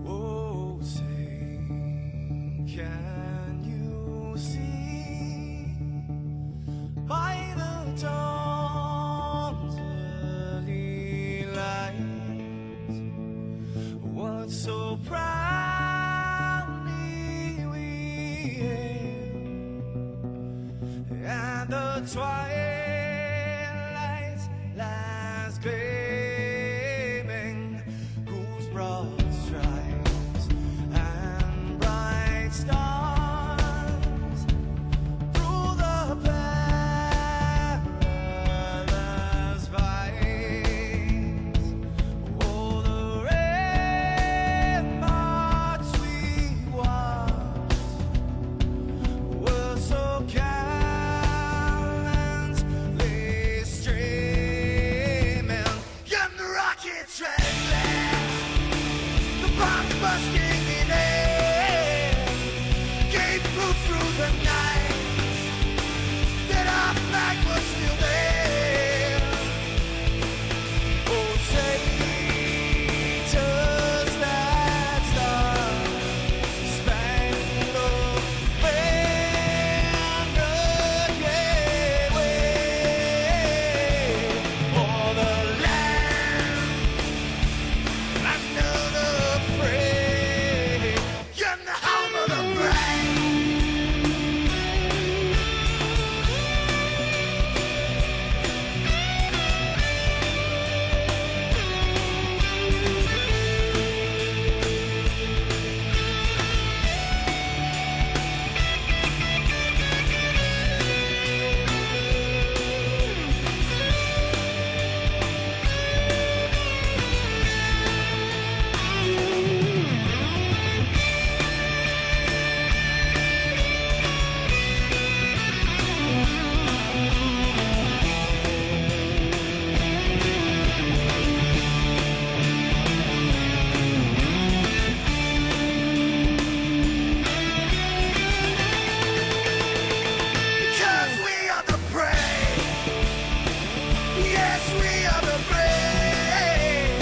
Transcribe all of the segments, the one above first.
Oh, say, can you see by the dawn's early light what so proudly we hailed, and the twilight's last gleaming, whose broad stripes and bright stars through the perilous fights, oh, the ramparts we watched were so gallantly streaming, and the rockets trembling, the bombs bursting in air, gave proof through the night that our flag was still there. Oh, say, does that star-spangled banner yet wave o'er the land under the fray, and the home of the brave? Because we are the brave. Yes, we are the brave.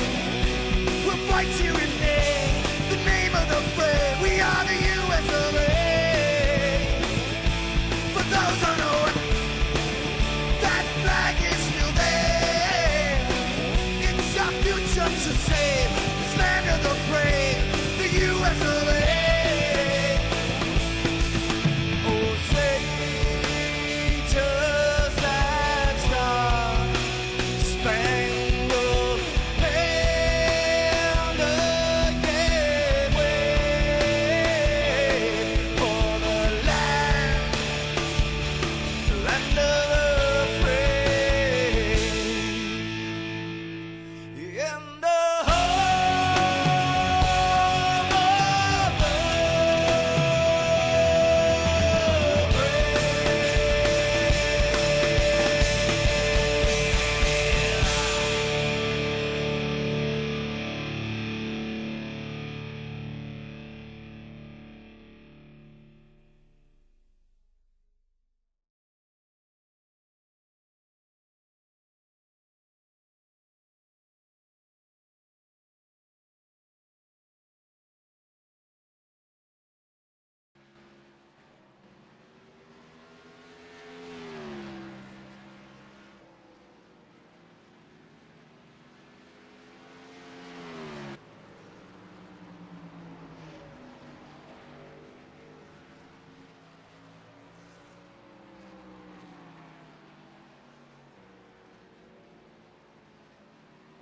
We'll fight to rename the name of the brave. We are the US of A. For those unknown, that flag is still there. It's our future to save this land of the brave, the US of A. Oh, say, does that star-spangled banner yet wave o'er the land under the fray, in the home of the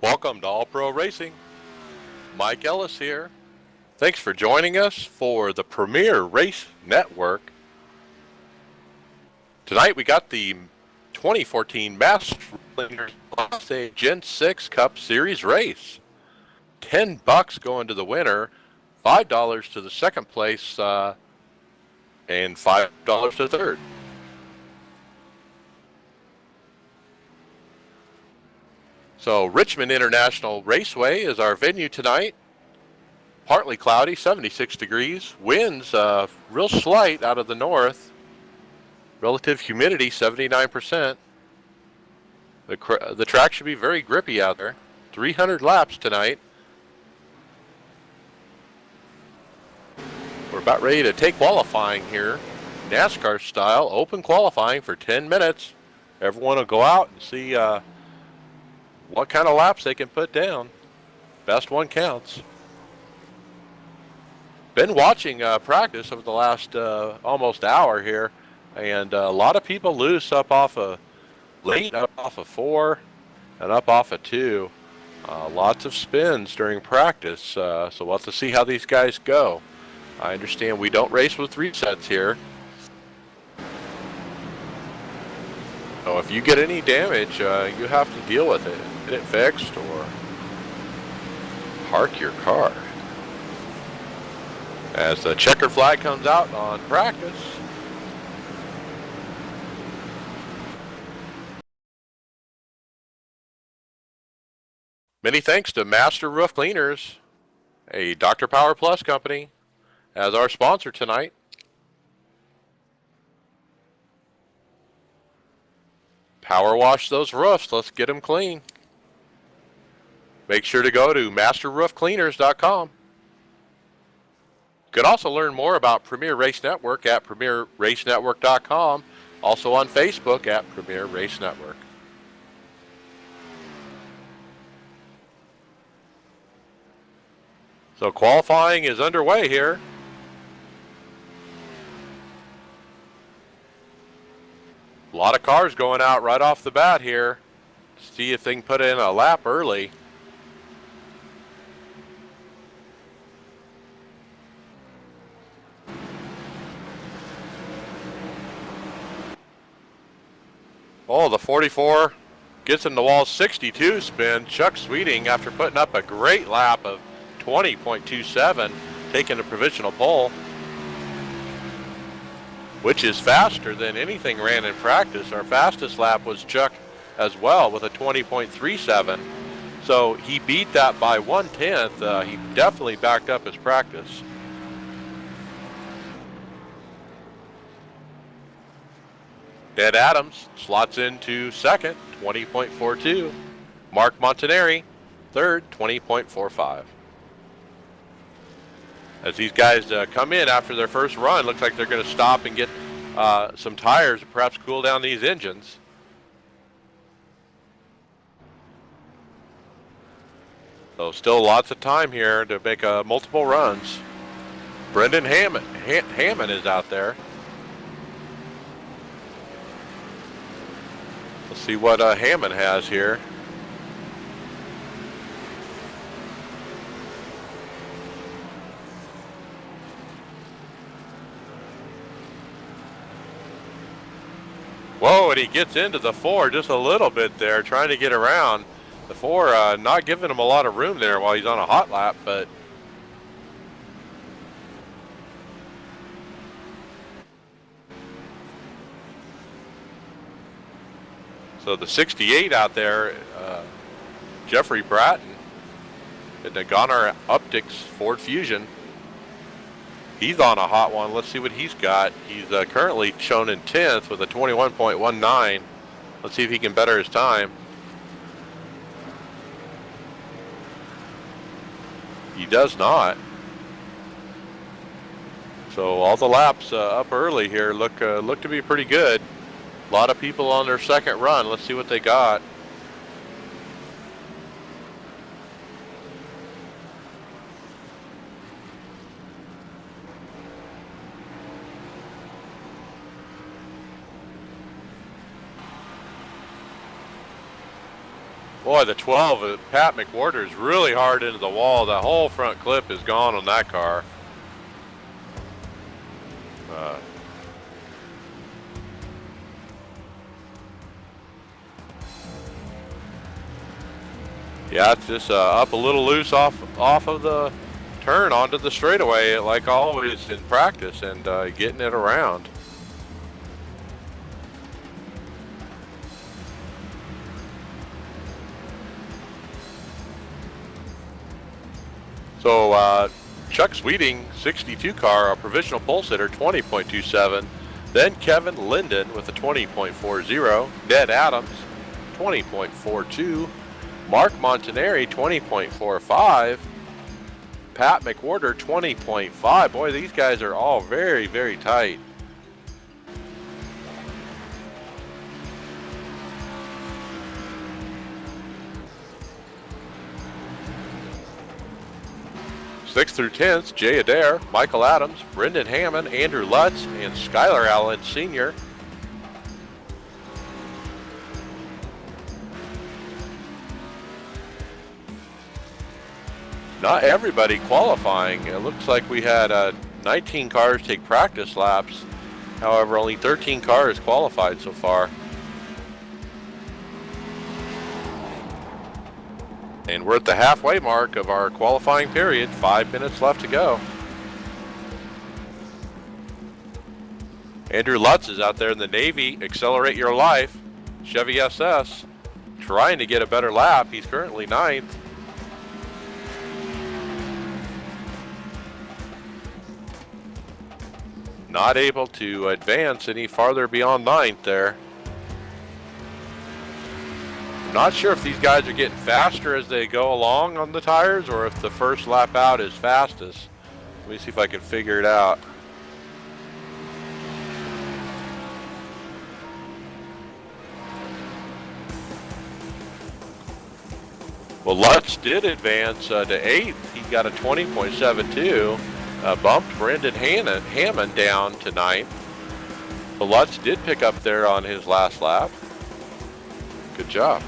Welcome to All Pro Racing. Mike Ellis here. Thanks for joining us for the Premier Race Network. Tonight we got the 2014 Masters Class A Gen 6 Cup Series race. $10 going to the winner, $5 to the second place, and $5 to third. So Richmond International Raceway is our venue tonight. Partly cloudy, 76 degrees. Winds real slight out of the north. Relative humidity, 79%. The track should be very grippy out there. 300 laps tonight. We're about ready to take qualifying here. NASCAR style, open qualifying for 10 minutes. Everyone will go out and see what kind of laps they can put down. Best one counts. Been watching practice over the last almost hour here, and a lot of people loose up off of late, up off of 4, and up off of 2. Lots of spins during practice, so we'll have to see how these guys go. I understand we don't race with resets here. So if you get any damage, you have to deal with it. Get it fixed or park your car. As the checker flag comes out on practice. Many thanks to Master Roof Cleaners, a Dr. Power Plus company, as our sponsor tonight. Power wash those roofs. Let's get them clean. Make sure to go to masterroofcleaners.com. You can also learn more about Premier Race Network at premierracenetwork.com. Also on Facebook at Premier Race Network. So qualifying is underway here. A lot of cars going out right off the bat here. See if they can put in a lap early. Oh, the 44 gets in the wall, 62 spin. Chuck Sweeting, after putting up a great lap of 20.27, taking a provisional pole, which is faster than anything ran in practice. Our fastest lap was Chuck as well with a 20.37. So he beat that by 1/10. He definitely backed up his practice. Ed Adams slots into second, 20.42. Mark Montanari, third, 20.45. As these guys come in after their first run, looks like they're going to stop and get some tires and perhaps cool down these engines. So still lots of time here to make multiple runs. Brendan Hammond is out there. Let's see what Hammond has here. Whoa, and he gets into the 4 just a little bit there, trying to get around. The 4 not giving him a lot of room there while he's on a hot lap, but so the 68 out there, Jeffrey Bratton in the Gonner Optics Ford Fusion. He's on a hot one. Let's see what he's got. He's currently shown in 10th with a 21.19. Let's see if he can better his time. He does not. So all the laps up early here look to be pretty good. A lot of people on their second run. Let's see what they got. Boy, the 12 of Pat McWhorter is really hard into the wall. The whole front clip is gone on that car. Yeah, it's just up a little loose off of the turn onto the straightaway, like always in practice, and getting it around. So Chuck Sweeting, 62 car, a provisional pole sitter, 20.27. Then Kevin Linden with a 20.40. Ned Adams, 20.42. Mark Montanari, 20.45. Pat McWhorter, 20.5. Boy, these guys are all very, very tight. Sixth through 10th, Jay Adair, Michael Adams, Brendan Hammond, Andrew Lutz, and Skylar Allen Sr. Not everybody qualifying. It looks like we had 19 cars take practice laps. However, only 13 cars qualified so far. And we're at the halfway mark of our qualifying period. 5 minutes left to go. Andrew Lutz is out there in the Navy Accelerate Your Life Chevy SS, trying to get a better lap. He's currently 9th. Not able to advance any farther beyond 9th there. Not sure if these guys are getting faster as they go along on the tires or if the first lap out is fastest. Let me see if I can figure it out. Well, Lutz did advance to 8th. He got a 20.72. Bumped Brendan Hammond down to 9th. But Lutz did pick up there on his last lap. Good job.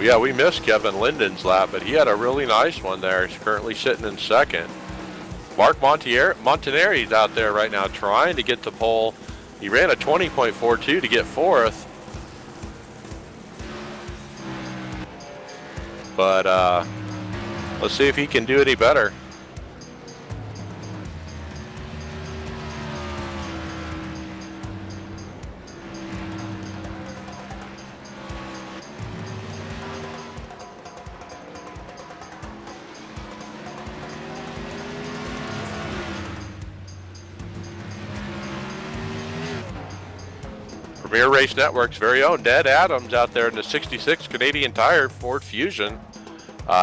Yeah, we missed Kevin Linden's lap, but he had a really nice one there. He's currently sitting in 2nd. Mark Montanari's out there right now trying to get the pole. He ran a 20.42 to get 4th. But let's see if he can do any better. Premier Race Network's very own Ned Adams out there in the 66 Canadian Tire Ford Fusion,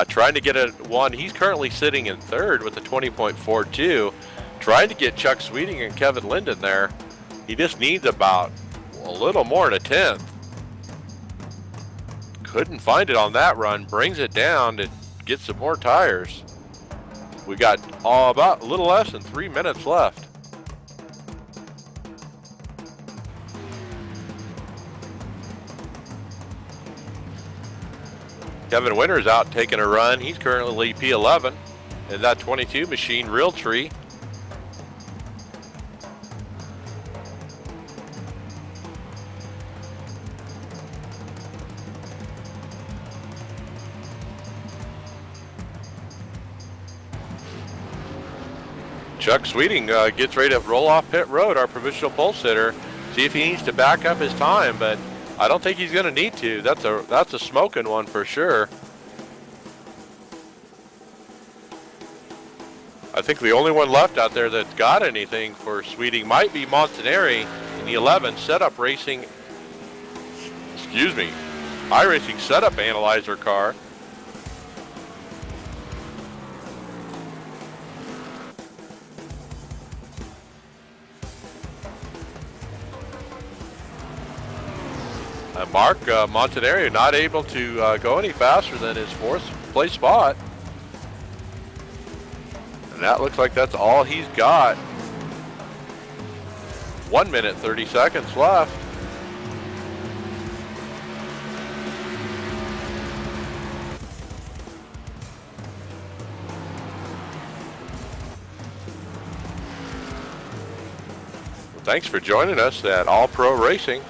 trying to get a one. He's currently sitting in 3rd with a 20.42, trying to get Chuck Sweeting and Kevin Linden there. He just needs about a little more than a 10th. Couldn't find it on that run, brings it down to get some more tires. We got about a little less than 3 minutes left. Kevin Winter's out taking a run. He's currently P11 in that 22 machine, Realtree. Chuck Sweeting gets ready to roll off pit road, our provisional pole sitter. See if he needs to back up his time, but I don't think he's going to need to. That's a smoking one for sure. I think the only one left out there that's got anything for Sweeting might be Montanari in the 11 setup racing, iRacing setup analyzer car. Mark Montanari not able to go any faster than his 4th place spot. And that looks like that's all he's got. 1 minute, 30 seconds left. Well, thanks for joining us at All Pro Racing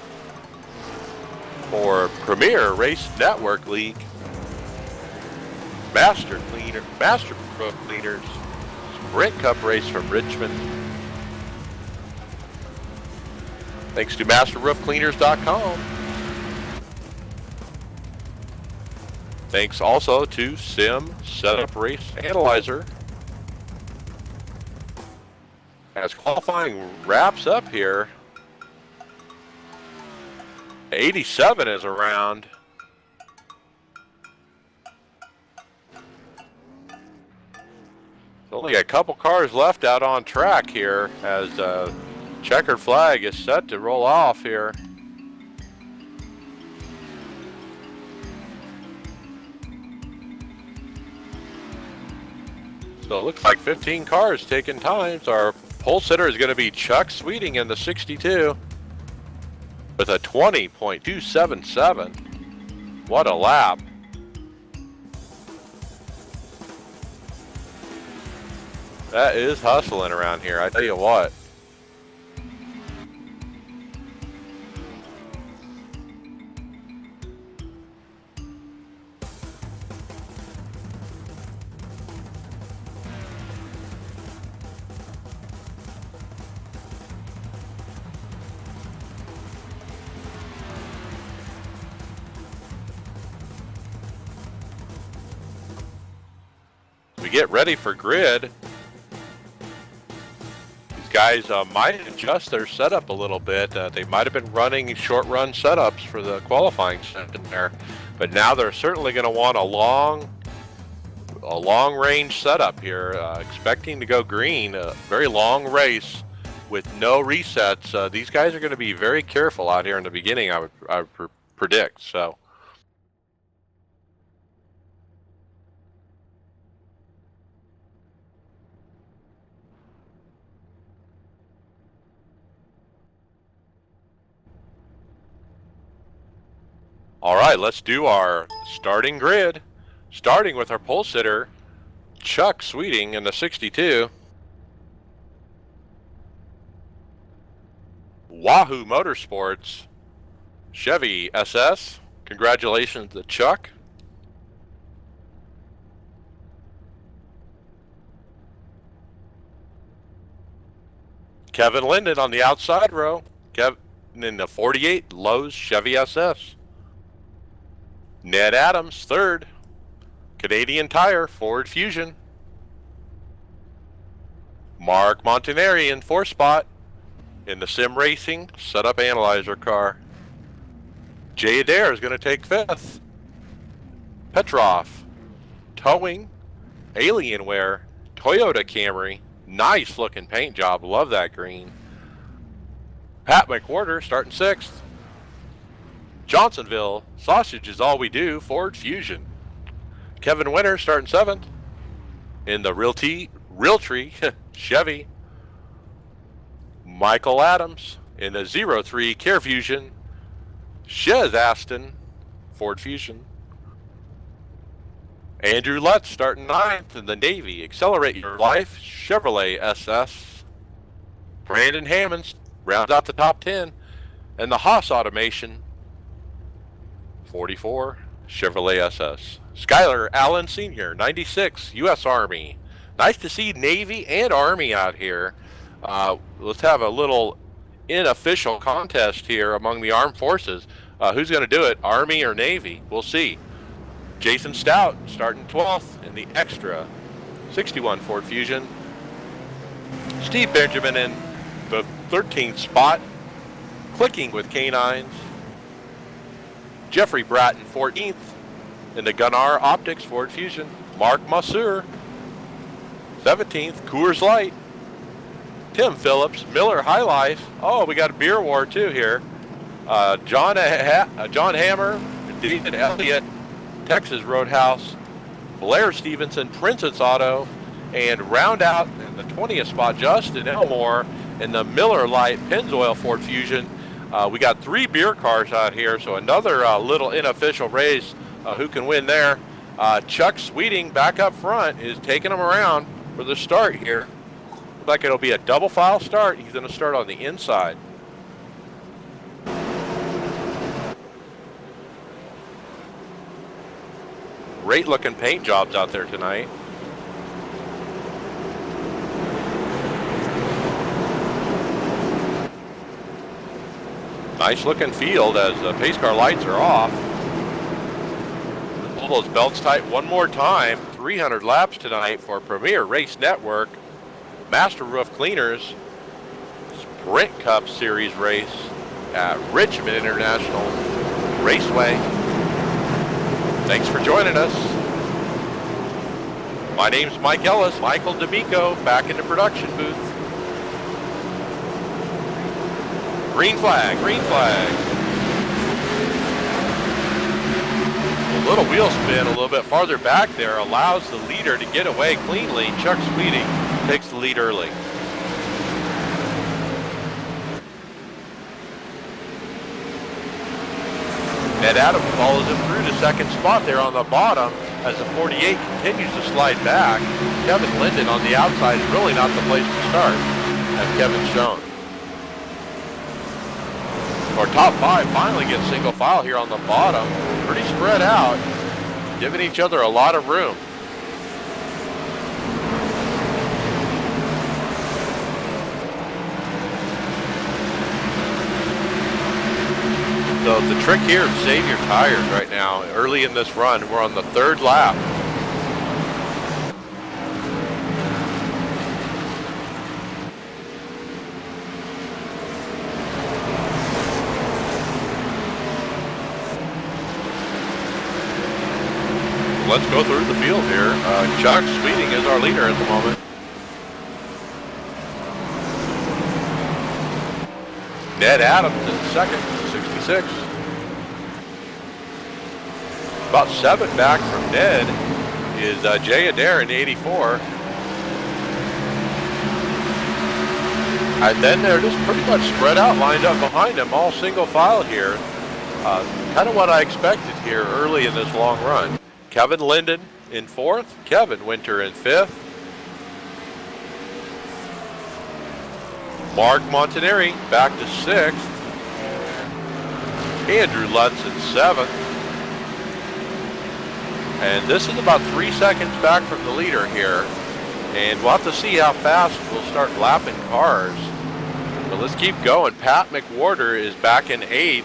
for Premier Race Network League. Master Roof Cleaners Sprint Cup race from Richmond. Thanks to MasterRoofCleaners.com. Thanks also to Sim Setup Race Analyzer. As qualifying wraps up here, 87 is around. There's only a couple cars left out on track here as checkered flag is set to roll off here. So it looks like 15 cars taking time. So our pole sitter is going to be Chuck Sweeting in the 62 with a 20.277. What a lap. That is hustling around here, I tell you what. We get ready for grid. These guys might adjust their setup a little bit. They might have been running short run setups for the qualifying session there, but now they're certainly going to want a long range setup here. Expecting to go green, a very long race with no resets. These guys are going to be very careful out here in the beginning, I would predict. So. All right, let's do our starting grid. Starting with our pole sitter, Chuck Sweeting in the 62. Wahoo Motorsports, Chevy SS. Congratulations to Chuck. Kevin Linden on the outside row. Kevin in the 48, Lowe's Chevy SS. Ned Adams, third. Canadian Tire, Ford Fusion. Mark Montanari in fourth spot in the Sim Racing Setup Analyzer car. Jay Adair is going to take fifth. Petrov, Towing, Alienware, Toyota Camry. Nice looking paint job. Love that green. Pat McWhorter starting sixth. Johnsonville, Sausage is All We Do, Ford Fusion. Kevin Winter starting seventh. In the Realtree, Chevy. Michael Adams in the 03 Care Fusion. Shez Aston, Ford Fusion. Andrew Lutz starting ninth in the Navy Accelerate Your Life, Chevrolet SS. Brandon Hammonds rounds out the top 10. And the Haas Automation, 44 Chevrolet SS. Skylar Allen Sr., 96 U.S. Army. Nice to see Navy and Army out here. Let's have a little unofficial contest here among the armed forces. Who's going to do it, Army or Navy? We'll see. Jason Stout starting 12th in the Extra 61 Ford Fusion. Steve Benjamin in the 13th spot, clicking with canines. Jeffrey Bratton 14th in the Gunnar Optics Ford Fusion. Mark Masseur 17th, Coors Light. Tim Phillips, Miller High Life. Oh, we got a beer war too here. John Hammer, David Elliott, Texas Roadhouse. Blair Stevenson, Princess Auto. And round out in the 20th spot, Justin Elmore in the Miller Lite Pennzoil Ford Fusion. We got 3 beer cars out here, so another little unofficial race. Who can win there? Chuck Sweeting back up front is taking them around for the start here. Looks like it'll be a double file start. He's going to start on the inside. great looking paint jobs out there tonight. Nice looking field as the pace car lights are off. Pull those belts tight one more time. 300 laps tonight for Premier Race Network. Master Roof Cleaners Sprint Cup Series race at Richmond International Raceway. Thanks for joining us. My name's Mike Ellis, Michael D'Amico, back in the production booth. Green flag, green flag. A little wheel spin a little bit farther back there allows the leader to get away cleanly. Chuck Sweeting takes the lead early. Ned Adams follows him through to second spot there on the bottom as the 48 continues to slide back. Kevin Linden on the outside is really not the place to start, as Kevin's shown. Our top five finally gets single file here on the bottom. Pretty spread out, giving each other a lot of room. So the trick here is save your tires right now. Early in this run, we're on the third lap. Let's go through the field here. Chuck Sweeting is our leader at the moment. Ned Adams in second, 66. About 7 back from Ned is Jay Adair in 84. And then they're just pretty much spread out, lined up behind him, all single file here. Kind of what I expected here early in this long run. Kevin Linden in 4th, Kevin Winter in 5th. Mark Montanari back to 6th. Andrew Lutz in 7th. And this is about 3 seconds back from the leader here. And we'll have to see how fast we'll start lapping cars. But let's keep going. Pat McWhorter is back in 8th.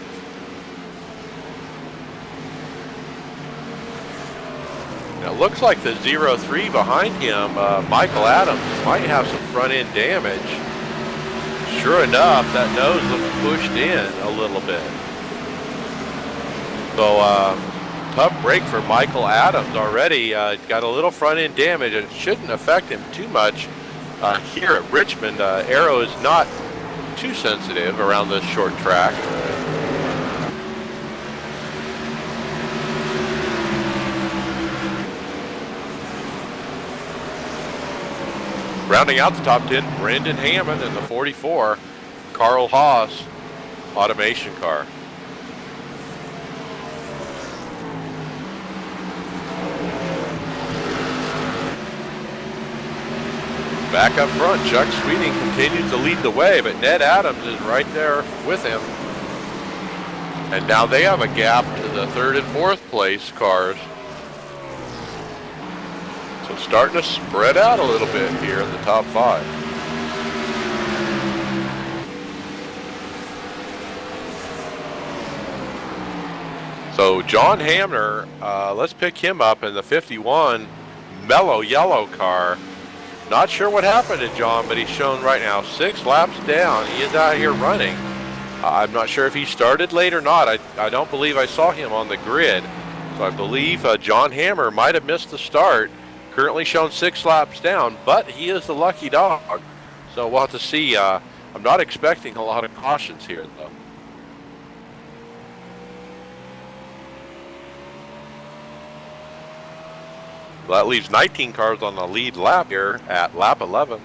Now it looks like the 03 behind him, Michael Adams, might have some front end damage. Sure enough, that nose looks pushed in a little bit. So tough break for Michael Adams already. Got a little front end damage. It shouldn't affect him too much here at Richmond. Aero is not too sensitive around this short track. Rounding out the top 10, Brendan Hammond in the 44, Carl Haas automation car. Back up front, Chuck Sweeting continues to lead the way, but Ned Adams is right there with him. And now they have a gap to the 3rd and 4th place cars. So starting to spread out a little bit here in the top 5. So John Hamner, let's pick him up in the 51 mellow yellow car. Not sure what happened to John, but he's shown right now 6 laps down. He is out here running. I'm not sure if he started late or not. I don't believe I saw him on the grid. So I believe John Hammer might have missed the start. Currently shown 6 laps down, but he is the lucky dog. So we'll have to see. I'm not expecting a lot of cautions here, though. Well, that leaves 19 cars on the lead lap here at lap 11.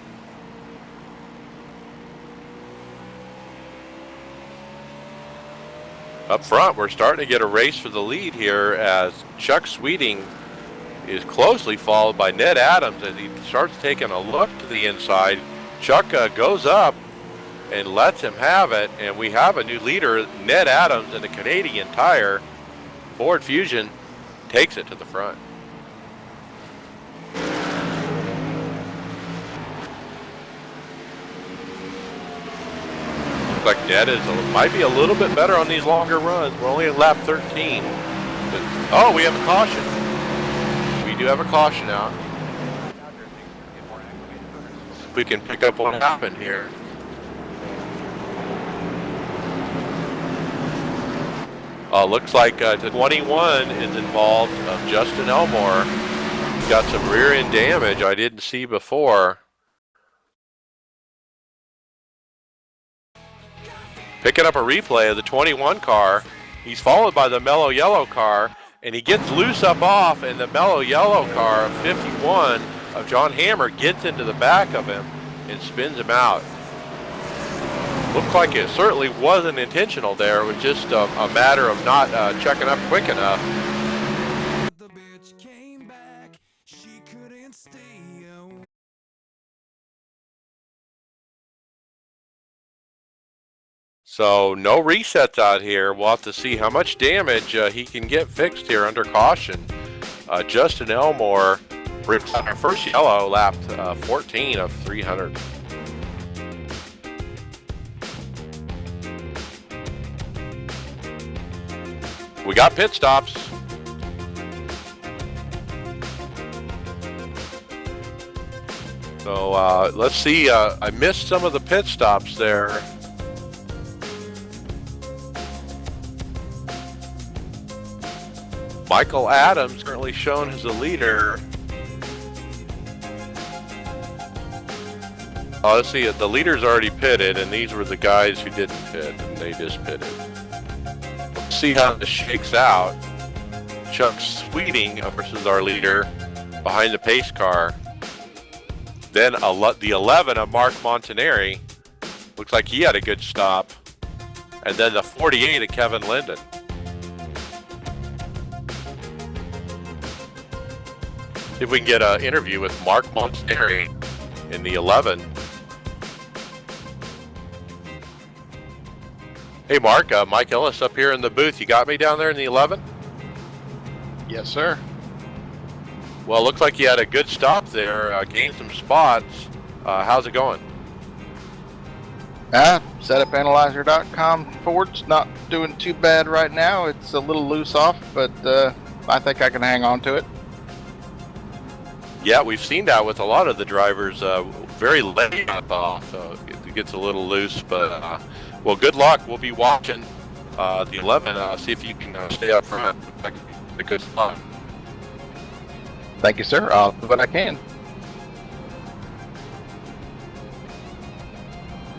Up front, we're starting to get a race for the lead here as Chuck Sweeting is closely followed by Ned Adams as he starts taking a look to the inside. Chuck goes up and lets him have it, and we have a new leader. Ned Adams in the Canadian Tire Ford Fusion takes it to the front. like Ned might be a little bit better on these longer runs. We're only in lap 13. Oh, we have a caution. We do have a caution out. We can pick up what happened here. Looks like the 21 is involved of Justin Elmore. Got some rear end damage I didn't see before. Picking up a replay of the 21 car. He's followed by the mellow yellow car, and he gets loose up off, and the mellow yellow car of 51 of John Hammer gets into the back of him and spins him out. Looked like it certainly wasn't intentional there. It was just a matter of not checking up quick enough. So no resets out here. We'll have to see how much damage he can get fixed here under caution. Justin Elmore ripped our first yellow, lapped 14 of 300. We got pit stops. So let's see. I missed some of the pit stops there. Michael Adams currently shown as the leader. Let's see, the leader's already pitted, and these were the guys who didn't pit, and they just pitted. Let's see how this shakes out. Chuck Sweeting versus our leader behind the pace car. Then the 11 of Mark Montanari. Looks like he had a good stop. And then the 48 of Kevin Linden. See if we can get an interview with Mark Montanari in the 11. Hey Mark, Mike Ellis up here in the booth. You got me down there in the 11? Yes, sir. Well, looks like you had a good stop there, gained some spots. How's it going? Setupanalyzer.com Ford's not doing too bad right now. It's a little loose off, but I think I can hang on to it. Yeah, we've seen that with a lot of the drivers. Very late off, it gets a little loose. But well, good luck. We'll be watching the 11. See if you can stay up front. A good spot. Thank you, sir. I'll do what I can.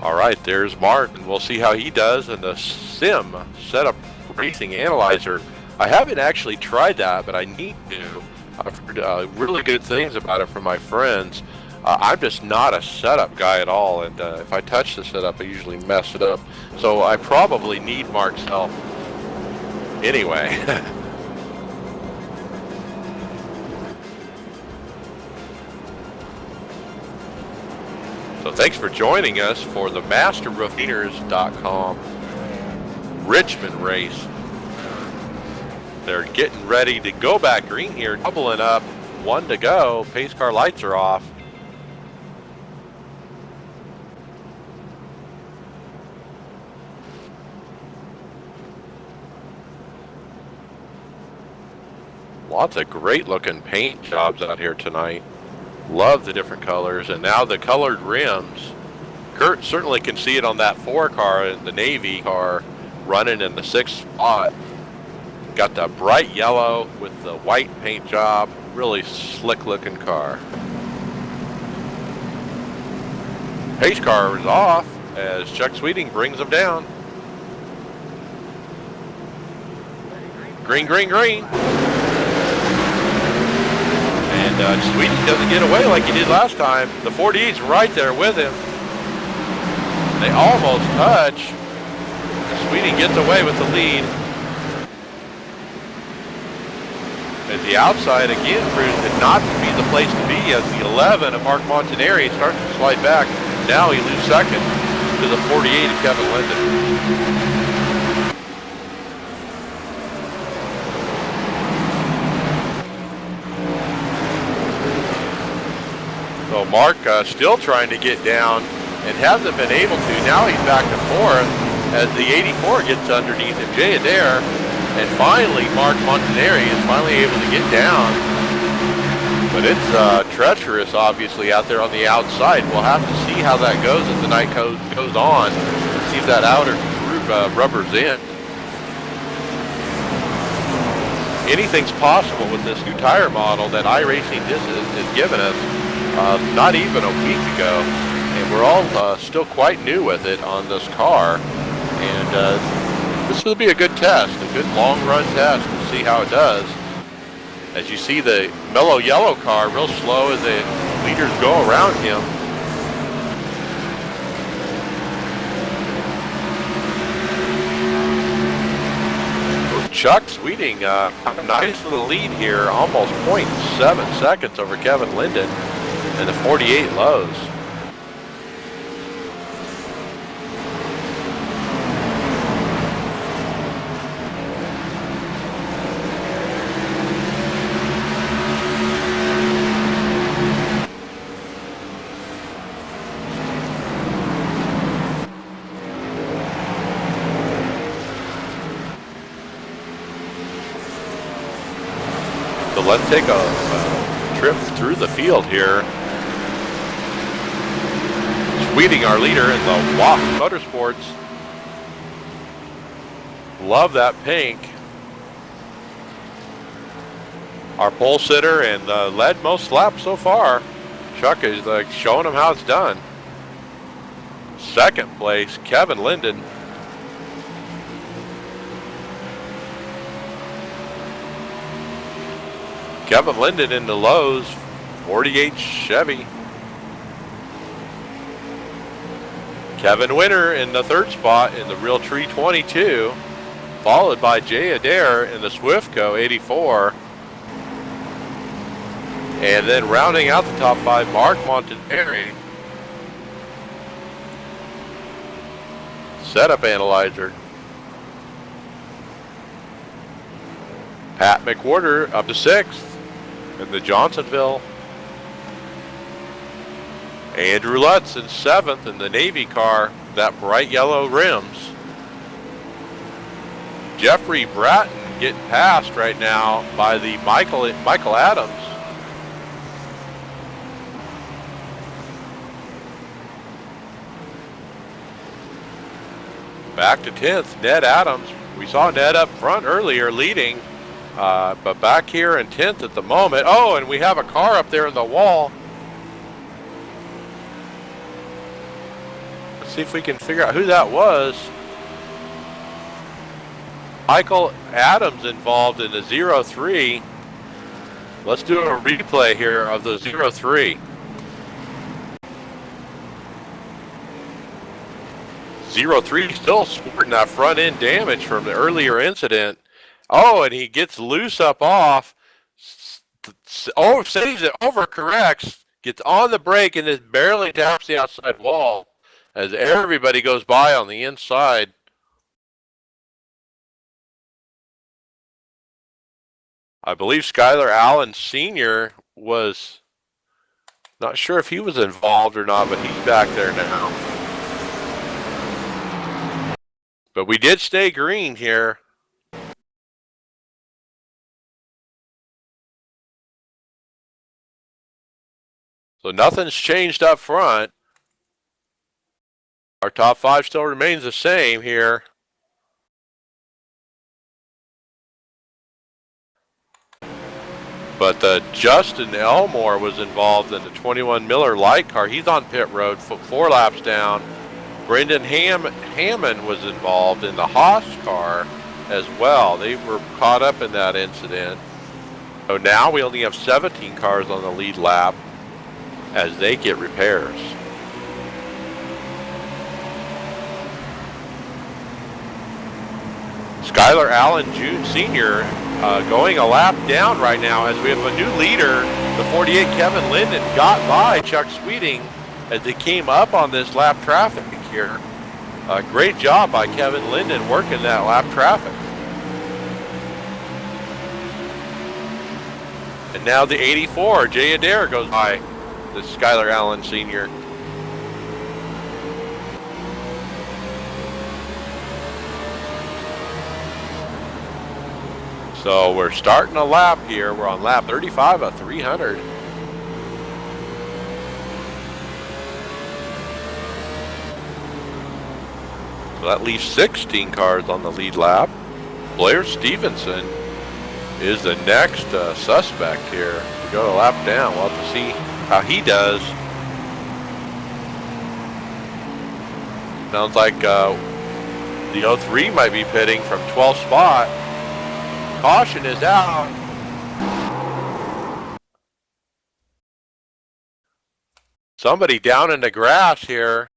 All right, there's Mark, and we'll see how he does in the Sim Setup Racing Analyzer. I haven't actually tried that, but I need to. I've heard really good things about it from my friends. I'm just not a setup guy at all, and if I touch the setup, I usually mess it up. So I probably need Mark's help. Anyway. So thanks for joining us for the MasterRoofHeaters.com Richmond race. They're getting ready to go back green here, doubling up, 1 to go. Pace car lights are off. Lots of great looking paint jobs out here tonight. Love the different colors, and now the colored rims. Kurt certainly can see it on that 4 car and the Navy car running in the 6th spot. Got the bright yellow with the white paint job. Really slick looking car. Pace car is off as Chuck Sweeting brings them down. Green, green, green. And Sweeting doesn't get away like he did last time. The 48's right there with him. They almost touch. Sweeting gets away with the lead. At the outside again proves it not to be the place to be as the 11 of Mark Montanari starts to slide back. Now he loses second to the 48 of Kevin Linden. So Mark still trying to get down and hasn't been able to. Now he's back to fourth as the 84 gets underneath him. Jay Adair, and finally Mark Montanari is finally able to get down. But it's treacherous, obviously, out there on the outside. We'll have to see how that goes as the night goes on and see if that outer group rubbers in. Anything's possible with this new tire model that iRacing has given us not even a week ago. And we're all still quite new with it on this car. And this will be a good test, a good long-run test to see how it does. As you see the mellow yellow car real slow as the leaders go around him. Chuck Sweeting nice little lead here, almost 0.7 seconds over Kevin Linden in the 48 Lowe's. So let's take a trip through the field here. Sweeting, our leader in the WAP Motorsports. Love that pink. Our pole sitter and led most laps so far. Chuck is showing them how it's done. Second place, Kevin Linden. Kevin Linden in the Lowe's 48 Chevy. Kevin Winter in the third spot in the Realtree 22, followed by Jay Adair in the Swiftco 84. And then rounding out the top five, Mark Montanari. Setup analyzer. Pat McWhorter up to sixth in the Johnsonville. Andrew Lutz in seventh in the Navy car, that bright yellow rims. Jeffrey Bratton getting passed right now by the Michael Adams. Back to 10th, Ned Adams. We saw Ned up front earlier leading. But back here in 10th at the moment. Oh, and we have a car up there in the wall. Let's see if we can figure out who that was. Michael Adams involved in the 03. Let's do a replay here of the 03. 03 still sporting that front end damage from the earlier incident. Oh, and he gets loose up off. Oh, saves it, overcorrects, gets on the brake, and just barely taps the outside wall as everybody goes by on the inside. I believe Skylar Allen Sr. was, not sure if he was involved or not, but he's back there now. But we did stay green here. So nothing's changed up front. Our top five still remains the same here. But Justin Elmore was involved in the 21 Miller light car. He's on pit road, 4 laps down. Brendan Hammond was involved in the Haas car as well. They were caught up in that incident. So now we only have 17 cars on the lead lap as they get repairs. Skylar Allen June Sr. Going a lap down right now as we have a new leader. The 48 Kevin Linden got by Chuck Sweeting as they came up on this lap traffic here. Great job by Kevin Linden working that lap traffic. And now the 84, Jay Adair goes by the Skylar Allen Sr. So we're starting a lap here. We're on lap 35 of 300. So that leaves 16 cars on the lead lap. Blair Stevenson is the next suspect here. We go a lap down. We'll have to see how he does. Sounds like the 03 might be pitting from 12th spot. Caution is out. Somebody down in the grass here.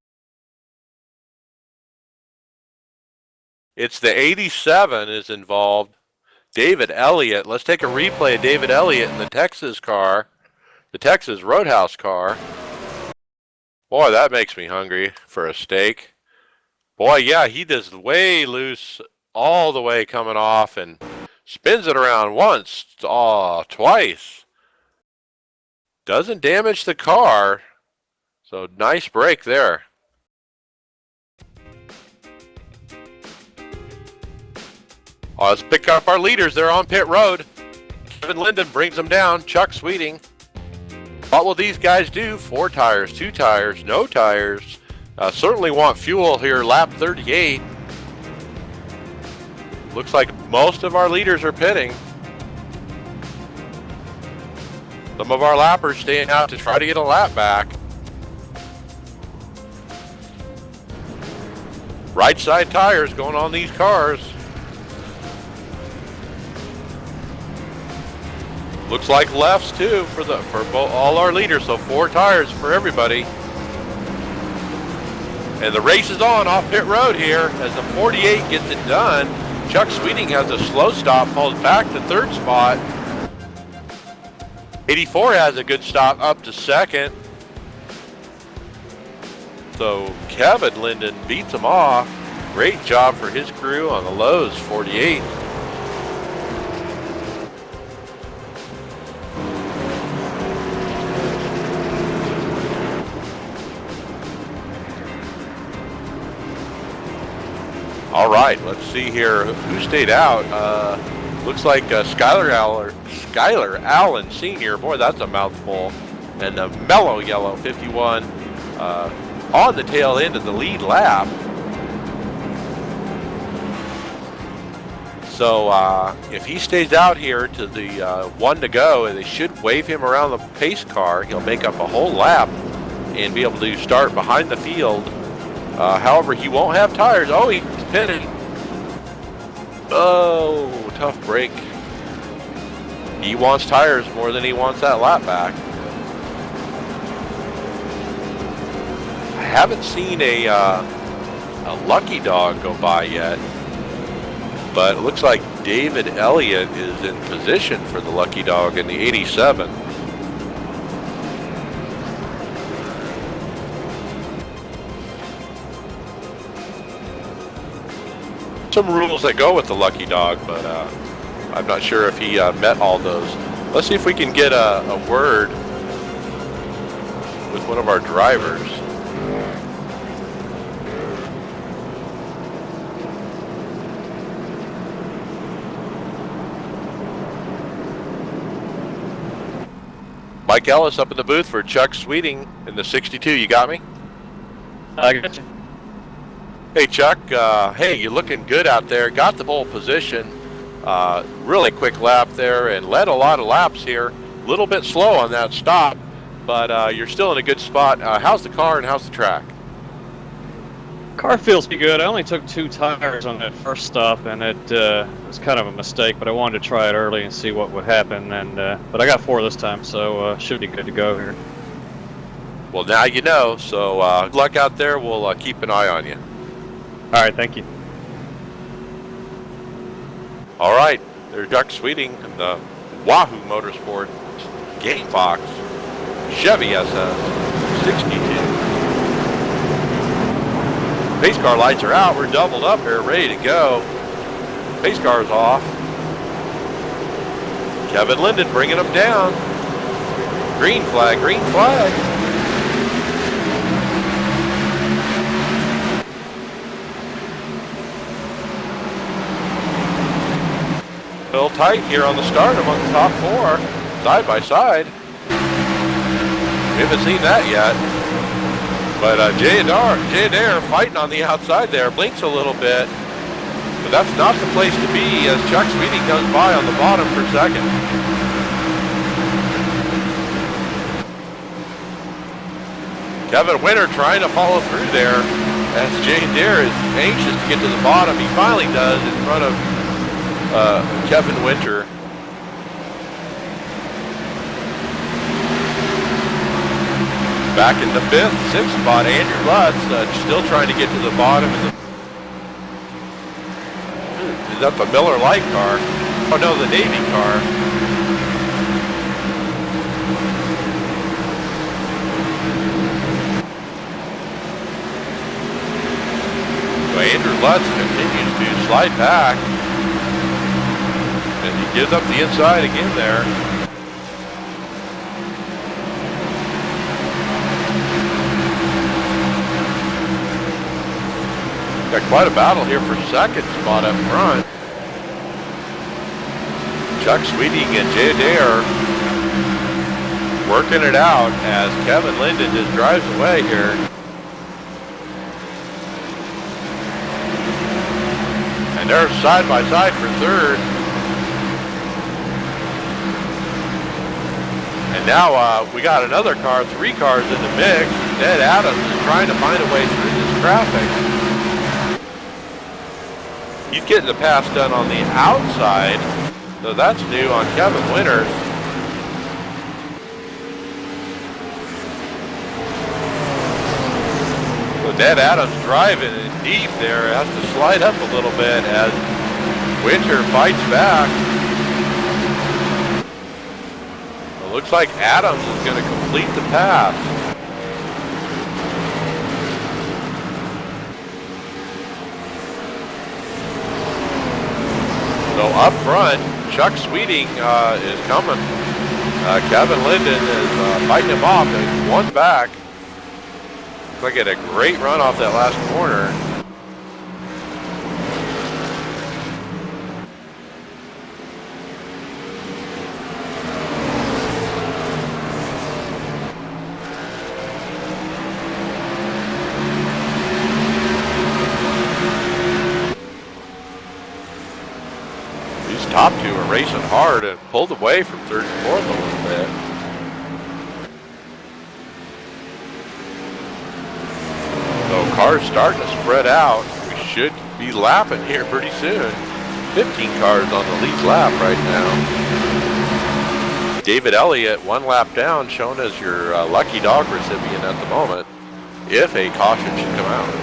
It's the 87 is involved. David Elliott. Let's take a replay of David Elliott in the Texas car. The Texas Roadhouse car. Boy, that makes me hungry for a steak. Boy, yeah, he does way loose all the way coming off and spins it around once, twice. Doesn't damage the car. So nice break there. Let's pick up our leaders. They're on pit road. Kevin Linden brings them down. Chuck Sweeting. What will these guys do? 4 tires, 2 tires, no tires. Certainly want fuel here, lap 38. Looks like most of our leaders are pitting. Some of our lappers staying out to try to get a lap back. Right side tires going on these cars. Looks like lefts too for all our leaders, so 4 tires for everybody. And the race is on off pit road here as the 48 gets it done. Chuck Sweeting has a slow stop, falls back to 3rd spot. 84 has a good stop up to 2nd. So Kevin Linden beats him off. Great job for his crew on the lows, 48. All right, let's see here who stayed out. Looks like Skylar Allen Sr. Boy, that's a mouthful. And the mellow yellow 51 on the tail end of the lead lap. So if he stays out here to the 1 to go, and they should wave him around the pace car, he'll make up a whole lap and be able to start behind the field. However, he won't have tires. Oh, he's pitting. Oh, tough break. He wants tires more than he wants that lap back. I haven't seen a lucky dog go by yet, but it looks like David Elliott is in position for the lucky dog in the 87. Some rules that go with the lucky dog, but I'm not sure if he met all those. Let's see if we can get a word with one of our drivers. Mike Ellis up in the booth for Chuck Sweeting in the 62. You got me? I got you. Hey Chuck, hey, you're looking good out there. Got the pole position. Really quick lap there and led a lot of laps here. A little bit slow on that stop, but you're still in a good spot. How's the car and how's the track? Car feels pretty good. I only took 2 tires on that first stop, and it was kind of a mistake, but I wanted to try it early and see what would happen. And but I got 4 this time, so should be good to go here. Well, now you know, so good luck out there. We'll keep an eye on you. All right, thank you. All right, there's Chuck Sweeting and the Wahoo Motorsports Game Box Chevy SS 62. Pace car lights are out. We're doubled up here, ready to go. Pace car's off. Kevin Linden bringing them down. Green flag, green flag. tight here on the start among the top four, side by side. We haven't seen that yet. But Jay Adair fighting on the outside there, blinks a little bit. But that's not the place to be as Chuck Sweeting comes by on the bottom for second. Kevin Winter trying to follow through there as Jay Adair is anxious to get to the bottom. He finally does in front of Kevin Winter. Back in the fifth, sixth spot, Andrew Lutz still trying to get to the bottom. Is that the Miller Lite car? Oh no, the Navy car. So Andrew Lutz continues to slide back. And he gives up the inside again there. Got quite a battle here for second spot up front. Chuck Sweeting and Jay Adair working it out as Kevin Linden just drives away here. And they're side by side for third. And now we got another car, 3 cars in the mix. Ned Adams is trying to find a way through this traffic. He's getting the pass done on the outside, so that's new on Kevin Winters. So Ned Adams driving in deep there, has to slide up a little bit as Winter fights back. It looks like Adams is going to complete the pass. So up front, Chuck Sweeting is coming. Kevin Linden is fighting him off. There's one back. Looks like he had a great run off that last corner. Top two are racing hard and pulled away from third and fourth a little bit. So cars starting to spread out. We should be lapping here pretty soon. 15 cars on the lead lap right now. David Elliott 1 lap down, shown as your lucky dog recipient at the moment, if a caution should come out.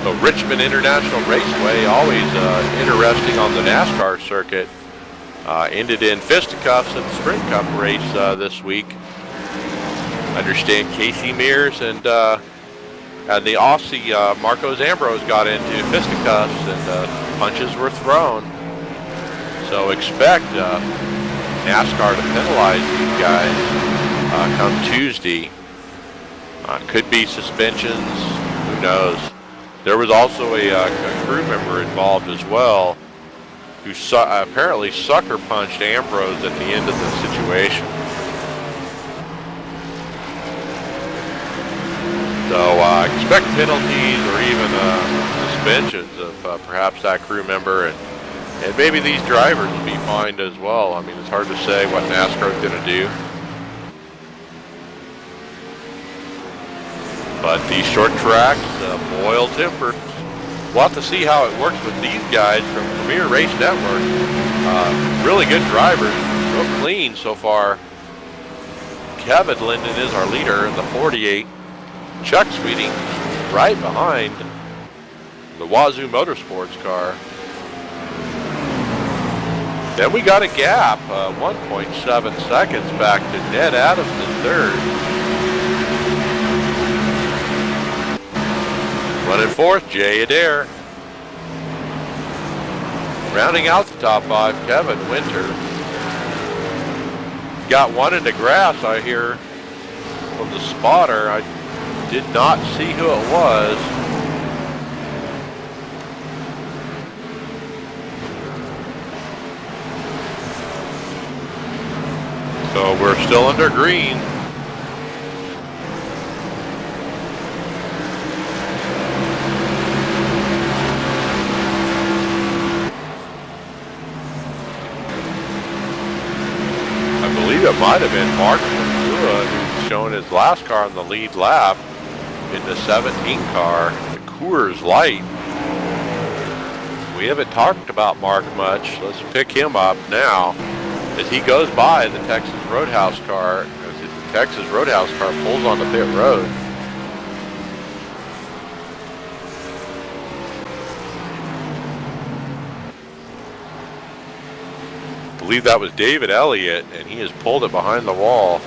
So Richmond International Raceway, always interesting on the NASCAR circuit. Ended in fisticuffs in the Sprint Cup race this week. Understand Casey Mears and the Aussie Marcos Ambrose got into fisticuffs and punches were thrown. So expect NASCAR to penalize these guys come Tuesday. Could be suspensions, who knows. There was also a crew member involved as well who apparently sucker punched Ambrose at the end of the situation. So expect penalties or even suspensions of perhaps that crew member, and maybe these drivers will be fined as well. I mean, it's hard to say what NASCAR is going to do. But these short tracks, boil tempers. We'll have to see how it works with these guys from Premier Race Network. Really good drivers, real clean so far. Kevin Linden is our leader in the 48. Chuck Sweeting right behind the Wazoo Motorsports car. Then we got a gap, 1.7 seconds back to Ned Adams in third. Running fourth, Jay Adair. Rounding out the top 5, Kevin Winter. Got one in the grass, I hear. from the spotter. I did not see who it was. So we're still under green. I believe it might have been Mark Makua who's shown his last car on the lead lap in the 17 car, the Coors Light. We haven't talked about Mark much. Let's pick him up now as he goes by the Texas Roadhouse car, as the Texas Roadhouse car pulls on the pit road. I believe that was David Elliott, and he has pulled it behind the wall.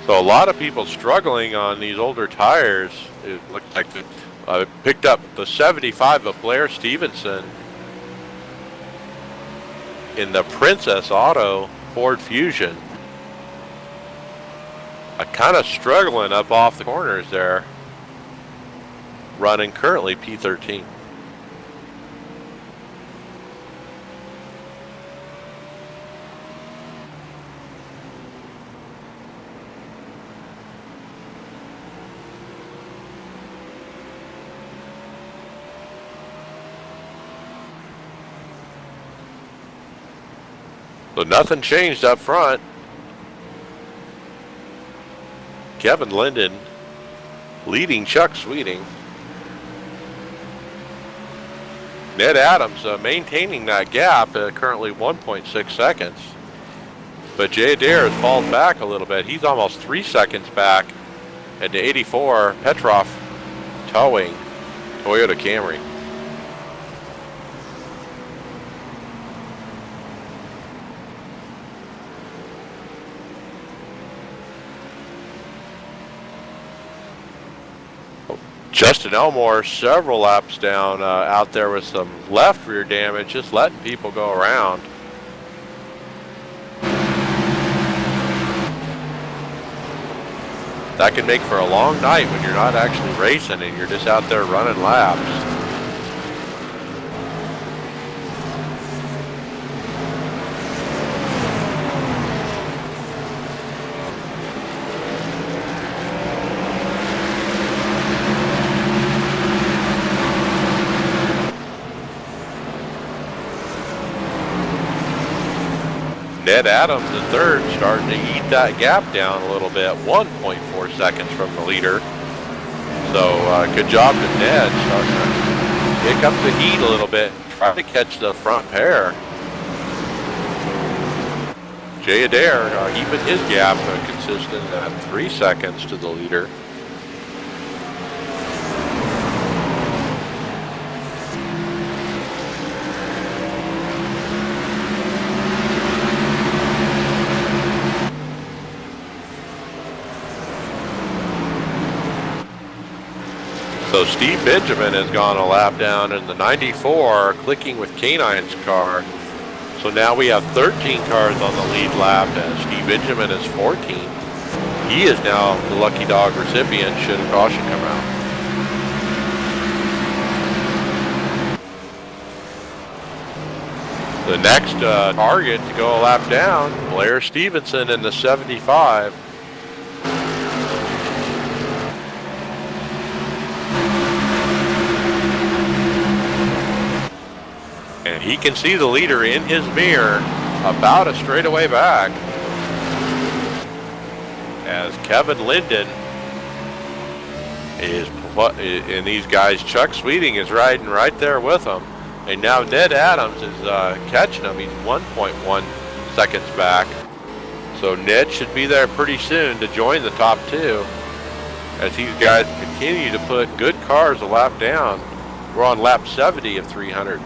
So a lot of people struggling on these older tires. It looked like I picked up the 75 of Blair Stevenson in the Princess Auto Ford Fusion. Kind of struggling up off the corners there. Running currently P13. So nothing changed up front. Kevin Linden leading Chuck Sweeting. Ned Adams maintaining that gap at currently 1.6 seconds. But Jay Adair has fallen back a little bit. He's almost 3 seconds back at the 84 Petroff Towing Toyota Camry. Justin Elmore several laps down out there with some left rear damage, just letting people go around. That can make for a long night when you're not actually racing and you're just out there running laps. Ned Adams, the third, starting to eat that gap down a little bit, 1.4 seconds from the leader. So good job to Ned, starting to pick up the heat a little bit, try to catch the front pair. Jay Adair keeping his gap consistent at 3 seconds to the leader. So Steve Benjamin has gone a lap down in the 94, clicking with K9's car. So now we have 13 cars on the lead lap, and Steve Benjamin is 14. He is now the lucky dog recipient should a caution come out. The next target to go a lap down, Blair Stevenson in the 75. And he can see the leader in his mirror about a straightaway back as Kevin Linden is, and these guys, Chuck Sweeting is riding right there with him. And now Ned Adams is catching him. He's 1.1 seconds back. So Ned should be there pretty soon to join the top two as these guys continue to put good cars a lap down. We're on lap 70 of 300.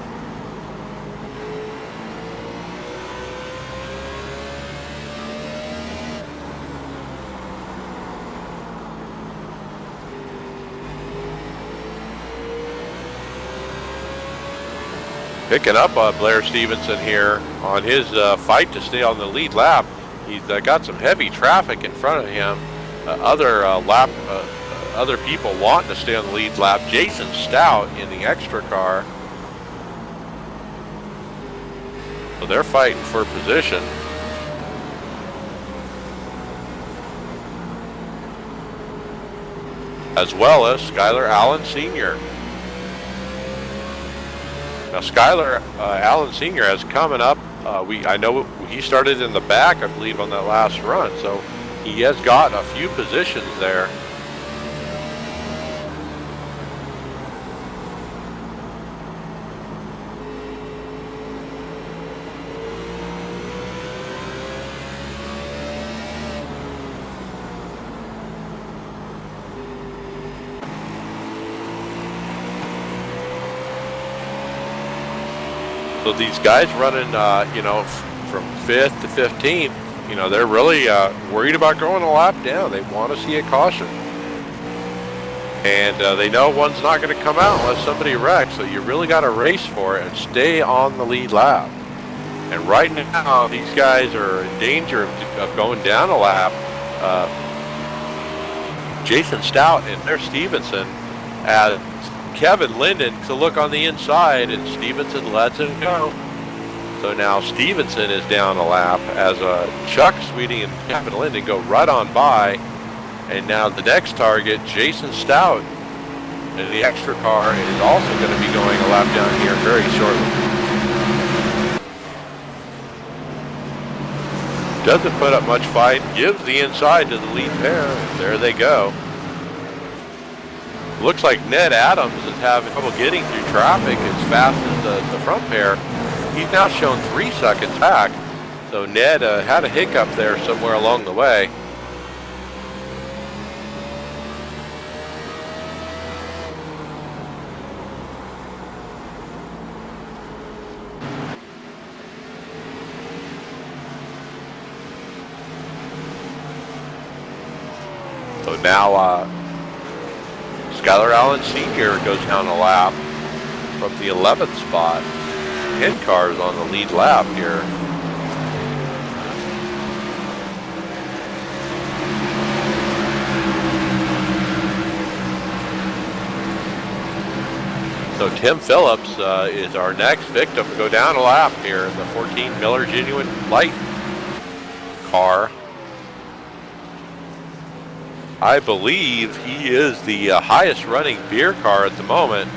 Picking up on Blair Stevenson here on his fight to stay on the lead lap. He's got some heavy traffic in front of him. Other people wanting to stay on the lead lap. Jason Stout in the extra car. So they're fighting for position. As well as Skylar Allen Sr. Now Skylar Allen Sr. has coming up. I know he started in the back, I believe, on that last run. So he has got a few positions there. So these guys running, from 5th to 15th, they're really worried about going a lap down. They want to see a caution. And they know one's not going to come out unless somebody wrecks. So you really got to race for it and stay on the lead lap. And right now, these guys are in danger of going down a lap. Jason Stout and their Stevenson as Kevin Linden to look on the inside, and Stevenson lets him go. So now Stevenson is down a lap as Chuck Sweeting and Kevin Linden go right on by. And now the next target, Jason Stout, in the extra car, is also going to be going a lap down here very shortly. Doesn't put up much fight, gives the inside to the lead pair. There they go. Looks like Ned Adams is having trouble getting through traffic as fast as the front pair. He's now shown 3 seconds back. So Ned had a hiccup there somewhere along the way. So now Skylar Allen Sr. goes down a lap from the 11th spot. 10 cars on the lead lap here. So Tim Phillips is our next victim to go down a lap here in the 14 Miller Genuine Light car. I believe he is the highest running beer car at the moment.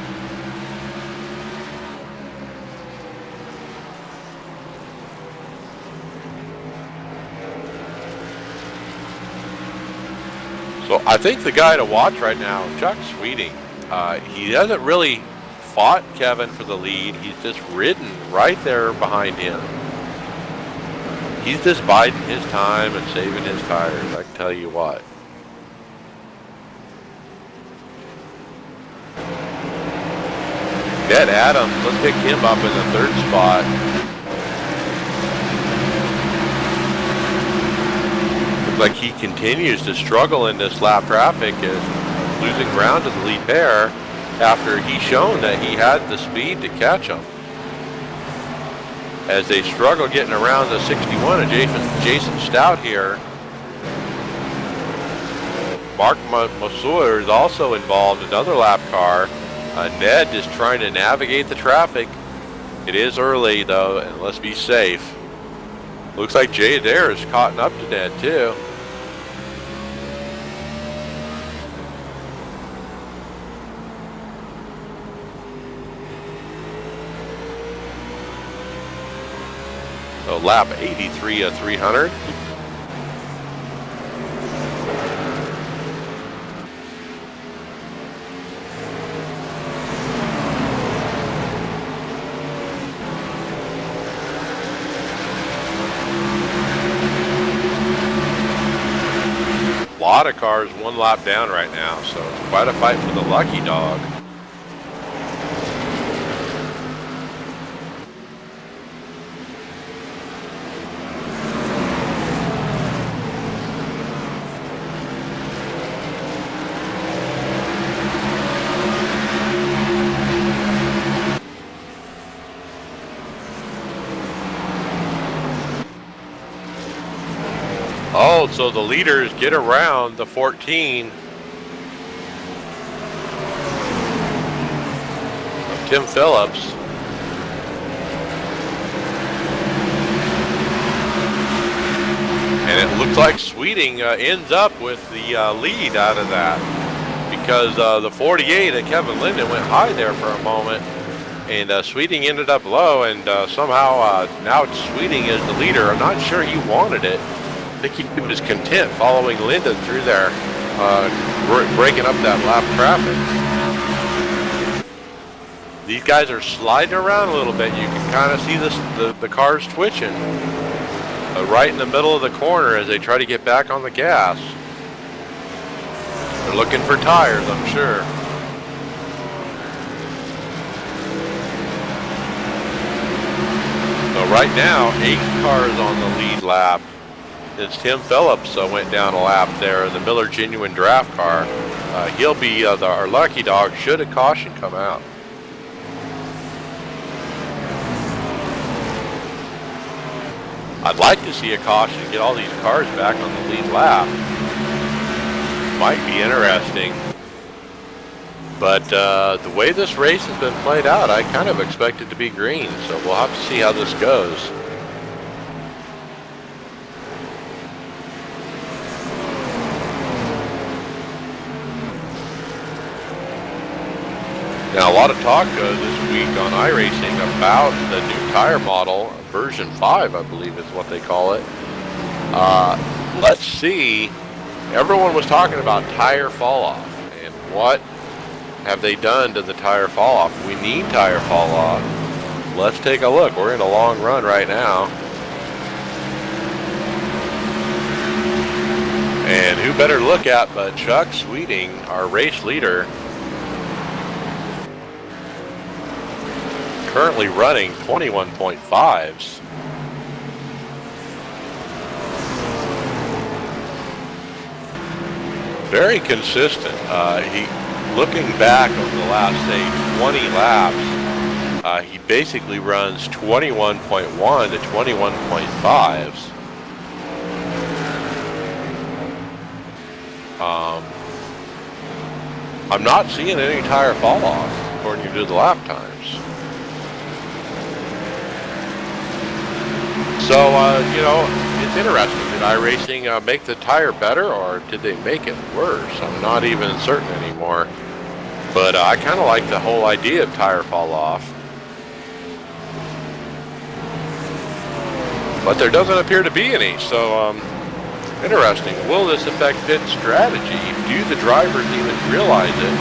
So I think the guy to watch right now is Chuck Sweeting. He hasn't really fought Kevin for the lead. He's just ridden right there behind him. He's just biding his time and saving his tires, I can tell you what. Ned Adams, let's pick him up in the 3rd spot. Looks like he continues to struggle in this lap traffic, is losing ground to the lead pair after he's shown that he had the speed to catch him. As they struggle getting around the 61 of Jason Stout here. Mark Masur is also involved in another lap car. Ned is trying to navigate the traffic. It is early though, and let's be safe. Looks like Jay Adair is caught up to Ned too. So lap 83 of 300. A lot of cars 1 lap down right now, so it's quite a fight for the lucky dog. Oh, so the leaders get around the 14 of Tim Phillips. And it looks like Sweeting ends up with the lead out of that, because the 48 of Kevin Linden went high there for a moment, and Sweeting ended up low, and somehow now Sweeting is the leader. I'm not sure he wanted it. I think he was content following Linden through there, breaking up that lap traffic. These guys are sliding around a little bit. You can kind of see the cars twitching. Right in the middle of the corner as they try to get back on the gas. They're looking for tires, I'm sure. So right now, 8 cars on the lead lap. It's Tim Phillips went down a lap there in the Miller Genuine Draft car. He'll be our lucky dog should a caution come out. I'd like to see a caution get all these cars back on the lead lap. Might be interesting. But the way this race has been played out, I kind of expect it to be green. So we'll have to see how this goes. Now, a lot of talk this week on iRacing about the new tire model, version 5, I believe is what they call it. Let's see. Everyone was talking about tire fall off, and what have they done to the tire fall off? We need tire fall off. Let's take a look. We're in a long run right now. And who better to look at but Chuck Sweeting, our race leader. Currently running 21.5s. Very consistent. Looking back over the last, say, 20 laps, he basically runs 21.1 to 21.5s. I'm not seeing any tire fall off according to the lap times. So, you know, it's interesting. Did iRacing make the tire better, or did they make it worse? I'm not even certain anymore. But I kind of like the whole idea of tire fall off. But there doesn't appear to be any, so interesting. Will this affect pit strategy? Do the drivers even realize it?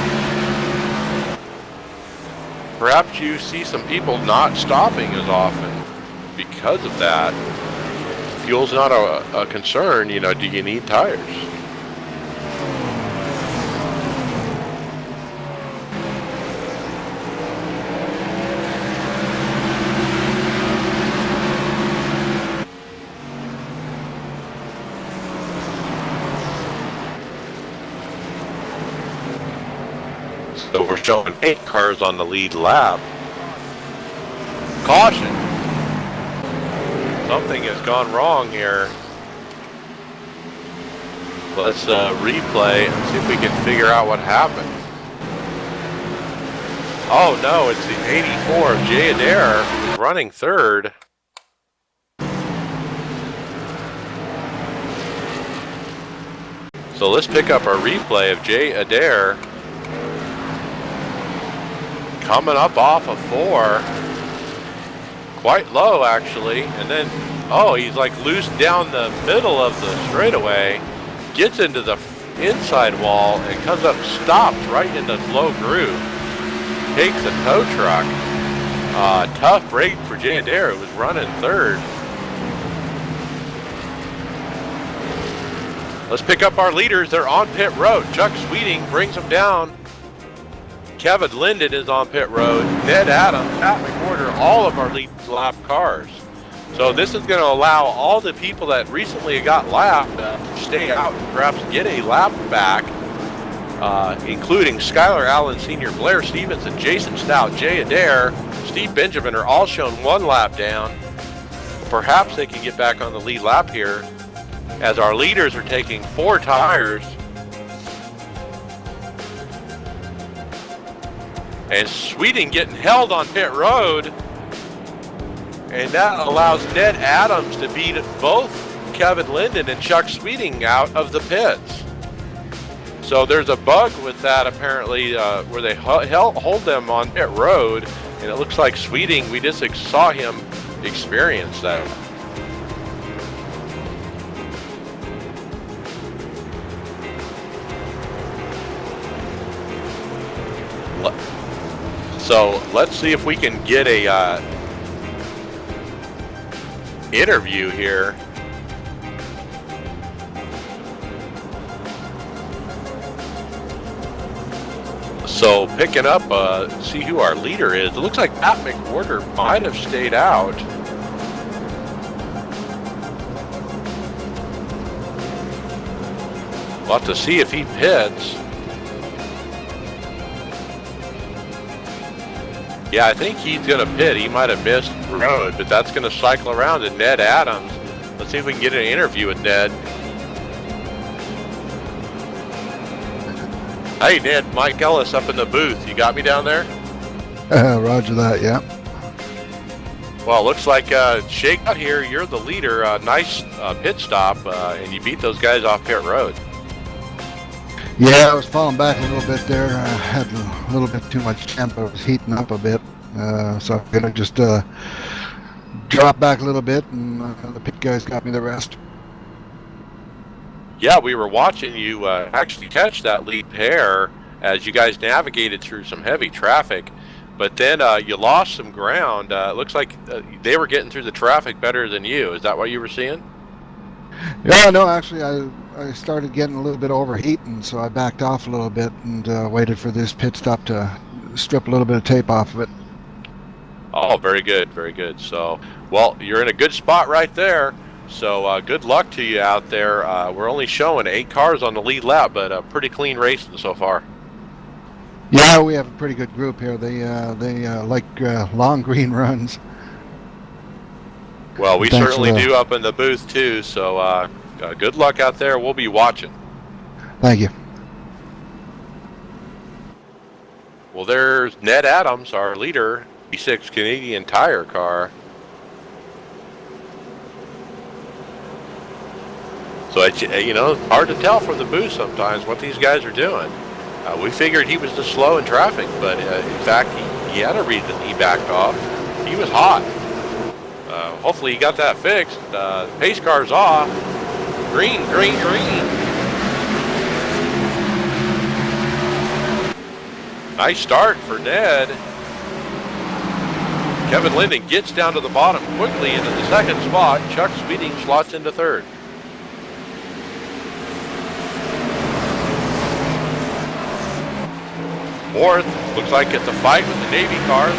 Perhaps you see some people not stopping as often because of that. Fuel's not a concern, you know, do you need tires? So we're showing 8 cars on the lead lap. Caution! Something has gone wrong here. Let's replay and see if we can figure out what happened. Oh no, it's the 84 of Jay Adair who's running third. So let's pick up our replay of Jay Adair coming up off of 4. Quite low actually, and then he's like loose down the middle of the straightaway, gets into the inside wall and comes up, stops right in the low groove, takes a tow truck. Tough break for Jay Adair, who was running third. Let's pick up our leaders. They're on pit road. Chuck Sweeting brings them down. Kevin Linden is on pit road. Ned Adams, Pat McWhorter, all of our lead lap cars. So this is going to allow all the people that recently got lapped to stay out and perhaps get a lap back, including Skylar Allen Sr., Blair Stevenson, Jason Stout, Jay Adair, Steve Benjamin are all shown 1 lap down. Perhaps they can get back on the lead lap here as our leaders are taking 4 tires. And Sweeting getting held on pit road. And that allows Ned Adams to beat both Kevin Linden and Chuck Sweeting out of the pits. So there's a bug with that apparently where they hold them on pit road. And it looks like Sweeting, we just saw him experience that. So let's see if we can get a interview here. So picking up, see who our leader is. It looks like Pat McWhorter might have stayed out. We'll have to see if he pits. Yeah, I think he's going to pit. He might have missed the road, but that's going to cycle around to Ned Adams. Let's see if we can get an interview with Ned. Hey, Ned, Mike Ellis up in the booth. You got me down there? Roger that, yeah. Well, looks like shake out here. You're the leader. Nice pit stop, and you beat those guys off pit road. Yeah, I was falling back a little bit there. I had a little bit too much temp. I was heating up a bit. So I'm going to just drop back a little bit, and the pit guys got me the rest. Yeah, we were watching you actually catch that lead pair as you guys navigated through some heavy traffic. But then you lost some ground. It looks like they were getting through the traffic better than you. Is that what you were seeing? Yeah, no, actually, I started getting a little bit overheating, so I backed off a little bit and waited for this pit stop to strip a little bit of tape off of it. Oh, very good, very good. So, well, you're in a good spot right there. So good luck to you out there. We're only showing 8 cars on the lead lap, but a pretty clean racing so far. Yeah, we have a pretty good group here. They like long green runs. Well, we Thanks certainly for that. do up in the booth too. So good luck out there. We'll be watching. Thank you. Well, there's Ned Adams, our leader, B6 Canadian Tire car. So it's, it's hard to tell from the booth sometimes what these guys are doing. We figured he was just slow in traffic, but in fact, he had a reason he backed off. He was hot. Hopefully he got that fixed. Pace car's off. Green, green, green. Nice start for Ned. Kevin Linden gets down to the bottom quickly into the second spot. Chuck Sweeting slots into third. Fourth, looks like it's a fight with the Navy cars.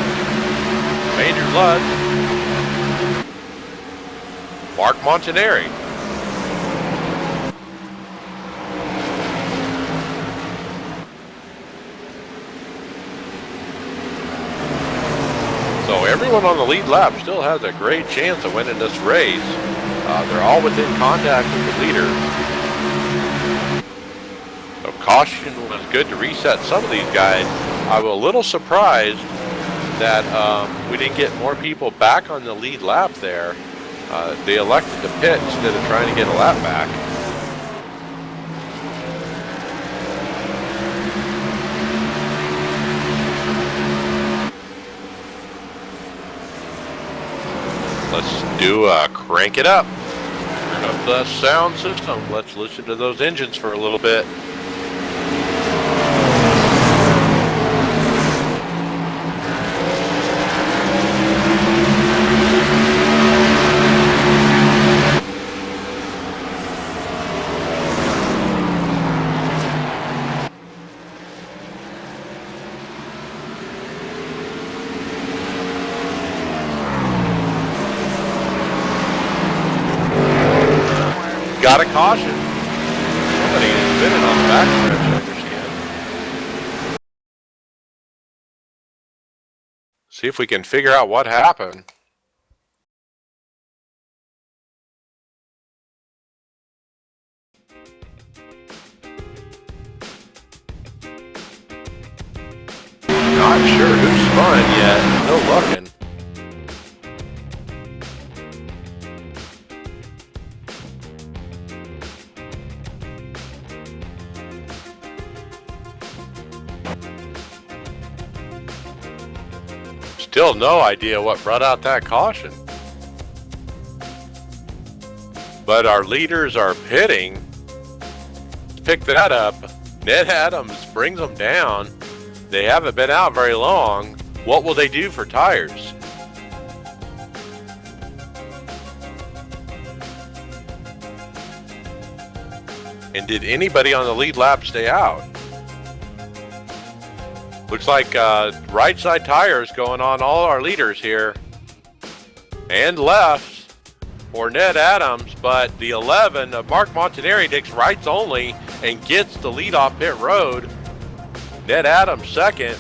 Major Lutz. Mark Montanari. So everyone on the lead lap still has a great chance of winning this race. They're all within contact with the leader. So caution was good to reset some of these guys. I was a little surprised that we didn't get more people back on the lead lap there. They elected to pit instead of trying to get a lap back. Let's do crank it up. Turn up the sound system. Let's listen to those engines for a little bit. Got a caution. Somebody is spinning on the backstretch, I understand. See if we can figure out what happened. Not sure who's spun yet. Still looking. Still no idea what brought out that caution. But our leaders are pitting. Pick that up. Ned Adams brings them down. They haven't been out very long. What will they do for tires? And did anybody on the lead lap stay out? Looks like right side tires going on all our leaders here. And left for Ned Adams, but the 11 of Mark Montanari takes rights only and gets the lead off pit road. Ned Adams second,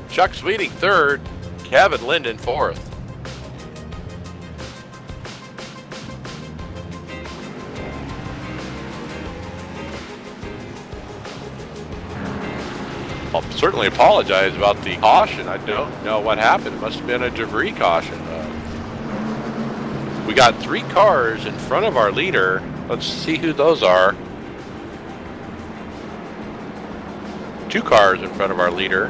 Chuck Sweeting third, Kevin Linden fourth. I'll certainly apologize about the caution. I don't know what happened. It must have been a debris caution. We got 3 cars in front of our leader. Let's see who those are. 2 cars in front of our leader.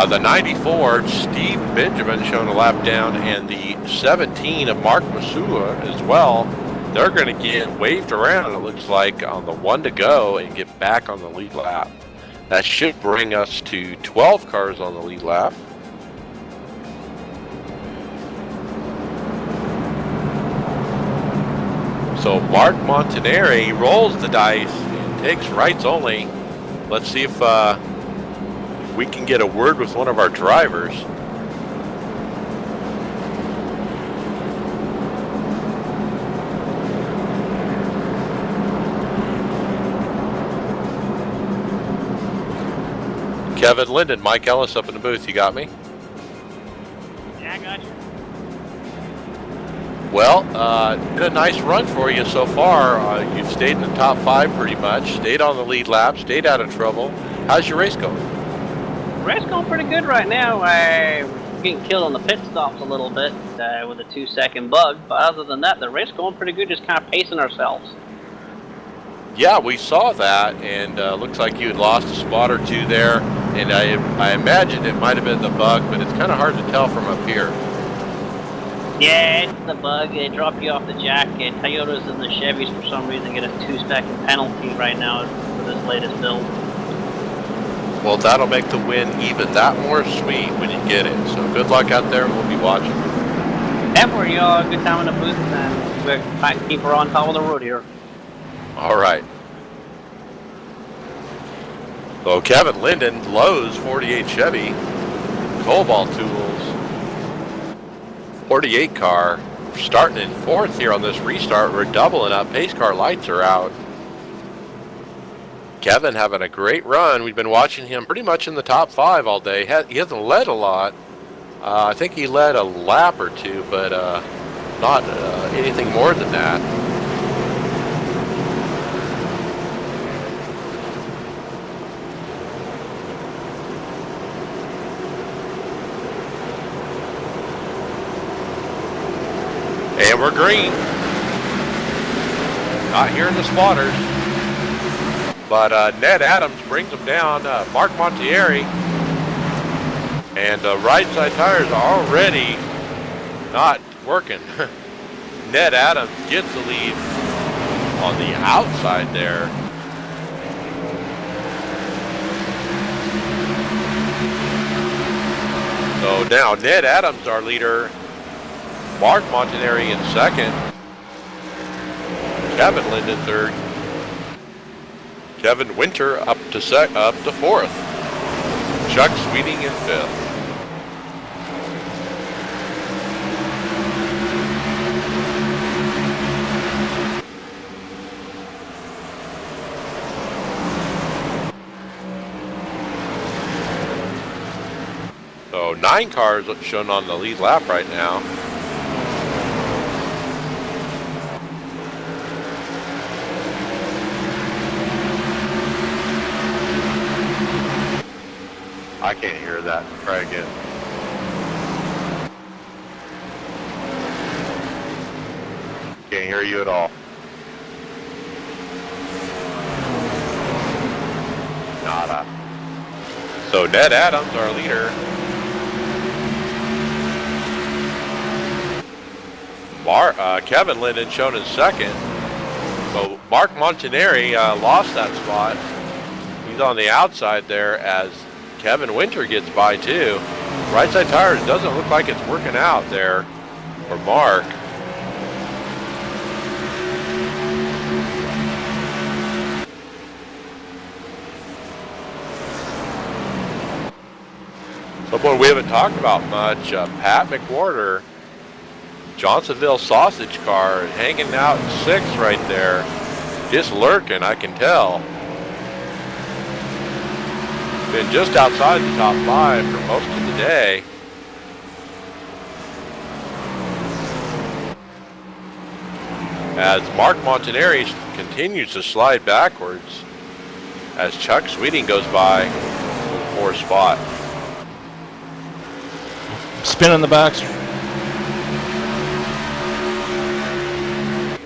The 94, Steve Benjamin showing a lap down, and the 17 of Mark Masua as well. They're going to get waved around, it looks like, on the 1 to go and get back on the lead lap. That should bring us to 12 cars on the lead lap. So Mark Montanari rolls the dice and takes rights only. Let's see if we can get a word with one of our drivers. Kevin Linden, Mike Ellis up in the booth. You got me? Yeah, I got you. Well, been a nice run for you so far. You've stayed in the top 5 pretty much, stayed on the lead lap, stayed out of trouble. How's your race going? Race going pretty good right now. We're getting killed on the pit stops a little bit with a 2-second bug, but other than that, the race going pretty good, just kind of pacing ourselves. Yeah, we saw that, and looks like you had lost a spot or 2 there, and I imagined it might have been the bug, but it's kind of hard to tell from up here. Yeah, it's the bug. They drop you off the jack. Toyotas and the Chevys, for some reason, get a 2-second penalty right now for this latest build. Well, that'll make the win even that more sweet when you get it. So good luck out there. We'll be watching. Yeah, for you all, a good time in the booth, and we're trying to keep her on top of the road here. All right. So Kevin Linden, Lowe's 48 Chevy, Cobalt Tools 48 car, starting in 4th here on this restart. We're doubling up. Pace car lights are out. Kevin having a great run. We've been watching him pretty much in the top 5 all day. He hasn't led a lot. I think he led a lap or 2, but not anything more than that. And we're green. Not hearing the spotters. But Ned Adams brings them down. Mark Montanari. And right side tires are already not working. Ned Adams gets the lead on the outside there. So now Ned Adams, our leader. Mark Montanari in 2nd. Kevin Linden 3rd. Kevin Winter up to 4th. Chuck Sweeting in 5th. So 9 cars shown on the lead lap right now. I can't hear that. Try again. Can't hear you at all. Nada. So Ned Adams, our leader. Kevin Linden shown in second. So Mark Montanari lost that spot. He's on the outside there as Kevin Winter gets by too. Right side tires doesn't look like it's working out there for Mark. Someone we haven't talked about much, Pat McWhorter, Johnsonville Sausage Car, hanging out in 6th right there. Just lurking, I can tell. Been just outside the top 5 for most of the day. As Mark Montanari continues to slide backwards as Chuck Sweeting goes by for the 4th spot. Spin on the back.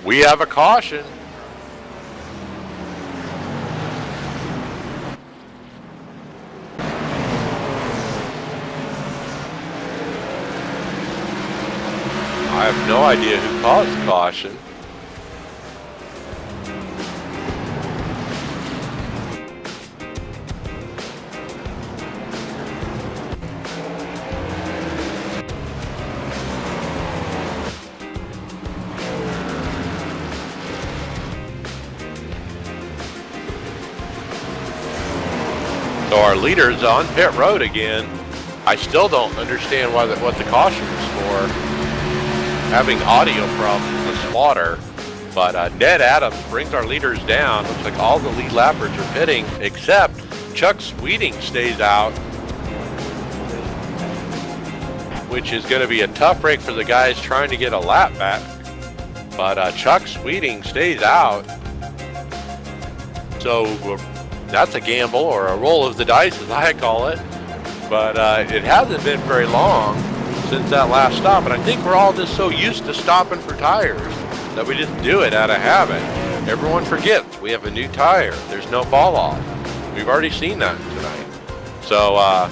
We have a caution. I have no idea who caused the caution. So our leader's on pit road again. I still don't understand what the caution is for. Having audio problems with spotter. But Ned Adams brings our leaders down. Looks like all the lead lappers are pitting except Chuck Sweeting stays out, which is going to be a tough break for the guys trying to get a lap back. But Chuck Sweeting stays out. So that's a gamble, or a roll of the dice as I call it. But it hasn't been very long since that last stop, and I think we're all just so used to stopping for tires that we just do it out of habit. Everyone forgets we have a new tire. There's no fall off. We've already seen that tonight. So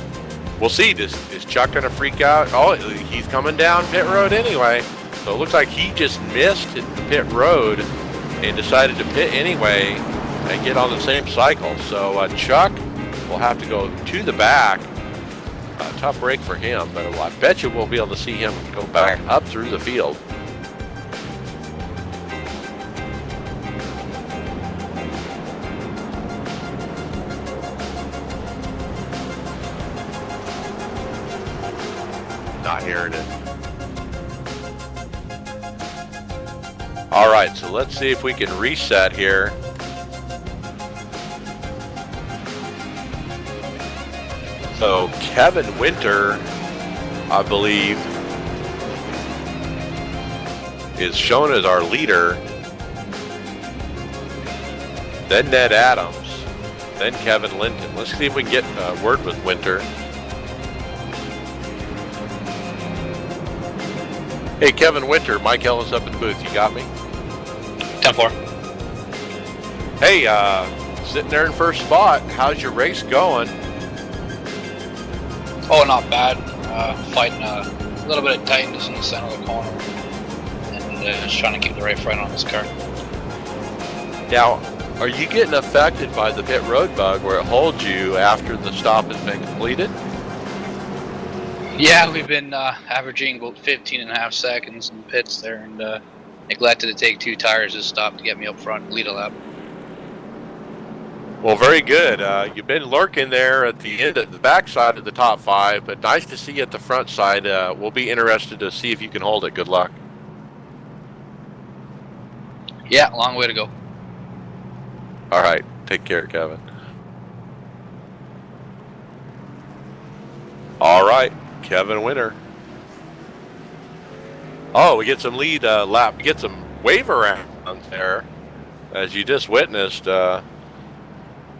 we'll see. Is Chuck gonna freak out? Oh, he's coming down pit road anyway. So it looks like he just missed the pit road and decided to pit anyway and get on the same cycle. So Chuck will have to go to the back. Tough break for him, but I bet you we'll be able to see him go back up through the field. Not hearing it. All right, so let's see if we can reset here. So Kevin Winter, I believe, is shown as our leader. Then Ned Adams. Then Kevin Linden. Let's see if we can get a word with Winter. Hey, Kevin Winter, Mike Ellis up in the booth. You got me? 10-4. Hey, sitting there in first spot. How's your race going? Oh, not bad. Fighting a little bit of tightness in the center of the corner, and just trying to keep the right front on this car. Now, are you getting affected by the pit road bug where it holds you after the stop has been completed? Yeah, we've been averaging about 15.5 seconds in pits there, and neglected to take 2 tires this stop to get me up front and lead a lap. Well, very good. You've been lurking there at the end, at the back side of the top 5, but nice to see you at the front side. We'll be interested to see if you can hold it. Good luck. Yeah, long way to go. All right. Take care, Kevin. All right. Kevin Winter. Oh, we get some lead lap. We get some wave around there, as you just witnessed.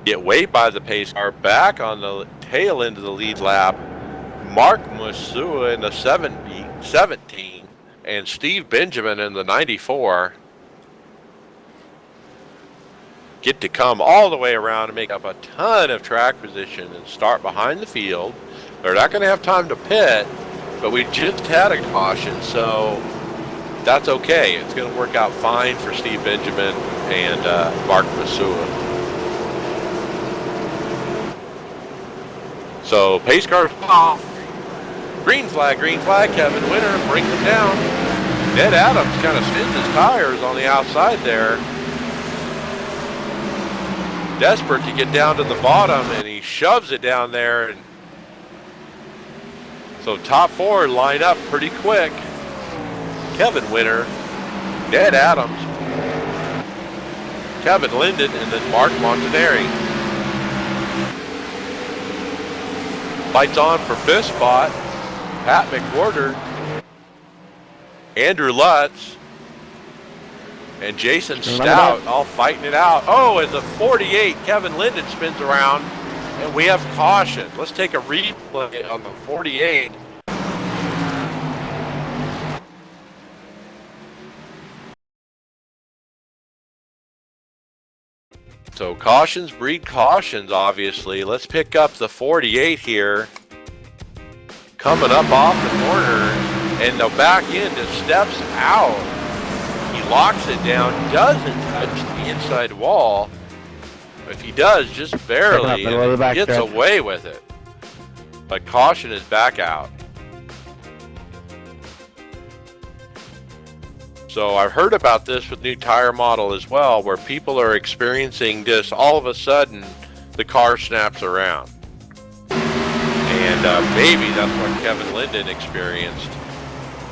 Get waved by the pace car back on the tail end of the lead lap. Mark Musua in the 17 and Steve Benjamin in the 94 get to come all the way around and make up a ton of track position and start behind the field. They're not going to have time to pit, but we just had a caution, so that's okay. It's going to work out fine for Steve Benjamin and Mark Musua. So pace cars off. Green flag, Kevin Winter, bring them down. Ned Adams kind of spins his tires on the outside there. Desperate to get down to the bottom, and he shoves it down there. And so top four line up pretty quick. Kevin Winter, Ned Adams, Kevin Linden, and then Mark Montanari. Lights on for fifth spot. Pat McWhorter, Andrew Lutz, and Jason Stout all fighting it out. Oh, as the 48, Kevin Linden spins around, and we have caution. Let's take a replay on the 48. So cautions breed cautions, obviously. Let's pick up the 48 here. Coming up off the corner, and the back end just steps out. He locks it down, doesn't touch the inside wall. If he does, just barely, and gets away with it. But caution is back out. So I've heard about this with new tire model as well, where people are experiencing this. All of a sudden, the car snaps around. And maybe that's what Kevin Linden experienced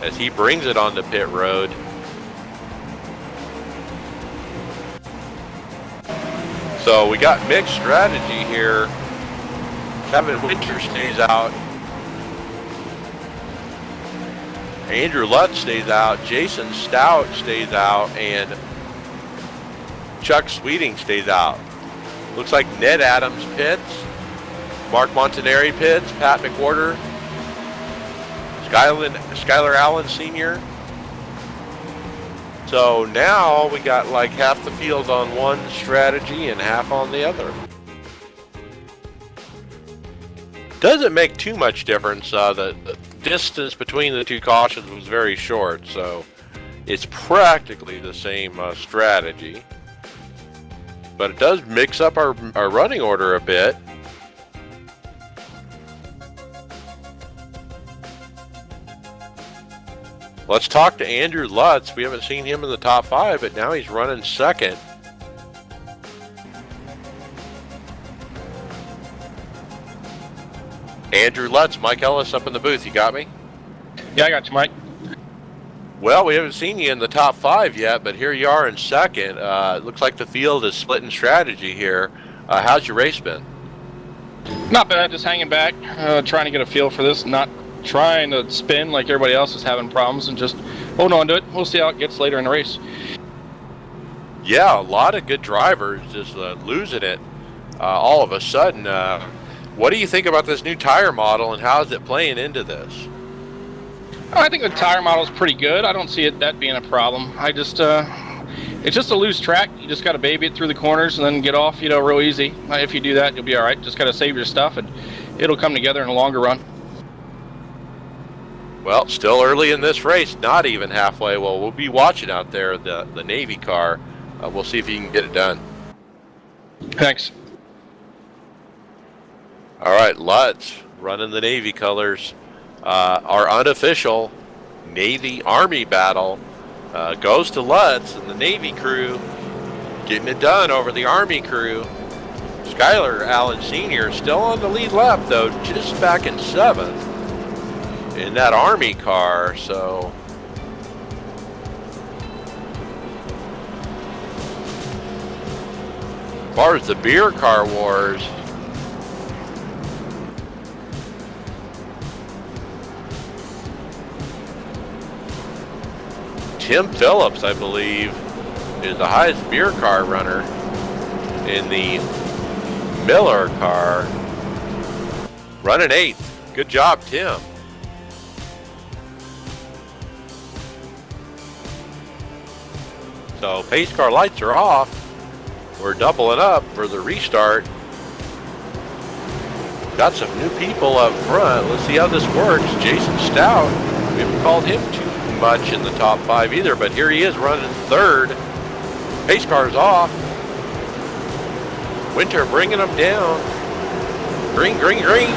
as he brings it onto pit road. So we got mixed strategy here. Kevin Winter stays out. Andrew Lutz stays out. Jason Stout stays out. And Chuck Sweeting stays out. Looks like Ned Adams pits. Mark Montanari pits. Pat McWhorter. Skylar Allen Sr. So now we got like half the field on one strategy and half on the other. Doesn't make too much difference. The distance between the two cautions was very short, so it's practically the same strategy. But it does mix up our running order a bit. Let's talk to Andrew Lutz. We haven't seen him in the top 5, but now he's running second. Andrew Lutz, Mike Ellis up in the booth. You got me? Yeah, I got you, Mike. Well, we haven't seen you in the top 5 yet, but here you are in second. It looks like the field is splitting strategy here. How's your race been? Not bad, just hanging back, trying to get a feel for this, not trying to spin like everybody else is having problems, and just hold on to it. We'll see how it gets later in the race. Yeah, a lot of good drivers just losing it all of a sudden. What do you think about this new tire model, and how is it playing into this? I think the tire model is pretty good. I don't see that being a problem. It's just a loose track. You just got to baby it through the corners and then get off, real easy. If you do that, you'll be all right. Just got to save your stuff, and it'll come together in a longer run. Well, still early in this race, not even halfway. Well, we'll be watching out there the Navy car. We'll see if you can get it done. Thanks. All right, Lutz running the Navy colors. Our unofficial Navy-Army battle goes to Lutz and the Navy crew, getting it done over the Army crew. Skylar Allen Sr. still on the lead lap, though, just back in 7th in that Army car. So as far as the beer car wars, Tim Phillips, I believe, is the highest beer car runner in the Miller car. Running 8th. Good job, Tim. So pace car lights are off. We're doubling up for the restart. Got some new people up front. Let's see how this works. Jason Stout. We haven't called him too much in the top 5 either, but here he is running 3rd. Pace car's off. Winter bringing them down. Green, green, green.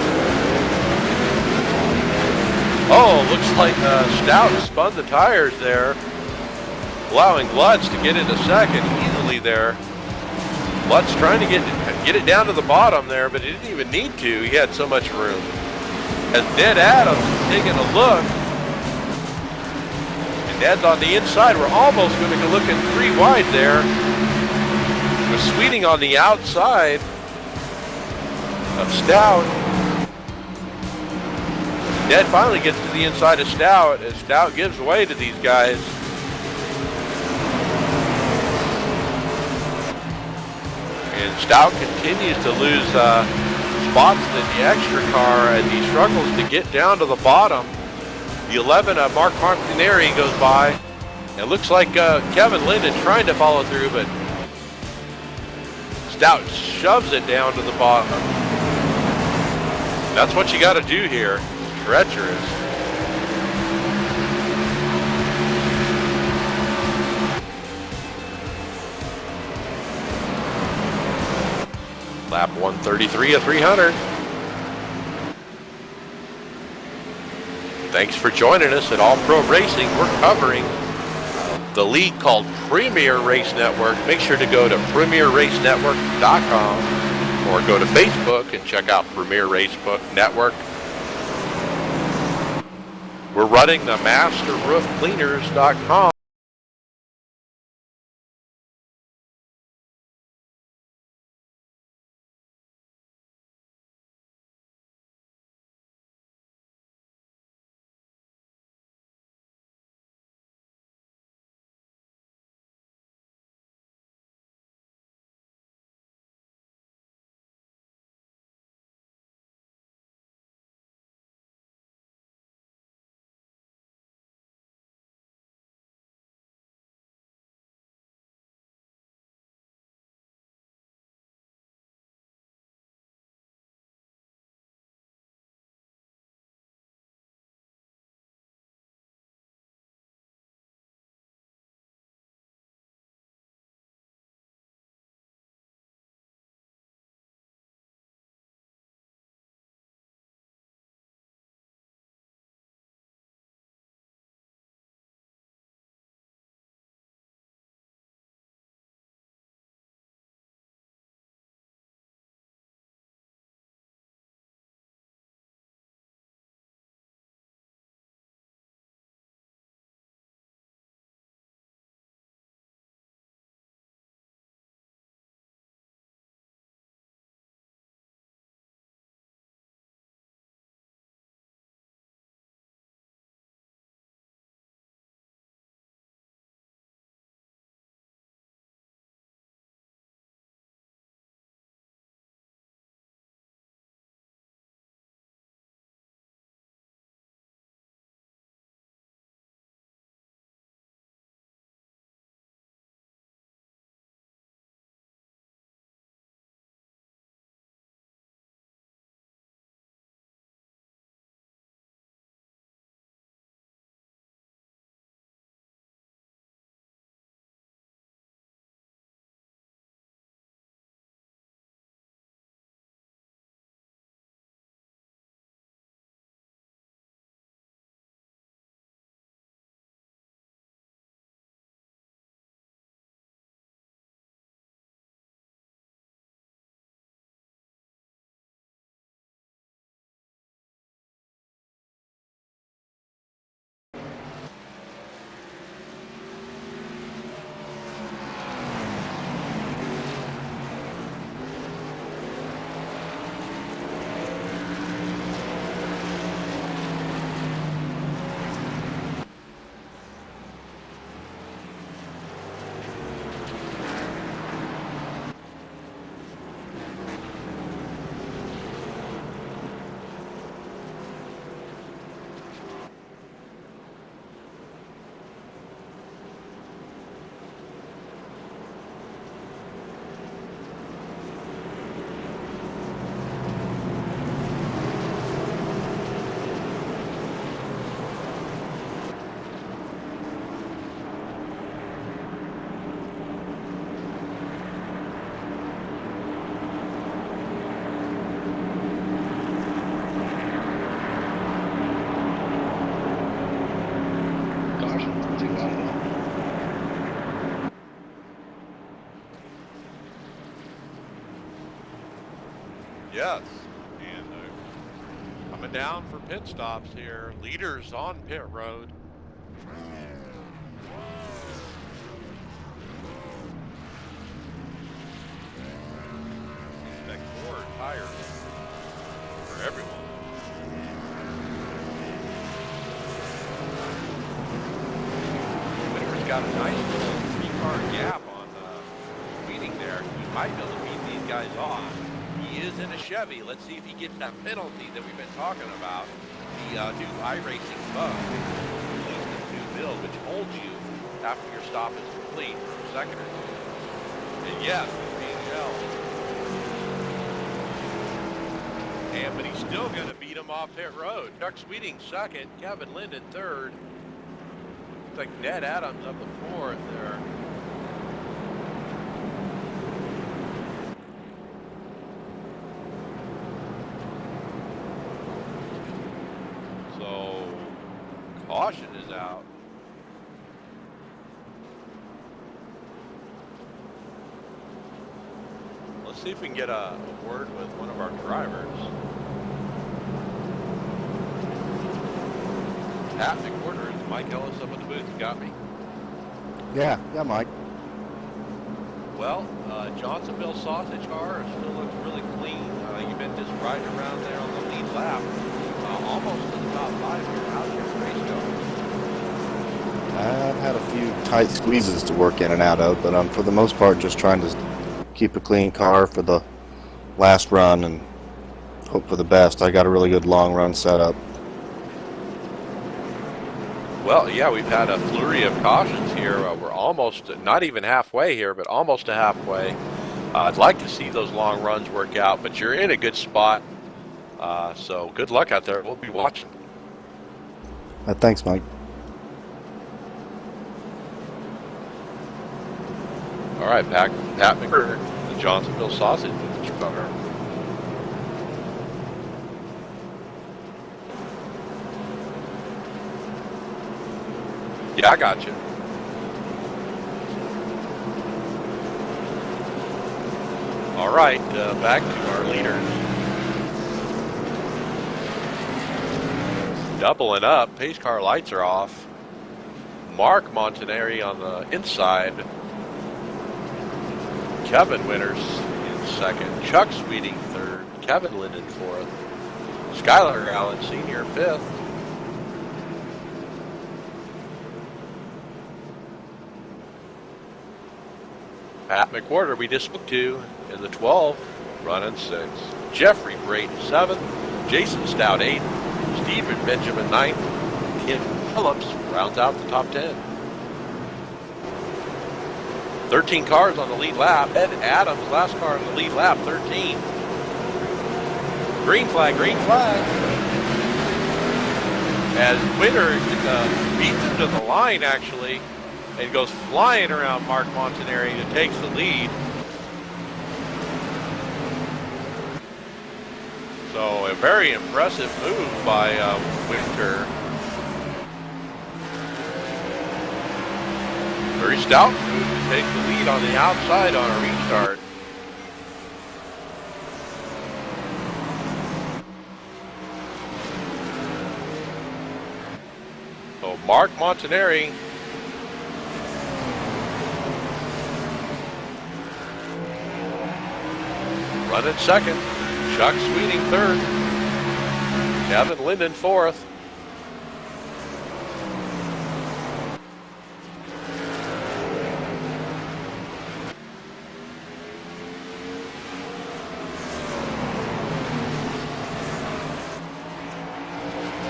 Oh, looks like Stout spun the tires there, allowing Lutz to get into 2nd easily there. Lutz trying to get it down to the bottom there, but he didn't even need to. He had so much room. As Ned Adams is taking a look, and Ned's on the inside. We're almost going to look at 3 wide there. With Sweeting on the outside of Stout. Ned finally gets to the inside of Stout as Stout gives way to these guys. And Stout continues to lose spots in the extra car as he struggles to get down to the bottom. The 11, Mark Martineri goes by. It looks like Kevin Linden trying to follow through, but Stout shoves it down to the bottom. That's what you got to do here. Treacherous. Lap 133 of 300. Thanks for joining us at All Pro Racing. We're covering the league called Premier Race Network. Make sure to go to premierracenetwork.com or go to Facebook and check out Premier Race Network. We're running the masterroofcleaners.com. caution. Not too bad at all. Yes, and coming down for pit stops here. Leaders on pit road. Expect more tires for everyone. Whitaker's got a nice little 3-car gap on Sweeting there. He might be able to beat these guys off. He is in a Chevy. Let's see if he gets that penalty that we've been talking about. The new iRacing bug, released in the new build, which holds you after your stop is complete for a second or two. And yes, he's being held. But he's still going to beat him off pit road. Chuck Sweeting second, Kevin Linden third. Looks like Ned Adams up the fourth there. So, caution is out. Let's see if we can get a word with one of our drivers. Pat McWhorter, is Mike Ellis up at the booth? You got me? Yeah, Mike. Well, Johnsonville sausage car still looks really clean. You've been just riding around there on the lead lap, almost to the top 5 here. How's your race going? I've had a few tight squeezes to work in and out of, but I'm for the most part just trying to keep a clean car for the last run and hope for the best. I got a really good long run setup. Well, yeah, we've had a flurry of cautions here. We're almost, not even halfway here, but almost to halfway. I'd like to see those long runs work out, but you're in a good spot. So good luck out there. We'll be watching. Thanks, Mike. All right, Pat McWhorter, the Johnsonville sausage car. Yeah, I got you. All right, back to our leaders. Doubling up, pace car lights are off. Mark Montanari on the inside. Kevin Winters in second. Chuck Sweeting third. Kevin Linden fourth. Skylar Allen Sr. fifth. Pat McWhorter we just spoke to in the 12, running 6th. Jeffrey Brayton 7th. Jason Stout 8th. Stephen Benjamin 9th. Kim Phillips rounds out the top 10. 13 cars on the lead lap. Ed Adams, last car on the lead lap, 13. Green flag, green flag. As Winter beats him to the line, actually, and goes flying around Mark Montanari and takes the lead. So a very impressive move by Winter. Very stout move to take the lead on the outside on a restart. So Mark Montanari running second. Chuck Sweeting third. Kevin Linden fourth.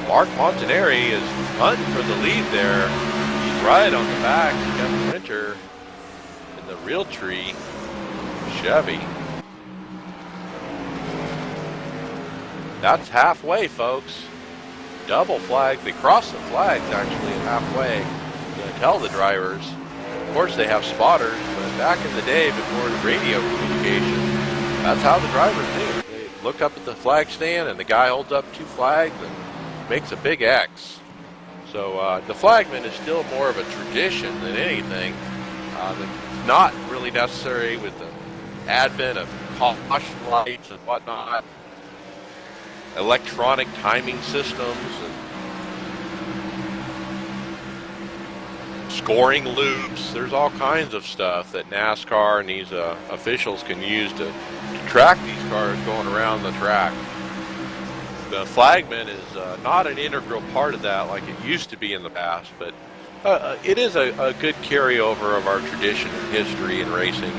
Mark Montanari is hunting for the lead there. He's right on the back of Kevin Winter in the Realtree Chevy. That's halfway, folks. Double flag. They cross the flags actually at halfway to tell the drivers. Of course, they have spotters, but back in the day before the radio communication, that's how the drivers knew. They look up at the flag stand, and the guy holds up 2 flags and makes a big X. So the flagman is still more of a tradition than anything. It's not really necessary with the advent of caution lights and whatnot, electronic timing systems, and scoring loops. There's all kinds of stuff that NASCAR and these officials can use to track these cars going around the track. The flagman is not an integral part of that like it used to be in the past, but it is a good carryover of our tradition and history in racing.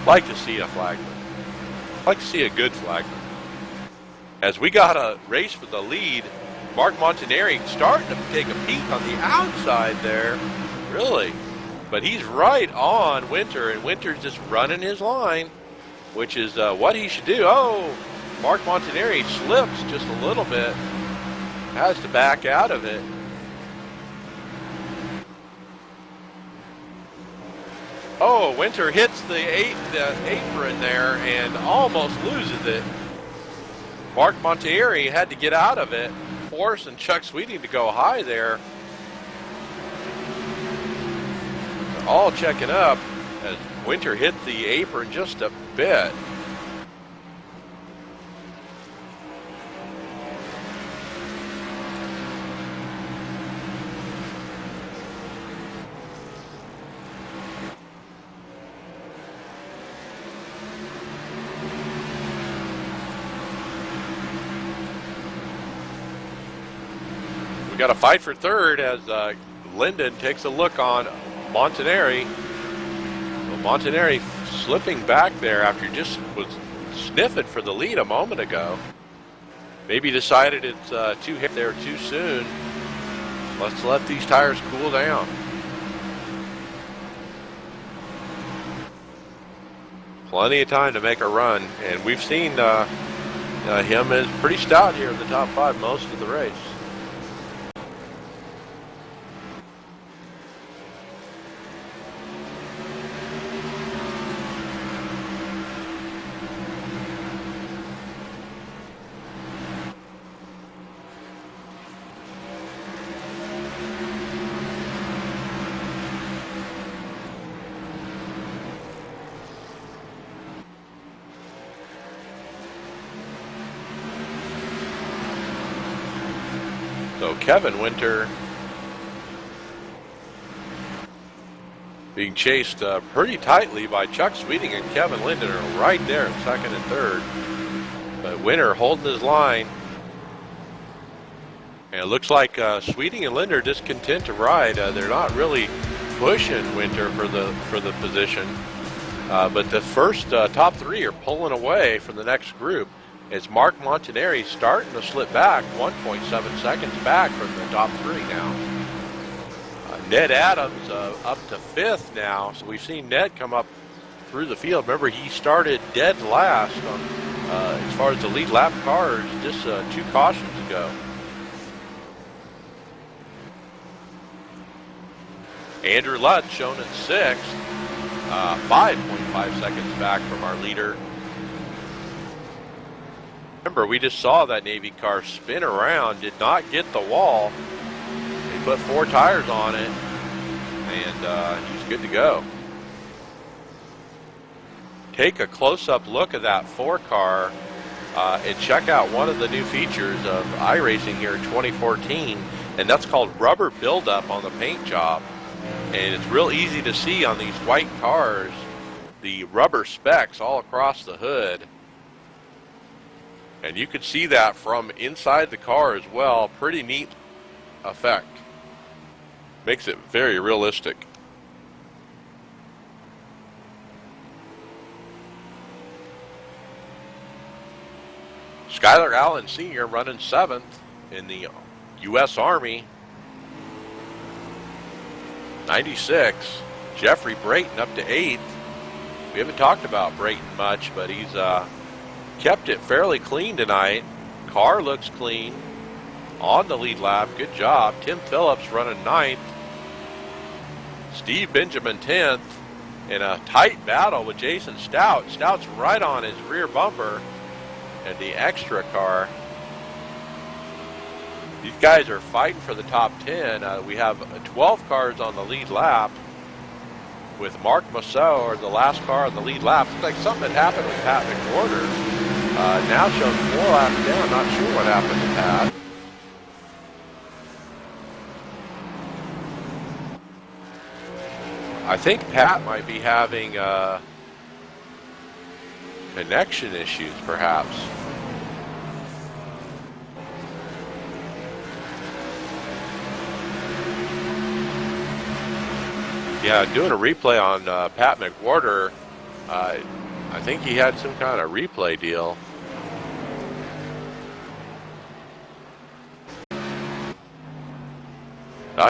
Like to see a flagman. Like to see a good flagman. As we got a race for the lead, Mark Montanari starting to take a peek on the outside there. Really. But he's right on Winter, and Winter's just running his line, which is what he should do. Oh, Mark Montanari slips just a little bit. Has to back out of it. Oh, Winter hits the apron there and almost loses it. Mark Montanari had to get out of it, forcing Chuck Sweeting to go high there. They're all checking up as Winter hit the apron just a bit. Got a fight for third as Linden takes a look on Montanari. Well, Montanari slipping back there after he just was sniffing for the lead a moment ago. Maybe decided it's too hit there too soon. Let's let these tires cool down. Plenty of time to make a run, and we've seen him as pretty stout here in the top five most of the race. So Kevin Winter being chased pretty tightly by Chuck Sweeting, and Kevin Linden are right there in second and third. But Winter holding his line. And it looks like Sweeting and Linden are just content to ride. They're not really pushing Winter for the position. But the first top three are pulling away from the next group. It's Mark Montanari starting to slip back, 1.7 seconds back from the top three now. Ned Adams up to fifth now. So we've seen Ned come up through the field. Remember, he started dead last on, as far as the lead lap cars just 2 cautions ago. Andrew Lutt shown in sixth, 5.5 seconds back from our leader. Remember, we just saw that Navy car spin around, did not get the wall. They put 4 tires on it, and he's good to go. Take a close-up look at that 4 car and check out one of the new features of iRacing here in 2014, and that's called rubber buildup on the paint job. And it's real easy to see on these white cars the rubber specks all across the hood. And you can see that from inside the car as well. Pretty neat effect. Makes it very realistic. Skylar Allen Sr. running 7th in the U.S. Army. 96. Jeffrey Brayton up to 8th. We haven't talked about Brayton much, but he's kept it fairly clean tonight. Car looks clean on the lead lap. Good job. Tim Phillips running 9th. Steve Benjamin 10th in a tight battle with Jason Stout. Stout's right on his rear bumper and the extra car. These guys are fighting for the top 10. We have 12 cars on the lead lap, with Mark Massot, or the last car on the lead lap. Looks like something had happened with Pat McWhorter. Now shown 4 laps down. Not sure what happened to Pat. I think Pat might be having connection issues, perhaps. Yeah, doing a replay on Pat McWhorter. I think he had some kind of replay deal.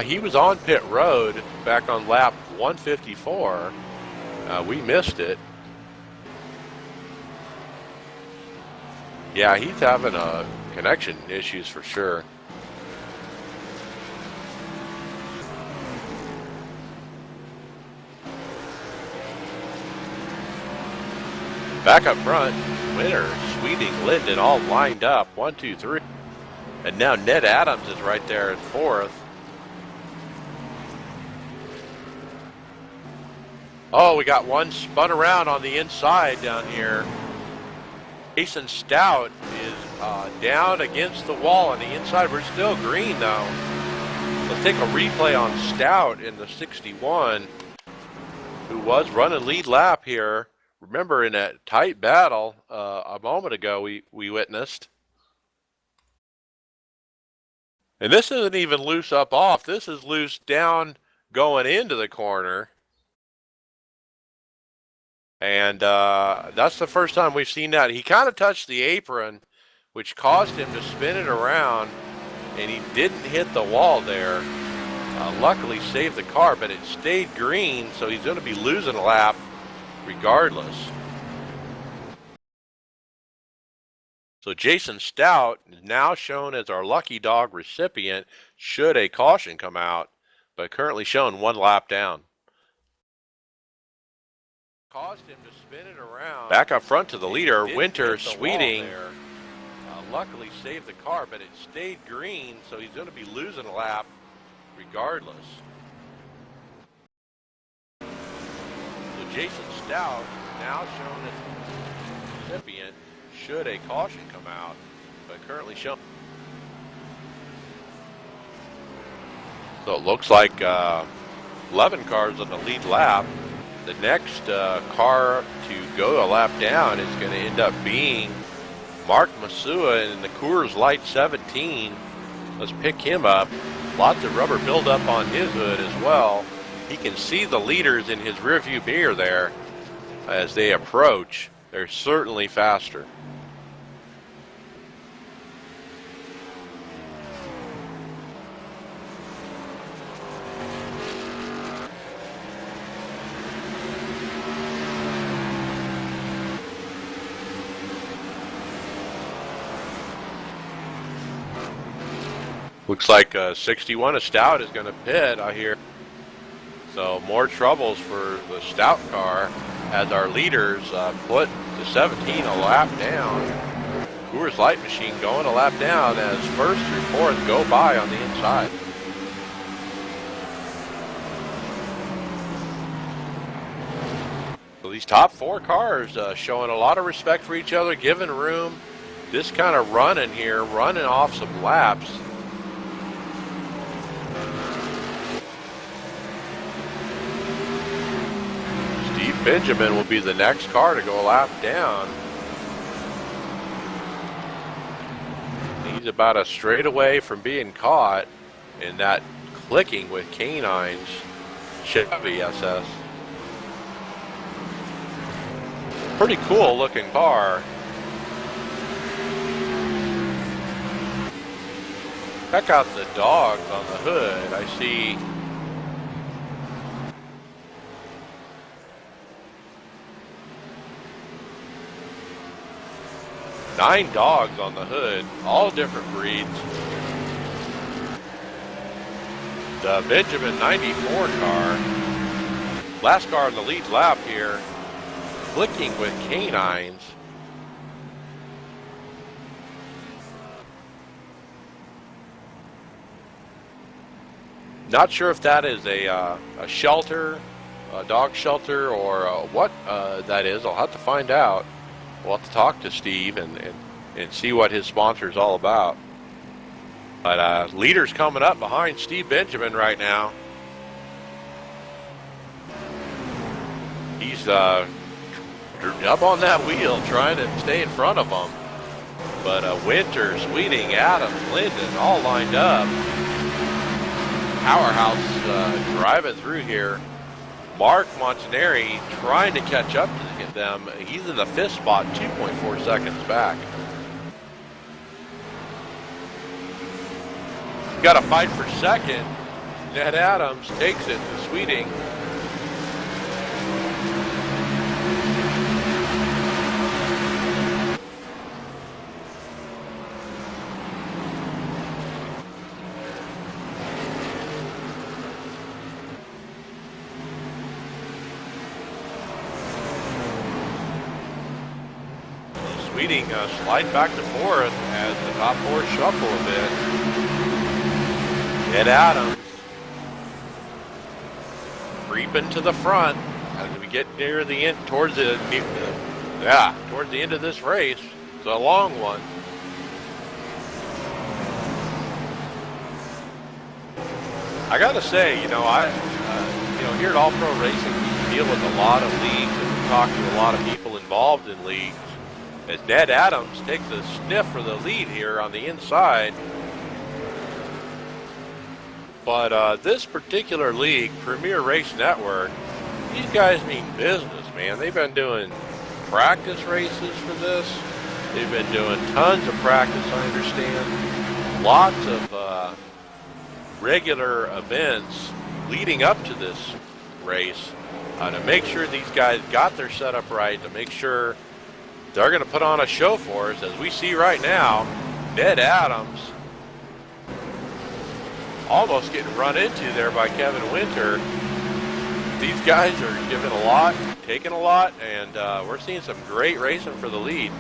He was on pit road back on lap 154. We missed it. Yeah, he's having connection issues for sure. Back up front, Winter, Sweeting, Linden all lined up. 1, 2, 3. And now Ned Adams is right there in 4th. Oh, we got one spun around on the inside down here. Jason Stout is down against the wall on the inside. We're still green though. Let's take a replay on Stout in the 61, who was running lead lap here. Remember, in that tight battle a moment ago we witnessed. And this isn't even loose up off. This is loose down going into the corner. And that's the first time we've seen that. He kind of touched the apron, which caused him to spin it around, and he didn't hit the wall there. Luckily saved the car, but it stayed green, so he's going to be losing a lap regardless. So Jason Stout is now shown as our lucky dog recipient should a caution come out, but currently shown 1 lap down. Caused him to spin it around. Back up front to the leader, Winter, Sweeting. Luckily saved the car, but it stayed green, so he's going to be losing a lap regardless. So Jason Stout now shown as recipient should a caution come out, but currently shown. So it looks like 11 cars on the lead lap. The next car to go a lap down is going to end up being Mark Masua in the Coors Light 17. Let's pick him up. Lots of rubber buildup on his hood as well. He can see the leaders in his rearview mirror there as they approach. They're certainly faster. Looks like 61 of Stout is going to pit, I hear. So more troubles for the Stout car as our leaders put the 17 a lap down. Coors Light machine going a lap down as 1st through 4th go by on the inside. So these top 4 cars showing a lot of respect for each other, giving room. This kind of running here, running off some laps. Benjamin will be the next car to go a lap down. He's about a straightaway from being caught in that clicking with canines Chevy SS. Pretty cool looking car. Check out the dogs on the hood. I see nine dogs on the hood, all different breeds. The Benjamin 94 car, last car in the lead lap here, clicking with canines. Not sure if that is a shelter, a dog shelter, or what that is. I'll have to find out. We'll have to talk to Steve and see what his sponsor is all about. But leader's coming up behind Steve Benjamin right now. He's up on that wheel trying to stay in front of him. But Winter, Sweeting, Adams, Linden all lined up. Powerhouse driving through here. Mark Montanari trying to catch up to them. He's in the fifth spot, 2.4 seconds back. Got a fight for second. Ned Adams takes it to Sweeting. Sweeting slide back to fourth as the top four shuffle a bit. Ned Adams creeping to the front as we get near the end, towards the end of this race. It's a long one. I gotta say, here at All Pro Racing, we deal with a lot of leagues and we talk to a lot of people involved in leagues. As Ned Adams takes a sniff for the lead here on the inside. But this particular league, Premier Race Network, these guys mean business, man. They've been doing practice races for this. They've been doing tons of practice, I understand. Lots of regular events leading up to this race to make sure these guys got their setup right, to make sure they're going to put on a show for us. As we see right now, Ned Adams almost getting run into there by Kevin Winter. These guys are giving a lot, taking a lot, and we're seeing some great racing for the lead.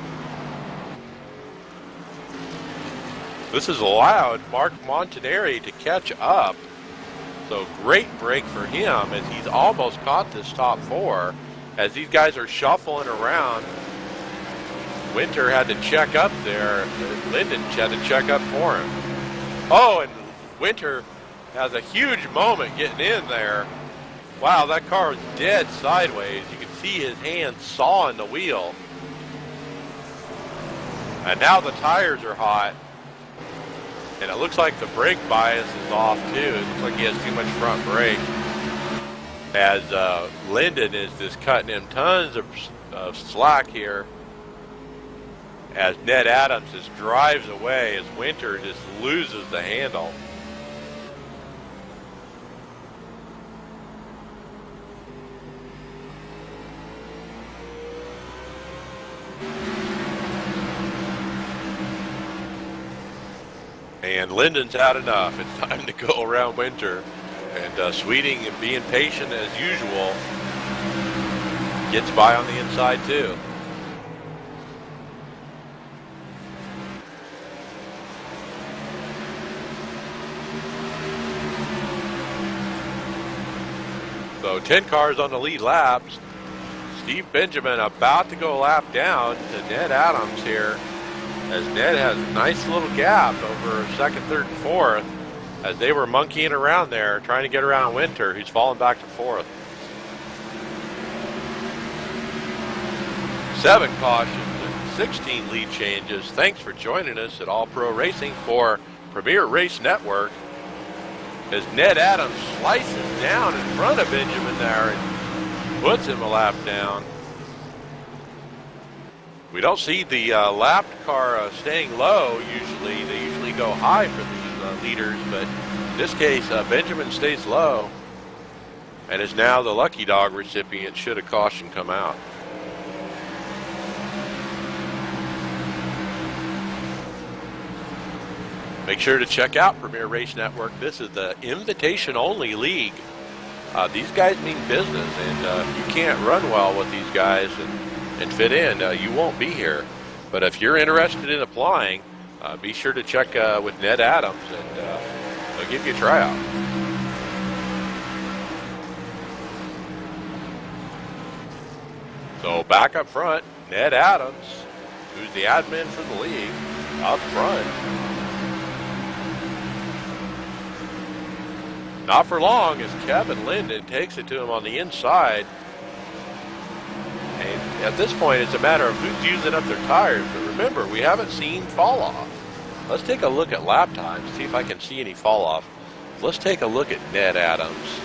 This has allowed Mark Montanari to catch up. So great break for him as he's almost caught this top four. As these guys are shuffling around, Winter had to check up there. Linden had to check up for him. Oh, and Winter has a huge moment getting in there. Wow, that car was dead sideways. You can see his hand sawing the wheel. And now the tires are hot. And it looks like the brake bias is off too. It looks like he has too much front brake. As Linden is just cutting him tons of slack here. As Ned Adams just drives away as Winter just loses the handle. And Linden's had enough. It's time to go around Winter. And Sweeting, being patient as usual, gets by on the inside too. So 10 cars on the lead laps. Steve Benjamin about to go a lap down to Ned Adams here, as Ned has a nice little gap over second, third, and fourth as they were monkeying around there trying to get around Winter, who's fallen back to fourth. 7 cautions and 16 lead changes. Thanks for joining us at All Pro Racing for Premier Race Network. As Ned Adams slices down in front of Benjamin there and puts him a lap down. We don't see the lapped car staying low usually. They usually go high for these leaders, but in this case, Benjamin stays low and is now the lucky dog recipient should a caution come out. Make sure to check out Premier Race Network. This is the invitation-only league. These guys mean business, and if you can't run well with these guys and fit in, you won't be here. But if you're interested in applying, be sure to check with Ned Adams, and they'll give you a tryout. So back up front, Ned Adams, who's the admin for the league, up front. Not for long as Kevin Linden takes it to him on the inside. And at this point, it's a matter of who's using up their tires. But remember, we haven't seen fall off. Let's take a look at lap times, see if I can see any fall off. Let's take a look at Ned Adams.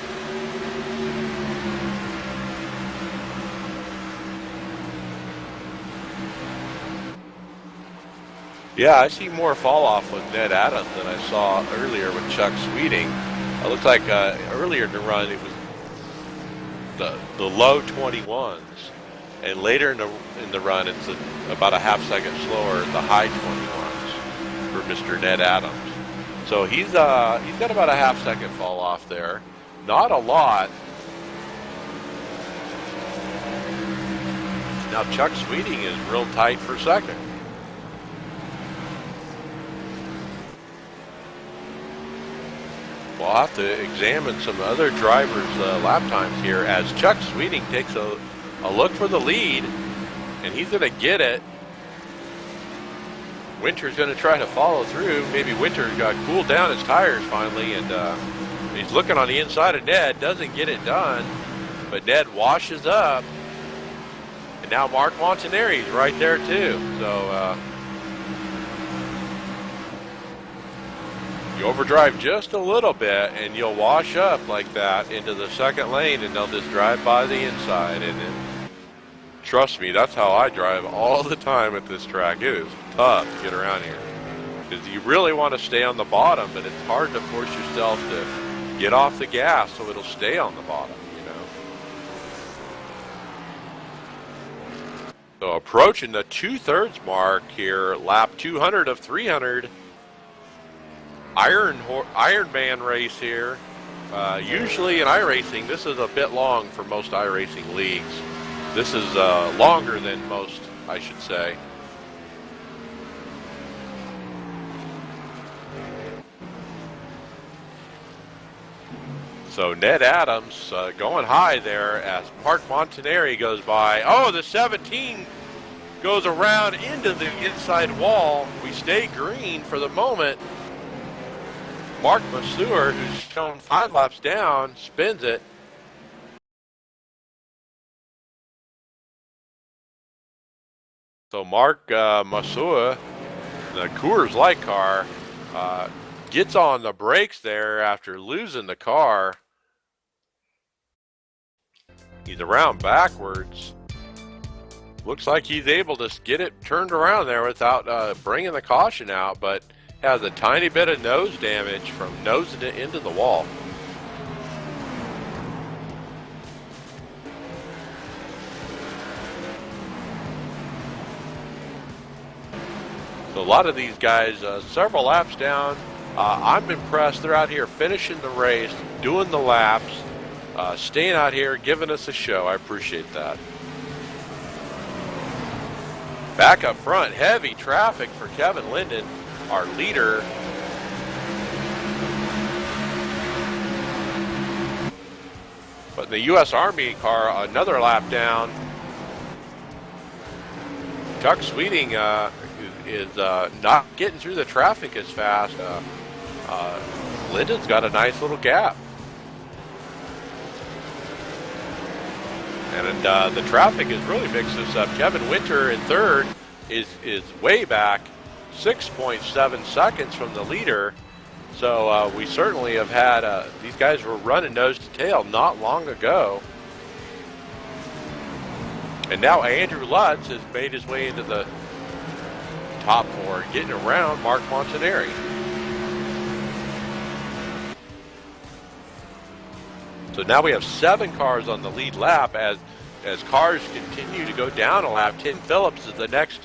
Yeah, I see more fall off with Ned Adams than I saw earlier with Chuck Sweeting. It looks like earlier in the run it was the low 21s, and later in the run it's about a half second slower, the high 21s for Mr. Ned Adams. So he's got about a half second fall off there, not a lot. Now Chuck Sweeting is real tight for second. We'll have to examine some other drivers' lap times here as Chuck Sweeting takes a look for the lead, and he's going to get it. Winter's going to try to follow through. Maybe Winter got cooled down his tires finally, and he's looking on the inside of Ned. Doesn't get it done, but Ned washes up, and now Mark Montanari's right there too. So you overdrive just a little bit and you'll wash up like that into the second lane, and they'll just drive by the inside. And trust me, that's how I drive all the time at this track. It is tough to get around here because you really want to stay on the bottom, but it's hard to force yourself to get off the gas so it'll stay on the bottom, you know. So approaching the 2/3 mark here, lap 200 of 300. Ironman race here. Usually in iRacing, this is a bit long for most iRacing leagues. This is longer than most, I should say. So Ned Adams going high there as Mark Montanari goes by. Oh, the 17 goes around into the inside wall. We stay green for the moment. Mark Masur, who's shown 5 laps down, spins it. So Mark Masur, the Coors Light car, gets on the brakes there after losing the car. He's around backwards. Looks like he's able to get it turned around there without bringing the caution out, but has a tiny bit of nose damage from nosing it into the wall. So a lot of these guys, several laps down. I'm impressed. They're out here finishing the race, doing the laps, staying out here, giving us a show. I appreciate that. Back up front, heavy traffic for Kevin Linden, our leader. But the U.S. Army car, another lap down. Chuck Sweeting is not getting through the traffic as fast. Linden's got a nice little gap. And the traffic has really mixed this up. Kevin Winter in third is way back, 6.7 seconds from the leader. So we certainly have had, these guys were running nose to tail not long ago. And now Andrew Lutz has made his way into the top 4, getting around Mark Montanari. So now we have 7 cars on the lead lap as cars continue to go down a lap. Tim Phillips is the next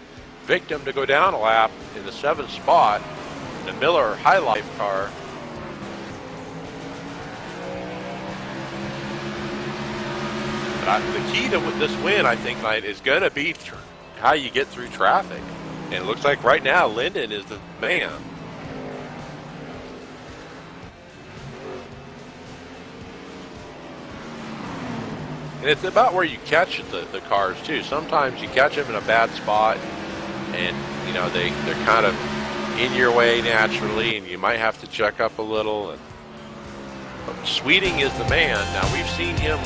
victim to go down a lap in the 7th spot. The Miller High Life car. The key to this win, I think, Mike, is going to be how you get through traffic. And it looks like right now Linden is the man. And it's about where you catch the cars too. Sometimes you catch them in a bad spot, and you know they're kind of in your way naturally, and you might have to check up a little. And Sweeting is the man. Now we've seen him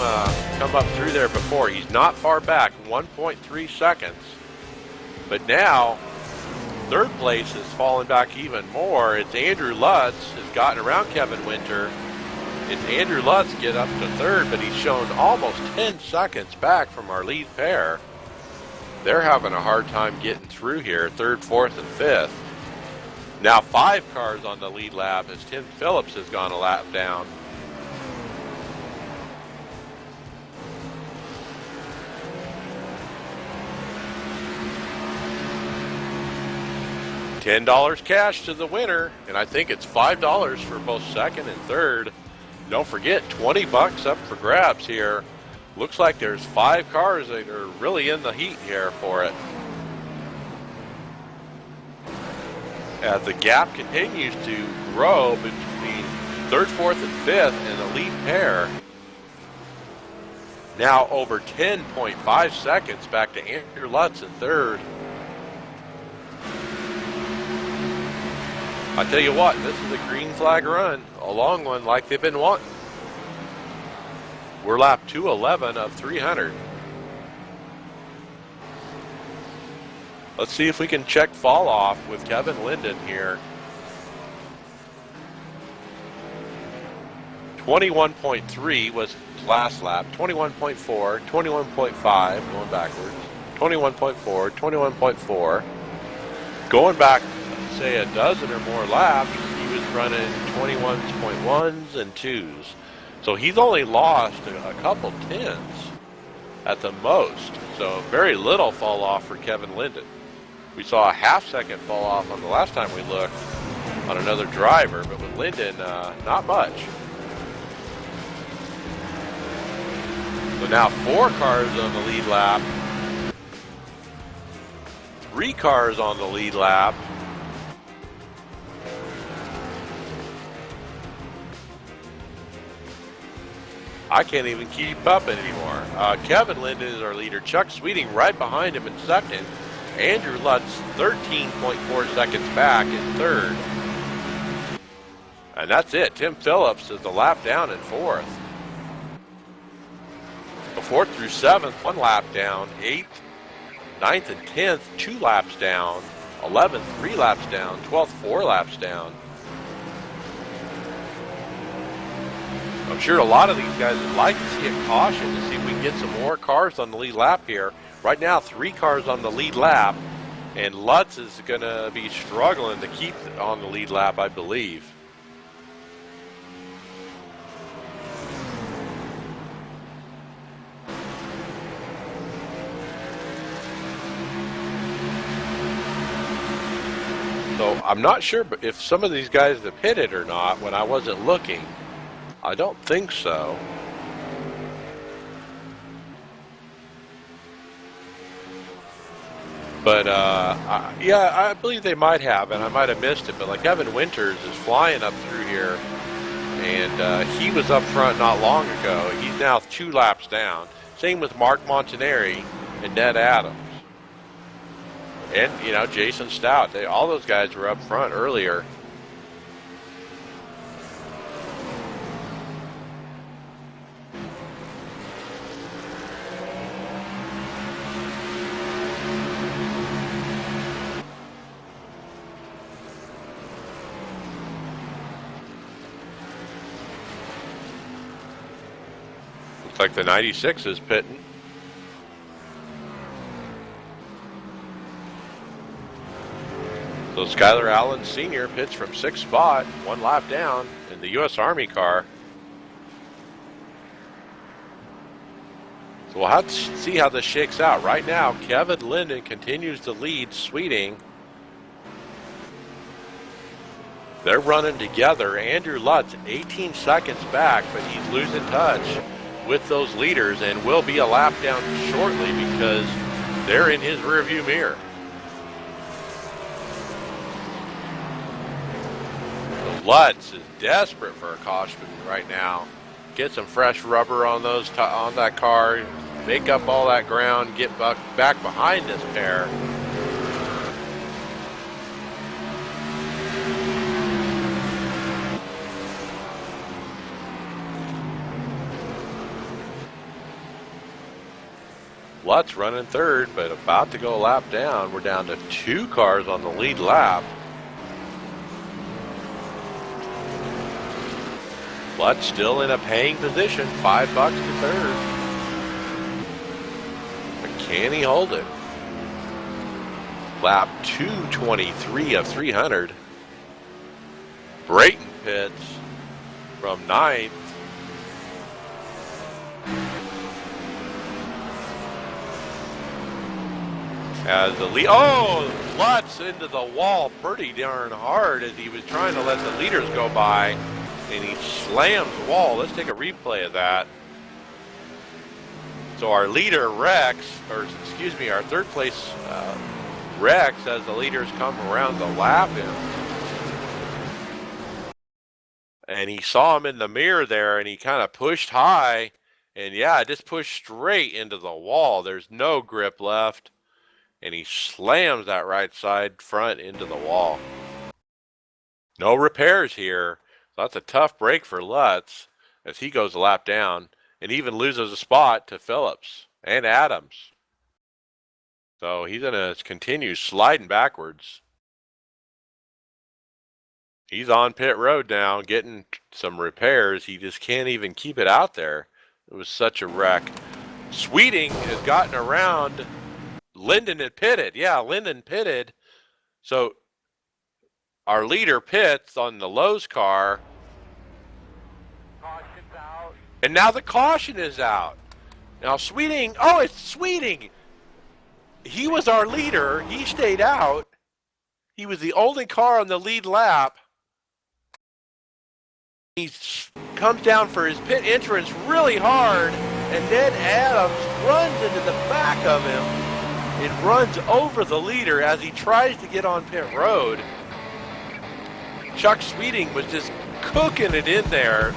come up through there before. He's not far back, 1.3 seconds. But now, third place is falling back even more. It's Andrew Lutz has gotten around Kevin Winter. It's Andrew Lutz get up to third, but he's shown almost 10 seconds back from our lead pair. They're having a hard time getting through here, third, fourth, and fifth. Now 5 cars on the lead lap as Tim Phillips has gone a lap down. $10 cash to the winner, and I think it's $5 for both second and third. Don't forget, $20 up for grabs here. Looks like there's 5 cars that are really in the heat here for it. As the gap continues to grow between third, fourth, and fifth and the lead pair. Now over 10.5 seconds back to Andrew Lutz in third. I tell you what, this is a green flag run, a long one like they've been wanting. We're lap 211 of 300. Let's see if we can check fall off with Kevin Linden here. 21.3 was last lap, 21.4, 21.5, going backwards, 21.4, 21.4. Going back, say a dozen or more laps, he was running 21.1s and 2s. So he's only lost a couple tenths at the most. So very little fall off for Kevin Linden. We saw a half-second fall off on the last time we looked on another driver, but with Linden, not much. So now 4 cars on the lead lap, 3 cars on the lead lap. I can't even keep up anymore. Kevin Linden is our leader. Chuck Sweeting right behind him in second. Andrew Lutz 13.4 seconds back in third. And that's it. Tim Phillips is the lap down in fourth. The 4th through 7th, 1 lap down. 8th, 9th, and 10th, 2 laps down. 11th, 3 laps down. 12th, 4 laps down. I'm sure a lot of these guys would like to see a caution to see if we can get some more cars on the lead lap here. Right now, 3 cars on the lead lap, and Lutz is going to be struggling to keep on the lead lap, I believe. So I'm not sure if some of these guys have hit it or not when I wasn't looking. I don't think so. But, yeah, I believe they might have, and I might have missed it. But, like, Evan Winters is flying up through here, and he was up front not long ago. He's now 2 laps down. Same with Mark Montanari and Ned Adams. And, you know, Jason Stout. All those guys were up front earlier. Looks like the 96 is pitting. So Skylar Allen Sr. pits from 6th spot, 1 lap down in the U.S. Army car. So we'll have to see how this shakes out. Right now, Kevin Linden continues to lead Sweeting. They're running together. Andrew Lutz 18 seconds back, but he's losing touch with those leaders and will be a lap down shortly because they're in his rearview mirror. So Lutz is desperate for a caution right now. get some fresh rubber on those on that car, make up all that ground, get back behind this pair. Lutz running third, but about to go a lap down. We're down to 2 cars on the lead lap. Lutz still in a paying position, $5 to third. But can he hold it? Lap 223 of 300. Brayton pits from 9th. As the lead, Lutz into the wall pretty darn hard as he was trying to let the leaders go by, and he slams the wall. Let's take a replay of that. So our leader Rex, or excuse me, our third place Rex, as the leaders come around to lap him, and he saw him in the mirror there, and he kind of pushed high, and yeah, just pushed straight into the wall. There's no grip left. And he slams that right side front into the wall. No repairs here. So that's a tough break for Lutz as he goes a lap down and even loses a spot to Phillips and Adams. So he's going to continue sliding backwards. He's on pit road now getting some repairs. He just can't even keep it out there. It was such a wreck. Sweeting has gotten around. Linden had pitted. Yeah, Linden pitted. So our leader pits on the Lowe's car. Caution's out. And now the caution is out. Now Sweeting, it's Sweeting. He was our leader. He stayed out. He was the only car on the lead lap. He comes down for his pit entrance really hard, and then Adams runs into the back of him. It runs over the leader as he tries to get on pit road. Chuck Sweeting was just cooking it in there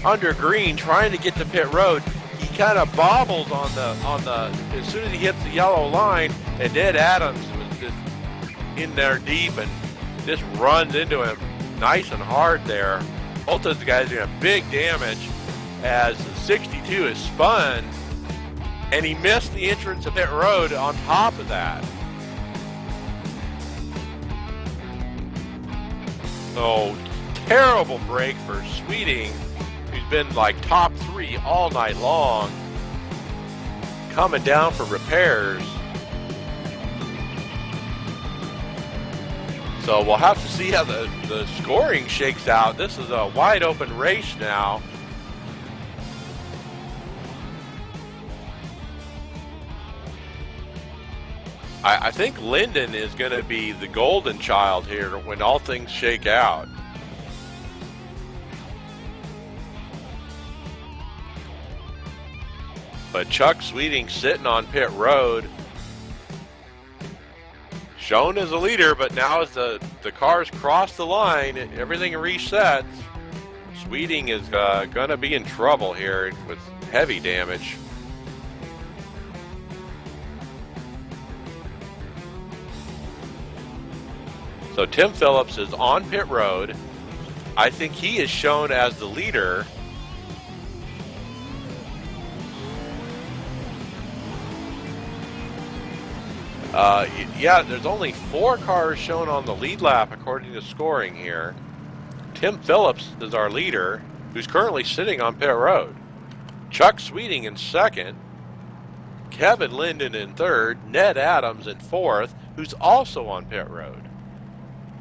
under green, trying to get to pit road. He kind of bobbled on the as soon as he hits the yellow line, and Ned Adams was just in there deep and just runs into him nice and hard there. Both those guys are doing big damage as the 62 is spun. And he missed the entrance of pit road on top of that. So, terrible break for Sweeting, who's been like top 3 all night long. Coming down for repairs. So we'll have to see how the scoring shakes out. This is a wide open race now. I think Linden is going to be the golden child here when all things shake out. But Chuck Sweeting sitting on pit road, shown as a leader, but now as the cars cross the line, everything resets. Sweeting is going to be in trouble here with heavy damage. So Tim Phillips is on pit road. I think he is shown as the leader. Yeah, there's only 4 cars shown on the lead lap according to scoring here. Tim Phillips is our leader, who's currently sitting on pit road. Chuck Sweeting in second. Kevin Linden in third. Ned Adams in fourth, who's also on pit road.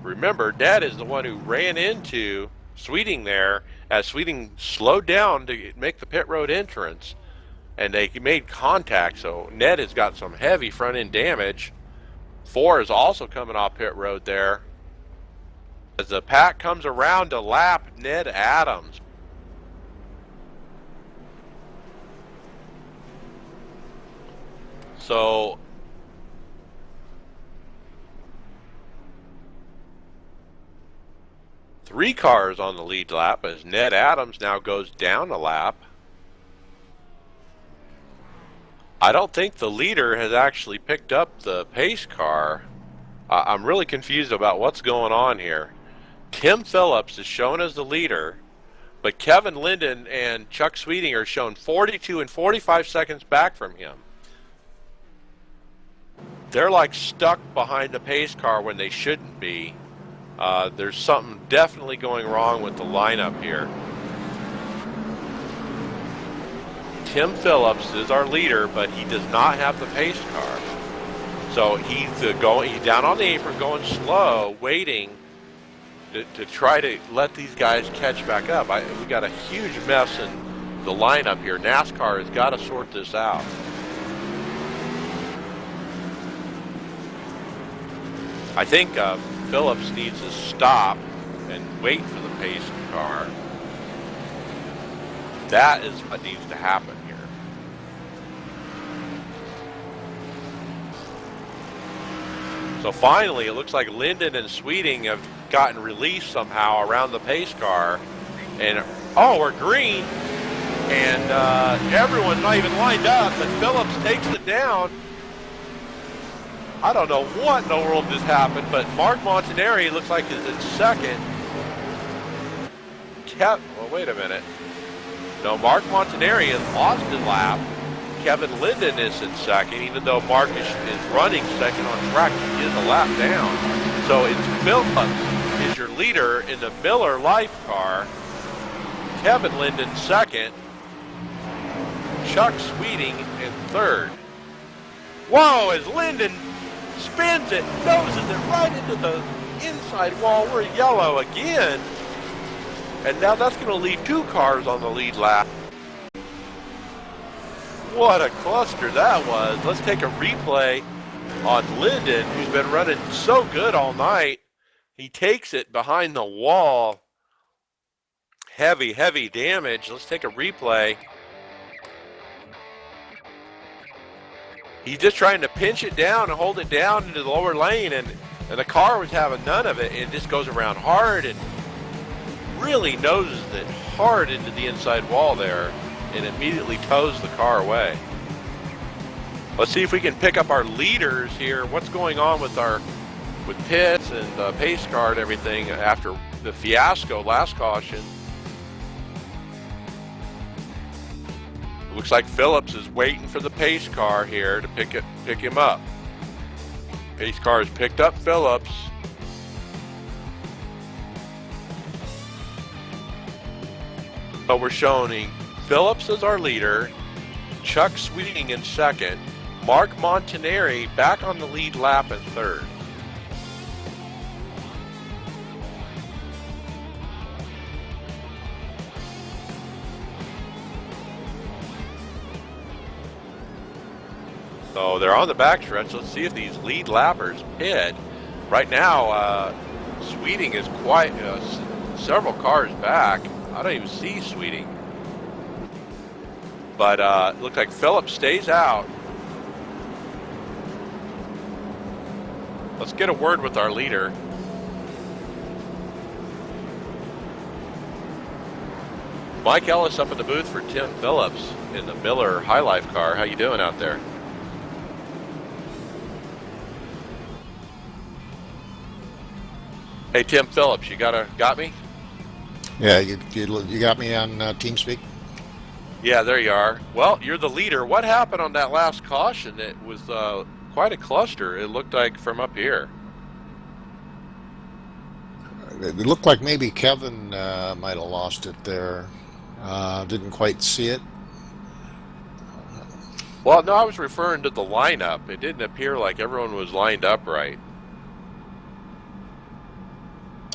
Remember, Dad is the one who ran into Sweeting there as Sweeting slowed down to make the pit road entrance, and they made contact. So Ned has got some heavy front end damage. 4 is also coming off pit road there as the pack comes around to lap Ned Adams. So 3 cars on the lead lap as Ned Adams now goes down a lap. I don't think the leader has actually picked up the pace car. I'm really confused about what's going on here. Tim Phillips is shown as the leader, but Kevin Linden and Chuck Sweeting are shown 42 and 45 seconds back from him. They're like stuck behind the pace car when they shouldn't be. There's something definitely going wrong with the lineup here. Tim Phillips is our leader, but he does not have the pace car. So he's down on the apron going slow, waiting to try to let these guys catch back up. We got a huge mess in the lineup here. NASCAR has got to sort this out. I think Phillips needs to stop and wait for the pace car. That is what needs to happen here. So finally, it looks like Linden and Sweeting have gotten released somehow around the pace car. And, oh, we're green. And everyone's not even lined up, but Phillips takes it down. I don't know what in the world just happened, but Mark Montanari looks like is in second. Well, wait a minute. No, Mark Montanari has lost his lap. Kevin Linden is in second, even though Mark is running second on track. He is a lap down. So it's Phillips is your leader in the Miller Life car. Kevin Linden second. Chuck Sweeting in third. Whoa, as Linden spins it, noses it right into the inside wall. We're yellow again. And now that's going to leave 2 cars on the lead lap. What a cluster that was. Let's take a replay on Linden, who's been running so good all night. He takes it behind the wall. Heavy, heavy damage. Let's take a replay. He's just trying to pinch it down and hold it down into the lower lane, and the car was having none of it. It just goes around hard and really noses it hard into the inside wall there and immediately tows the car away. Let's see if we can pick up our leaders here. What's going on with Pitts and pace car and everything after the fiasco last caution? Looks like Phillips is waiting for the pace car here to pick him up. Pace car has picked up Phillips. So we're showing Phillips as our leader, Chuck Sweeting in second, Mark Montanari back on the lead lap in third. So they're on the backstretch. Let's see if these lead lappers pit. Right now, Sweeting is quite several cars back. I don't even see Sweeting. But it looks like Phillips stays out. Let's get a word with our leader. Mike Ellis up in the booth for Tim Phillips in the Miller High Life car. How you doing out there? Hey, Tim Phillips, you got me? Yeah, you got me on TeamSpeak? Yeah, there you are. Well, you're the leader. What happened on that last caution? It was quite a cluster, it looked like, from up here. It looked like maybe Kevin might have lost it there. Didn't quite see it. Well, no, I was referring to the lineup. It didn't appear like everyone was lined up right.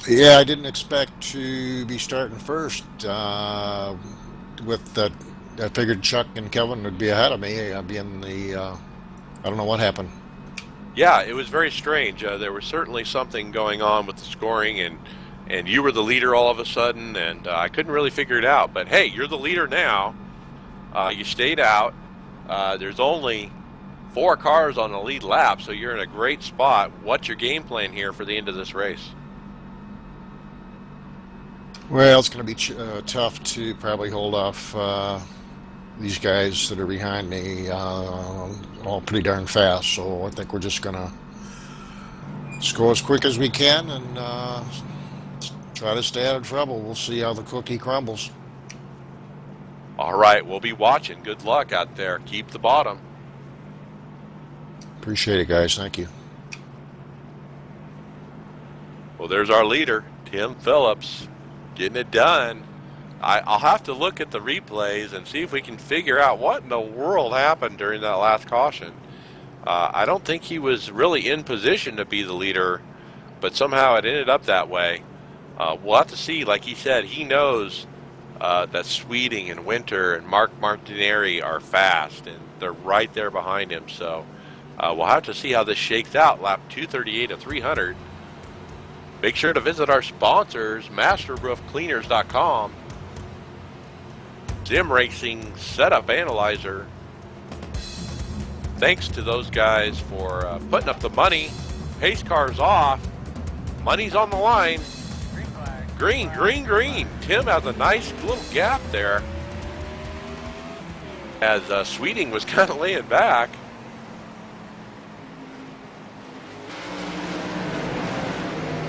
Yeah, I didn't expect to be starting first. I figured Chuck and Kevin would be ahead of me. I'd be in the. I don't know what happened. Yeah, it was very strange. There was certainly something going on with the scoring, and you were the leader all of a sudden, and I couldn't really figure it out. But hey, you're the leader now. You stayed out. There's only 4 cars on the lead lap, so you're in a great spot. What's your game plan here for the end of this race? Well, it's going to be tough to probably hold off these guys that are behind me all pretty darn fast. So I think we're just going to go as quick as we can and try to stay out of trouble. We'll see how the cookie crumbles. All right, we'll be watching. Good luck out there. Keep the bottom. Appreciate it, guys. Thank you. Well, there's our leader, Tim Phillips, getting it done. I'll have to look at the replays and see if we can figure out what in the world happened during that last caution. I don't think he was really in position to be the leader, but somehow it ended up that way. We'll have to see. Like he said, he knows that Sweeting and Winter and Mark Martineri are fast, and they're right there behind him. So we'll have to see how this shakes out. Lap 238 of 300. Make sure to visit our sponsors, MasterRoofCleaners.com, Sim Racing Setup Analyzer. Thanks to those guys for putting up the money. Pace car's off. Money's on the line. Green, green, green. Tim has a nice little gap there as Sweeting was kind of laying back.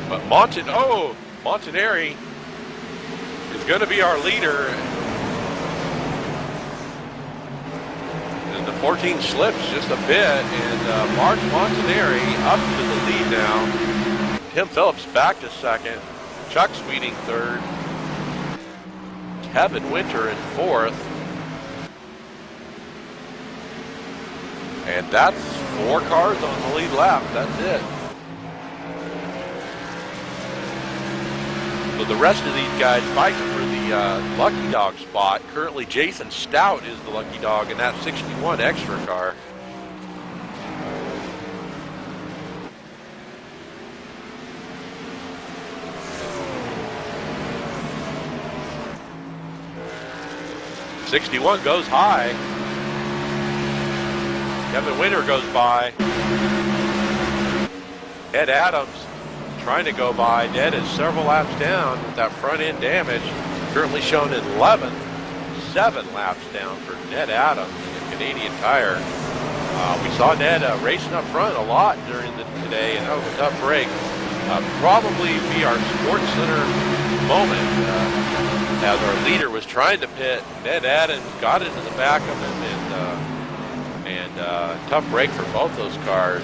But Montanari is going to be our leader. And the 14 slips just a bit, and Mark Montanari up to the lead now. Tim Phillips back to second. Chuck Sweeting third. Kevin Winter in fourth. And that's 4 cars on the lead lap. That's it. So the rest of these guys fighting for the Lucky Dog spot. Currently, Jason Stout is the Lucky Dog in that 61 extra car. '61 goes high. Kevin Winter goes by. Ed Adams trying to go by. Ned is several laps down with that front end damage. Currently shown in 11th. 7 laps down for Ned Adams in Canadian Tire. We saw Ned racing up front a lot during today, and that was a tough break. Probably be our Sports Center moment as our leader was trying to pit. Ned Adams got into the back of him, and tough break for both those cars.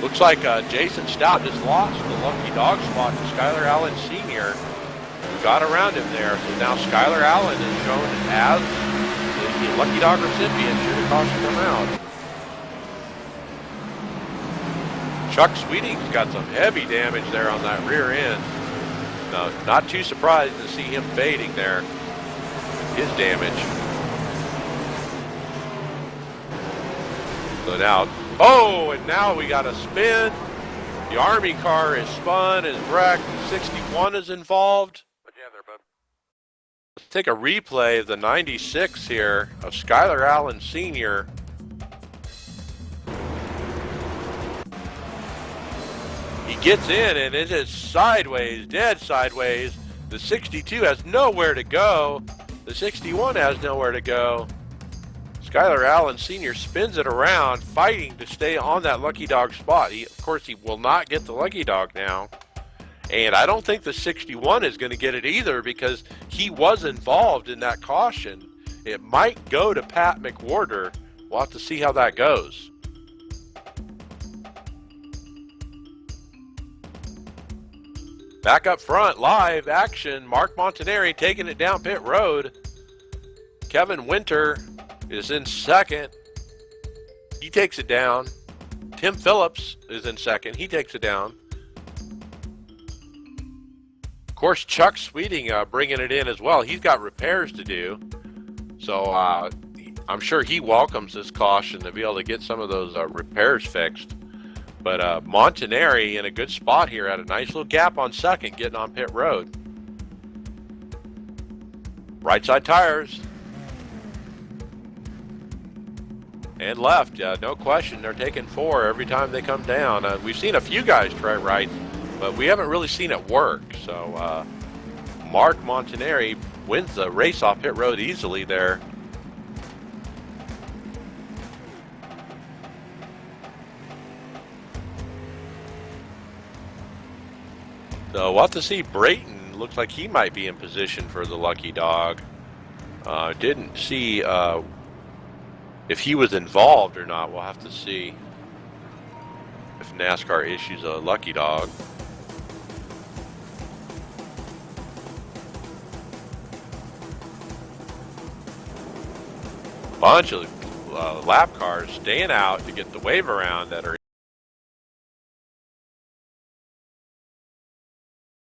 Looks like Jason Stout just lost the Lucky Dog spot to Skylar Allen Sr., who got around him there. So now Skylar Allen is shown as the Lucky Dog recipient. Should have cautioned him out. Chuck Sweeting's got some heavy damage there on that rear end. No, not too surprised to see him fading there. His damage. So now, and now we got a spin. The Army car is spun, is wrecked. 61 is involved. Let's take a replay of the 96 here of Skylar Allen Sr. He gets in, and it is sideways, dead sideways. The 62 has nowhere to go. The 61 has nowhere to go. Skylar Allen Sr. spins it around, fighting to stay on that Lucky Dog spot. Of course, he will not get the Lucky Dog now. And I don't think the 61 is going to get it either, because he was involved in that caution. It might go to Pat McWhorter. We'll have to see how that goes. Back up front, live action. Mark Montanari taking it down pit road. Kevin Winter is in second. He takes it down. Tim Phillips is in second. He takes it down. Of course, Chuck Sweeting bringing it in as well. He's got repairs to do. So I'm sure he welcomes this caution to be able to get some of those repairs fixed. But Montanari in a good spot here, had a nice little gap on second, getting on pit road. Right side tires. And left, no question. They're taking 4 every time they come down. We've seen a few guys try right, but we haven't really seen it work. So Mark Montanari wins the race off pit road easily there. So we'll have to see. Brayton looks like he might be in position for the lucky dog. Didn't see if he was involved or not. We'll have to see if NASCAR issues a lucky dog. Bunch of lap cars staying out to get the wave around that are.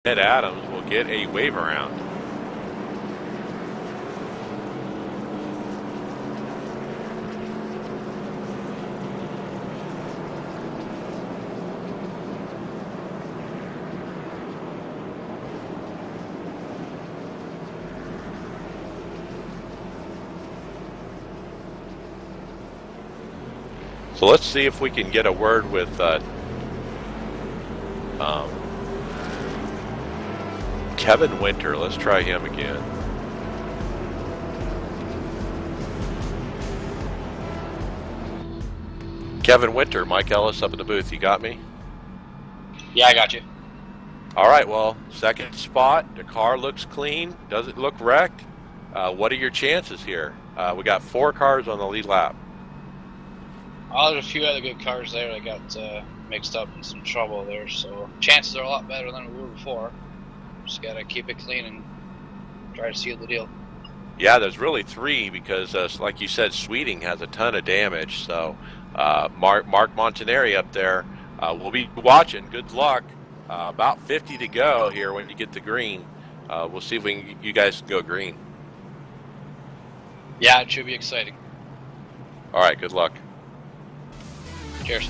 Ned Adams will get a wave around. So let's see if we can get a word with Kevin Winter. Let's try him again. Kevin Winter, Mike Ellis up in the booth. You got me? Yeah, I got you. All right, well, second spot. The car looks clean. Doesn't look wrecked. What are your chances here? We got 4 cars on the lead lap. Oh, there's a few other good cars there that got mixed up in some trouble there, so chances are a lot better than we were before. Just gotta keep it clean and try to seal the deal. Yeah, there's really 3 because, like you said, Sweeting has a ton of damage. So Mark Montanari up there, we'll be watching. Good luck. About 50 to go here when you get the green. We'll see if you guys can go green. Yeah, it should be exciting. All right, good luck. Cheers.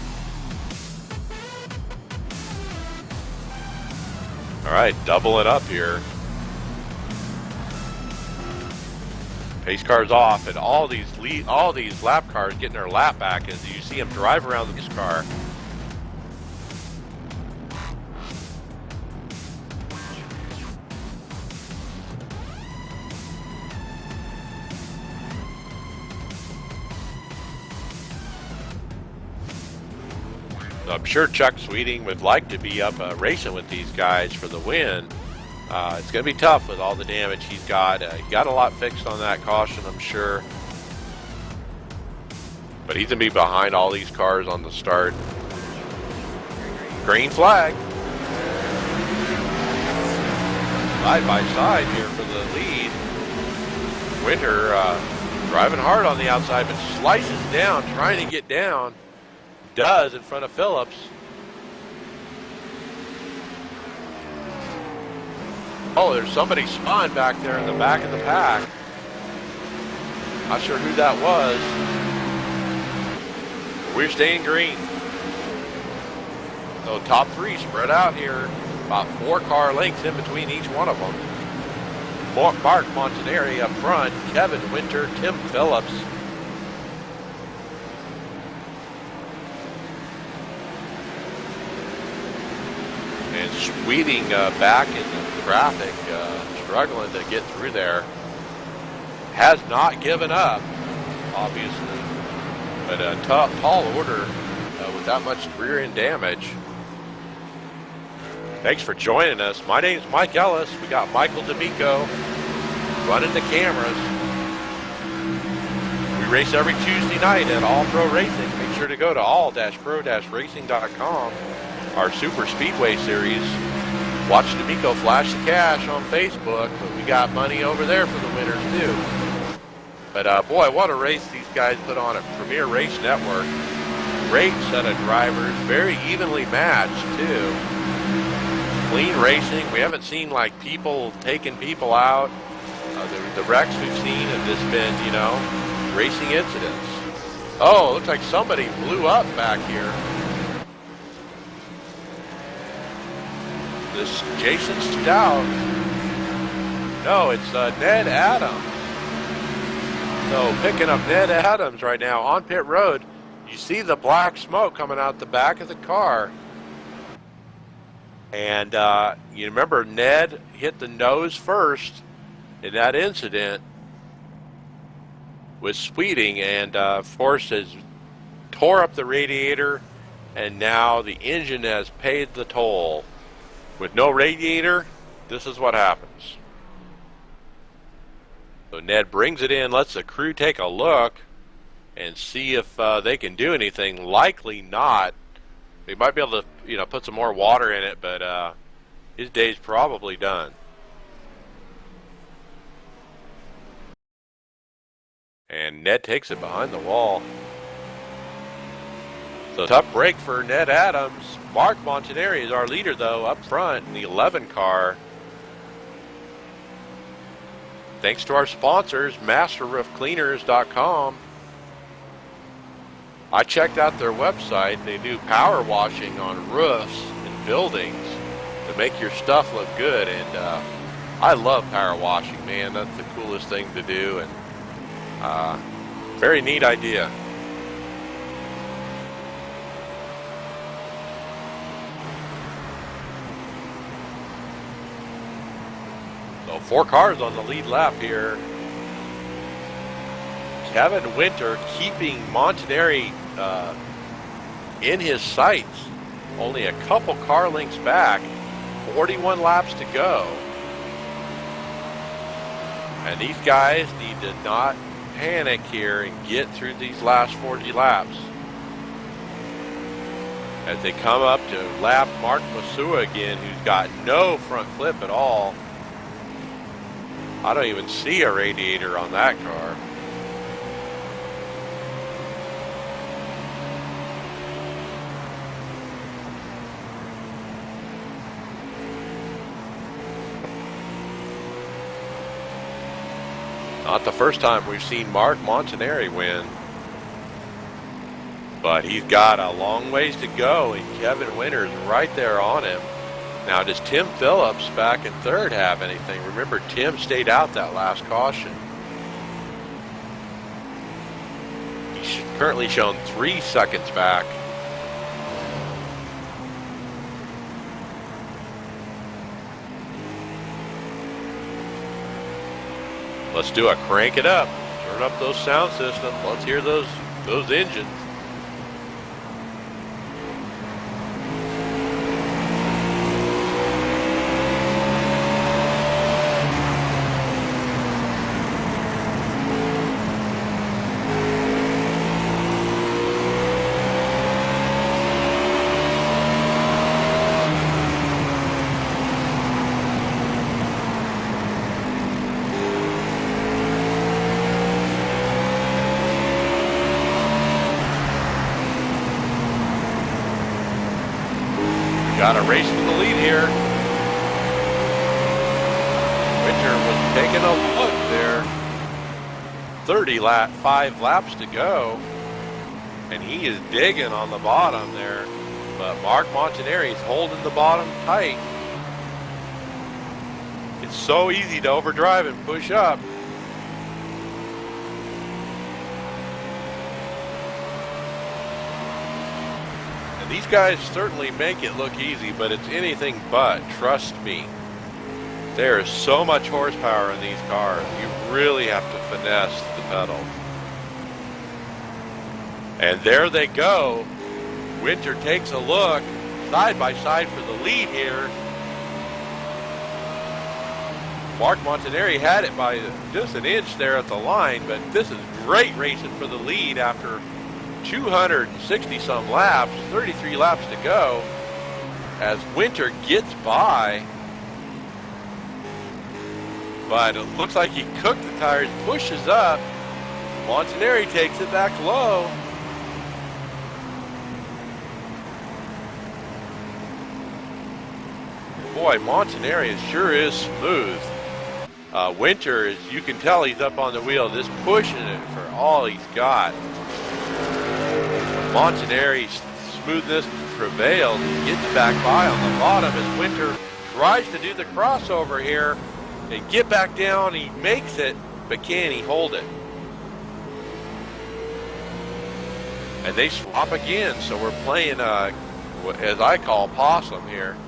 All right, doubling up here. Pace car's off, and all these lap cars getting their lap back as you see them drive around this car. I'm sure Chuck Sweeting would like to be up racing with these guys for the win. It's going to be tough with all the damage he's got. He got a lot fixed on that caution, I'm sure. But he's going to be behind all these cars on the start. Green flag. Side by side here for the lead. Winter driving hard on the outside, but slices down, trying to get down. Does in front of Phillips. Oh, there's somebody spun back there in the back of the pack. Not sure who that was. We're staying green. So top 3 spread out here. About 4 car lengths in between each one of them. Mark Montanari up front. Kevin Winter, Tim Phillips. And Sweeting back in the traffic, struggling to get through there. Has not given up, obviously, but a tall order with that much rear end damage. Thanks for joining us. My name's Mike Ellis. We got Michael D'Amico running the cameras. We race every Tuesday night at All Pro Racing. Make sure to go to all-pro-racing.com. Our Super Speedway series. Watch D'Amico flash the cash on Facebook, but we got money over there for the winners too. But boy, what a race these guys put on at Premier Race Network. Great set of drivers, very evenly matched too. Clean racing. We haven't seen like people taking people out. The wrecks we've seen have just been, racing incidents. Oh, looks like somebody blew up back here. This Jason Stout. No, it's Ned Adams. So picking up Ned Adams right now on pit road. You see the black smoke coming out the back of the car. And you remember Ned hit the nose first in that incident with speeding, and of course has tore up the radiator, and now the engine has paid the toll. With no radiator, this is what happens. So Ned brings it in, lets the crew take a look and see if they can do anything. Likely not. They might be able to, put some more water in it, but his day's probably done. And Ned takes it behind the wall. So tough break for Ned Adams. Mark Montanari is our leader, though, up front in the 11 car. Thanks to our sponsors, MasterRoofCleaners.com. I checked out their website. They do power washing on roofs and buildings to make your stuff look good. And I love power washing, man. That's the coolest thing to do. And very neat idea. So 4 cars on the lead lap here. Kevin Winter keeping Montanari in his sights. Only a couple car lengths back. 41 laps to go. And these guys need to not panic here and get through these last 40 laps. As they come up to lap Mark Masua again, who's got no front clip at all. I don't even see a radiator on that car. Not the first time we've seen Mark Montanari win. But he's got a long ways to go, and Kevin Winter's right there on him. Now, does Tim Phillips back in third have anything? Remember, Tim stayed out that last caution. He's currently shown 3 seconds back. Let's do a crank it up. Turn up those sound systems. Let's hear those engines. Got a race for the lead here. Winter was taking a look there. 5 laps to go. And he is digging on the bottom there. But Mark Montanari is holding the bottom tight. It's so easy to overdrive and push up. These guys certainly make it look easy, but it's anything but, trust me. There is so much horsepower in these cars. You really have to finesse the pedal. And there they go. Winter takes a look, side by side for the lead here. Mark Montanari had it by just an inch there at the line, but this is great racing for the lead after 260 some laps, 33 laps to go, as Winter gets by. But it looks like he cooked the tires, pushes up. Montanari takes it back low. Boy, Montanari sure is smooth. Winter, as you can tell, he's up on the wheel, just pushing it for all he's got. Montanari's smoothness prevails. He gets back by on the bottom as Winter tries to do the crossover here. They get back down. He makes it, but can he hold it? And they swap again. So we're playing, as I call, possum here.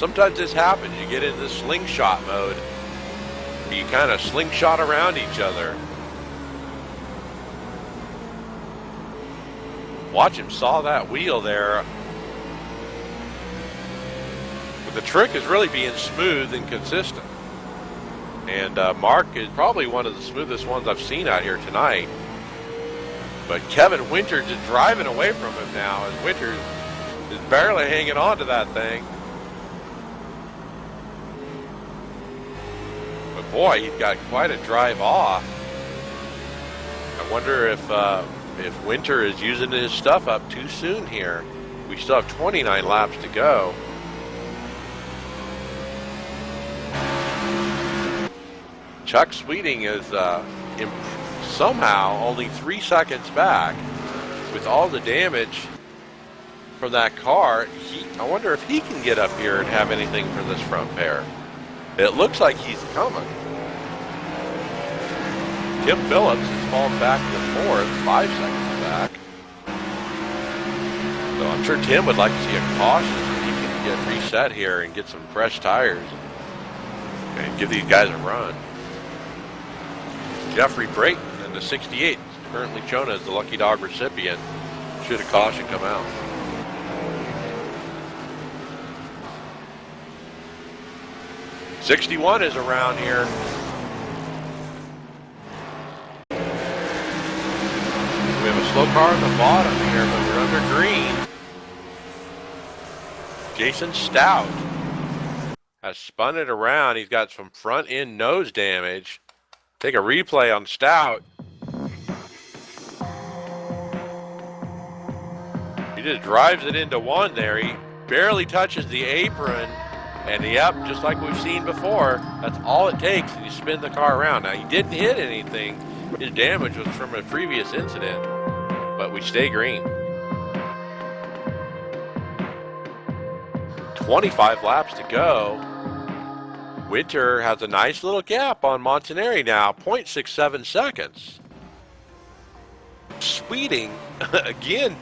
sometimes this happens. You get into slingshot mode. You kind of slingshot around each other. Watch him saw that wheel there. But the trick is really being smooth and consistent. And Mark is probably one of the smoothest ones I've seen out here tonight. But Kevin Winters is driving away from him now, as Winters is barely hanging on to that thing. But boy, he's got quite a drive off. I wonder if Winter is using his stuff up too soon here. We still have 29 laps to go. Chuck Sweeting is somehow only 3 seconds back with all the damage from that car. I wonder if he can get up here and have anything for this front pair. It looks like he's coming. Tim Phillips has fallen back to 4th, 5 seconds back. So I'm sure Tim would like to see a caution so he can get reset here and get some fresh tires and give these guys a run. Jeffrey Brayton in the 68 is currently shown as the lucky dog recipient. Should a caution come out. '61 is around here. We have a slow car on the bottom here, but we're under green. Jason Stout has spun it around. He's got some front end nose damage. Take a replay on Stout. He just drives it into one there. He barely touches the apron. And yep, just like we've seen before, that's all it takes, and you spin the car around. Now, he didn't hit anything. His damage was from a previous incident, but we stay green. 25 laps to go. Winter has a nice little gap on Montanari now, 0.67 seconds. Sweeting, again,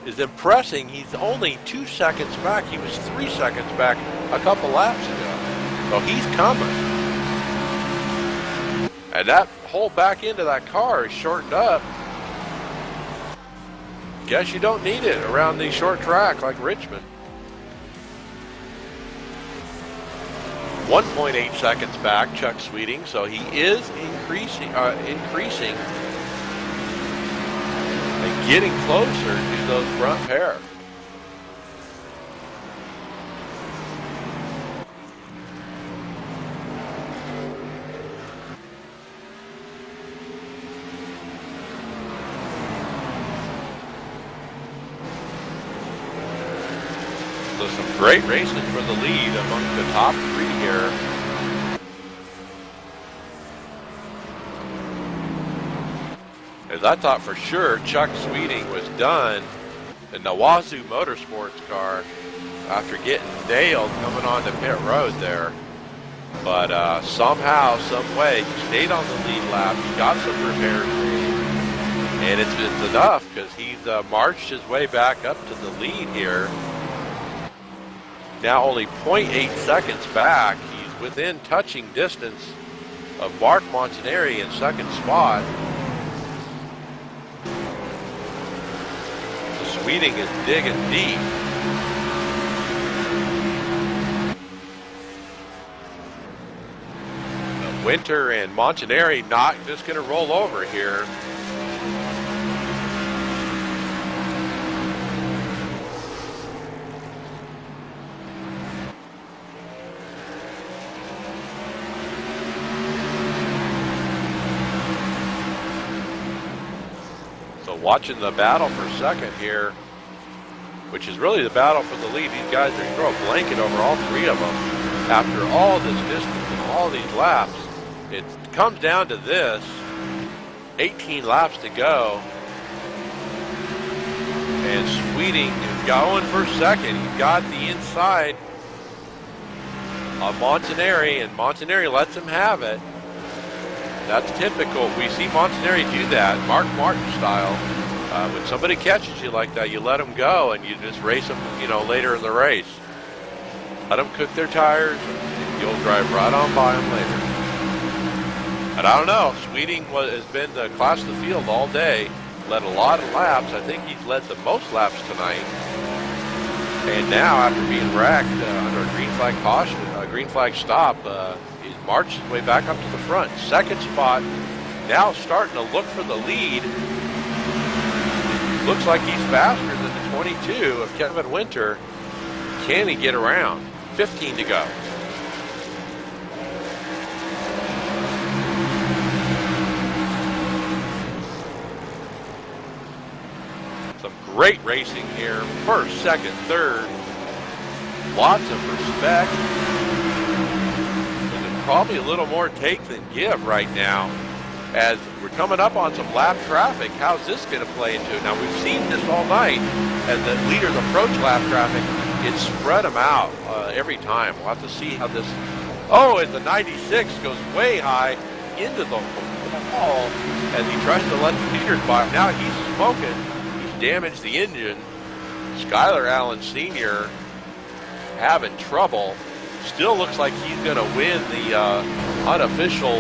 is impressing. He's only 2 seconds back. He was 3 seconds back a couple laps ago. So he's coming. And that hole back into that car is shortened up. Guess you don't need it around the short track like Richmond. 1.8 seconds back, Chuck Sweeting, so he is increasing and getting closer to those front pair. So some great racing for the lead among the top three here. As I thought for sure Chuck Sweeting was done in the Wazoo Motorsports car after getting nailed coming onto pit road there. But somehow, some way, he stayed on the lead lap. He got some repairs made, and it's enough because he's marched his way back up to the lead here. Now only 0.8 seconds back. He's within touching distance of Mark Montanari in second spot. So Sweeting is digging deep. Winter and Montanari not just going to roll over here. Watching the battle for second here, which is really the battle for the lead. These guys are going to throw a blanket over all three of them. After all this distance and all these laps, it comes down to this. 18 laps to go. And Sweeting is going for second. He's got the inside of Montanari, and Montanari lets him have it. That's typical. We see Montanari do that, Mark Martin style. When somebody catches you like that, you let them go and you just race them, later in the race. Let them cook their tires. You'll drive right on by them later. And I don't know. Sweeting has been the class of the field all day. Led a lot of laps. I think he's led the most laps tonight. And now, after being wrecked under a green flag caution, a green flag stop, he's marched his way back up to the front. Second spot. Now starting to look for the lead. Looks like he's faster than the 22 of Kevin Winter. Can he get around? 15 to go. Some great racing here. First, second, third. Lots of respect. There's probably a little more take than give right now. As we're coming up on some lap traffic, how's this going to play into it? Now, we've seen this all night. As the leaders approach lap traffic, it spread them out every time. We'll have to see how this... Oh, as the 96 goes way high into the wall as he tries to let the leaders by. Now he's smoking. He's damaged the engine. Skylar Allen Sr. having trouble. Still looks like he's going to win the unofficial...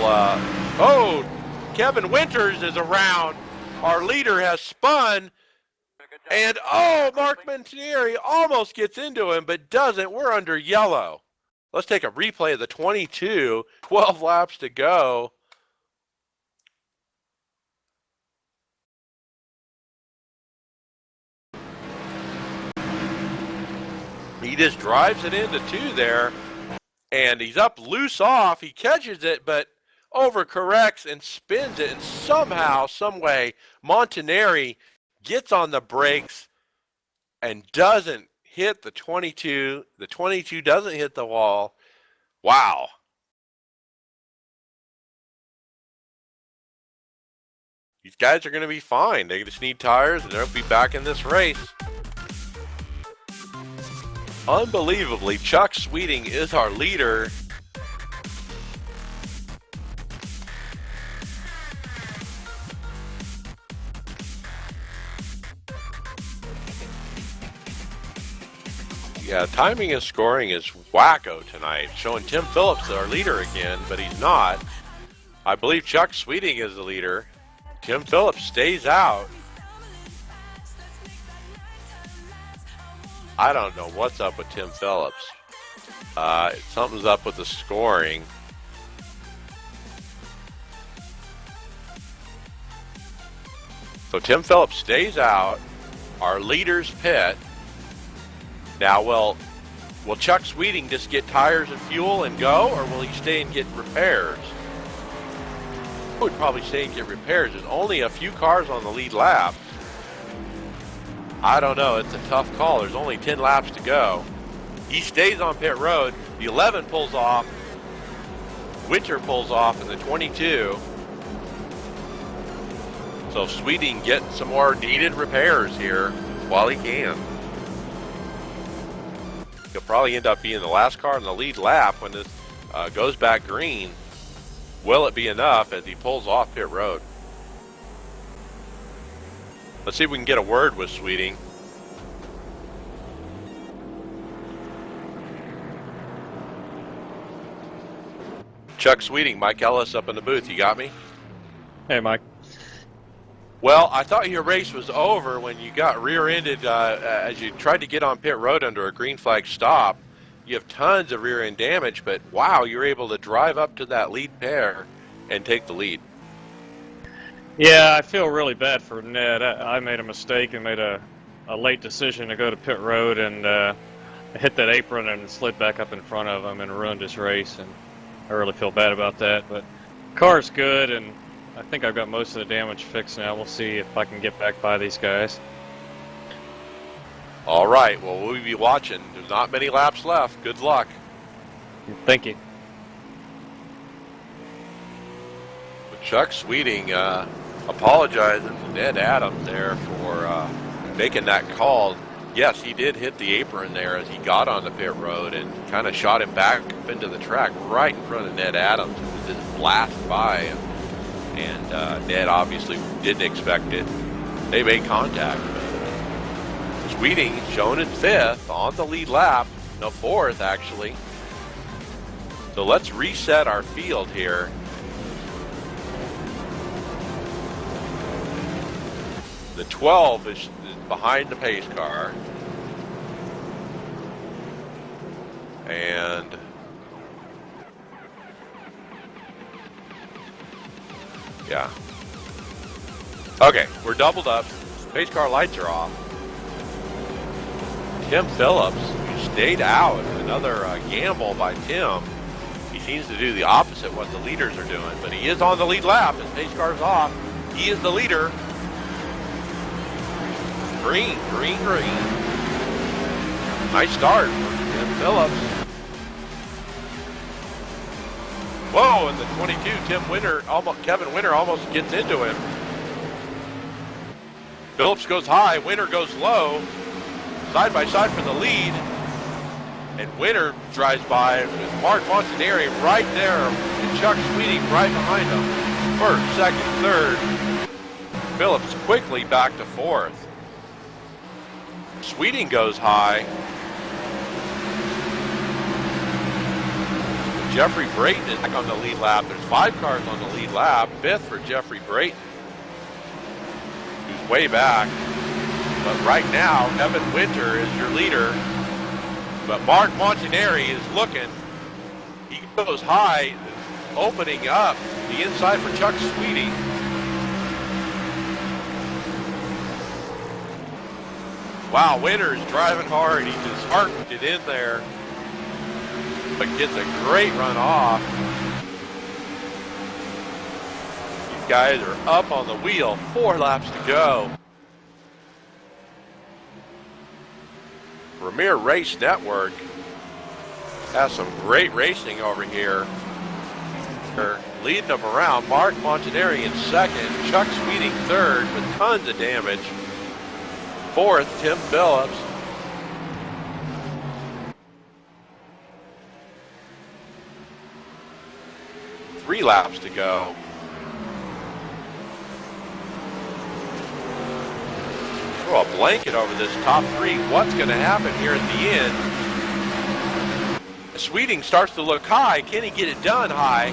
Oh, Kevin Winters is around. Our leader has spun. And, oh, Mark Mentieri almost gets into him, but doesn't. We're under yellow. Let's take a replay of the 22. 12 laps to go. He just drives it into 2 there. And he's up loose off. He catches it, but overcorrects and spins it. And somehow, some way, Montanari gets on the brakes and doesn't hit the 22. The 22 doesn't hit the wall. Wow. These guys are going to be fine. They just need tires and they'll be back in this race. Unbelievably, Chuck Sweeting is our leader. Yeah, timing and scoring is wacko tonight. Showing Tim Phillips our leader again, but he's not. I believe Chuck Sweeting is the leader. Tim Phillips stays out. I don't know what's up with Tim Phillips. Something's up with the scoring. So Tim Phillips stays out. Our leaders pit. Now, will Chuck Sweeting just get tires and fuel and go, or will he stay and get repairs? I would probably stay and get repairs. There's only a few cars on the lead lap. I don't know. It's a tough call. There's only 10 laps to go. He stays on pit road. The 11 pulls off. Winter pulls off in the 22. So Sweeting getting some more needed repairs here while he can. He'll probably end up being the last car in the lead lap when this goes back green. Will it be enough as he pulls off pit road? Let's see if we can get a word with Sweeting. Chuck Sweeting, Mike Ellis up in the booth. You got me? Hey, Mike. Well, I thought your race was over when you got rear-ended as you tried to get on pit road under a green flag stop. You have tons of rear-end damage, but wow, you're able to drive up to that lead pair and take the lead. Yeah, I feel really bad for Ned. I made a mistake and made a late decision to go to pit road, and I hit that apron and slid back up in front of him and ruined his race, and I really feel bad about that. But car's good, and I think I've got most of the damage fixed now. We'll see if I can get back by these guys. All right, well, we'll be watching. There's not many laps left. Good luck. Thank you. Chuck Sweeting apologizing to Ned Adams there for making that call. Yes, he did hit the apron there as he got on the pit road and kind of shot him back into the track right in front of Ned Adams. It was just blast by, and Ned obviously didn't expect it. They made contact. Sweeting shown in fifth on the lead lap. No, fourth, actually. So let's reset our field here. The 12 is behind the pace car. And yeah. Okay, we're doubled up. Pace car lights are off. Tim Phillips stayed out. Another gamble by Tim. He seems to do the opposite what the leaders are doing, but he is on the lead lap. His pace car's off. He is the leader. Green, green, green. Nice start for Tim Phillips. Whoa, and the 22, Kevin Winter almost gets into him. Phillips goes high, Winter goes low. Side by side for the lead. And Winter drives by with Mark Montanari right there and Chuck Sweeting right behind him. First, second, third. Phillips quickly back to fourth. Sweeting goes high. Jeffrey Brayton is back on the lead lap. There's 5 cars on the lead lap. Fifth for Jeffrey Brayton, who's way back. But right now, Kevin Winter is your leader. But Mark Montanari is looking. He goes high, opening up the inside for Chuck Sweeting. Wow, Winter is driving hard. He just arced it in there, but gets a great run off. These guys are up on the wheel. 4 laps to go. Premier Race Network has some great racing over here. They're leading them around. Mark Montanari in second. Chuck Sweeting third with tons of damage. Fourth, Tim Phillips. Three laps to go. Throw a blanket over this top 3. What's going to happen here at the end? Sweeting starts to look high. Can he get it done high?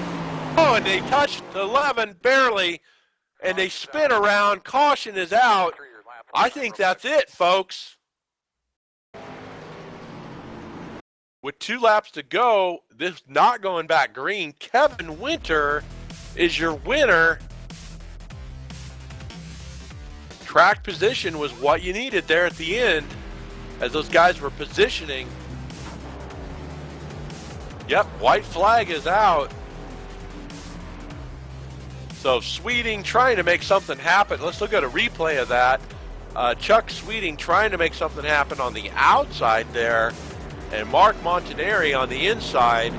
Oh, and they touched 11 barely, and they spin around. Caution is out. I think that's it, folks. With 2 laps to go, this not going back green. Kevin Winter is your winner. Track position was what you needed there at the end as those guys were positioning. Yep, white flag is out. So Sweeting trying to make something happen. Let's look at a replay of that. Chuck Sweeting trying to make something happen on the outside there, and Mark Montanari on the inside.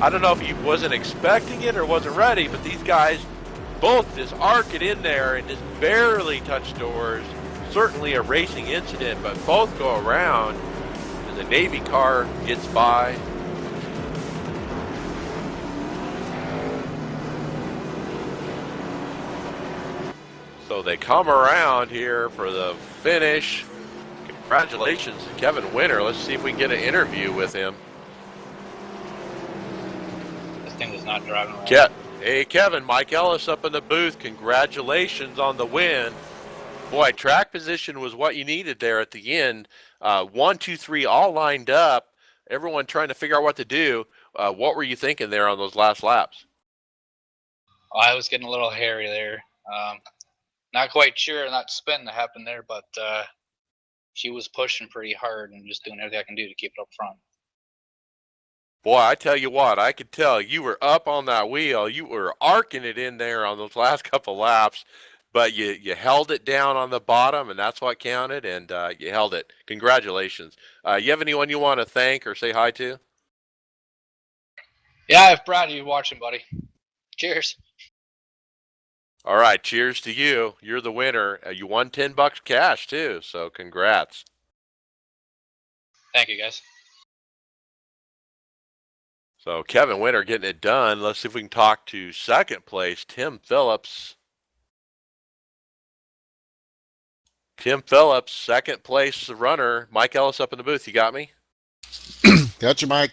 I don't know if he wasn't expecting it or wasn't ready, but these guys both just arc it in there and just barely touch doors. Certainly a racing incident, but both go around, and the Navy car gets by. So they come around here for the finish. Congratulations to Kevin Winter. Let's see if we can get an interview with him. This thing is not driving right. Hey, Kevin, Mike Ellis up in the booth. Congratulations on the win. Boy, track position was what you needed there at the end. 1, 2, 3 all lined up. Everyone trying to figure out what to do. What were you thinking there on those last laps? I was getting a little hairy there. Not quite sure on that spin that happened there, but she was pushing pretty hard and just doing everything I can do to keep it up front. Boy, I tell you what, I could tell you were up on that wheel. You were arcing it in there on those last couple laps, but you held it down on the bottom, and that's what counted, and you held it. Congratulations. You have anyone you want to thank or say hi to? Yeah, I have Brad you watching, buddy. Cheers. All right, cheers to you. You're the winner. You won $10 cash too, so congrats. Thank you, guys. So Kevin Winter getting it done. Let's see if we can talk to second place, Tim Phillips. Tim Phillips, second place runner. Mike Ellis up in the booth. You got me? Got you, Mike.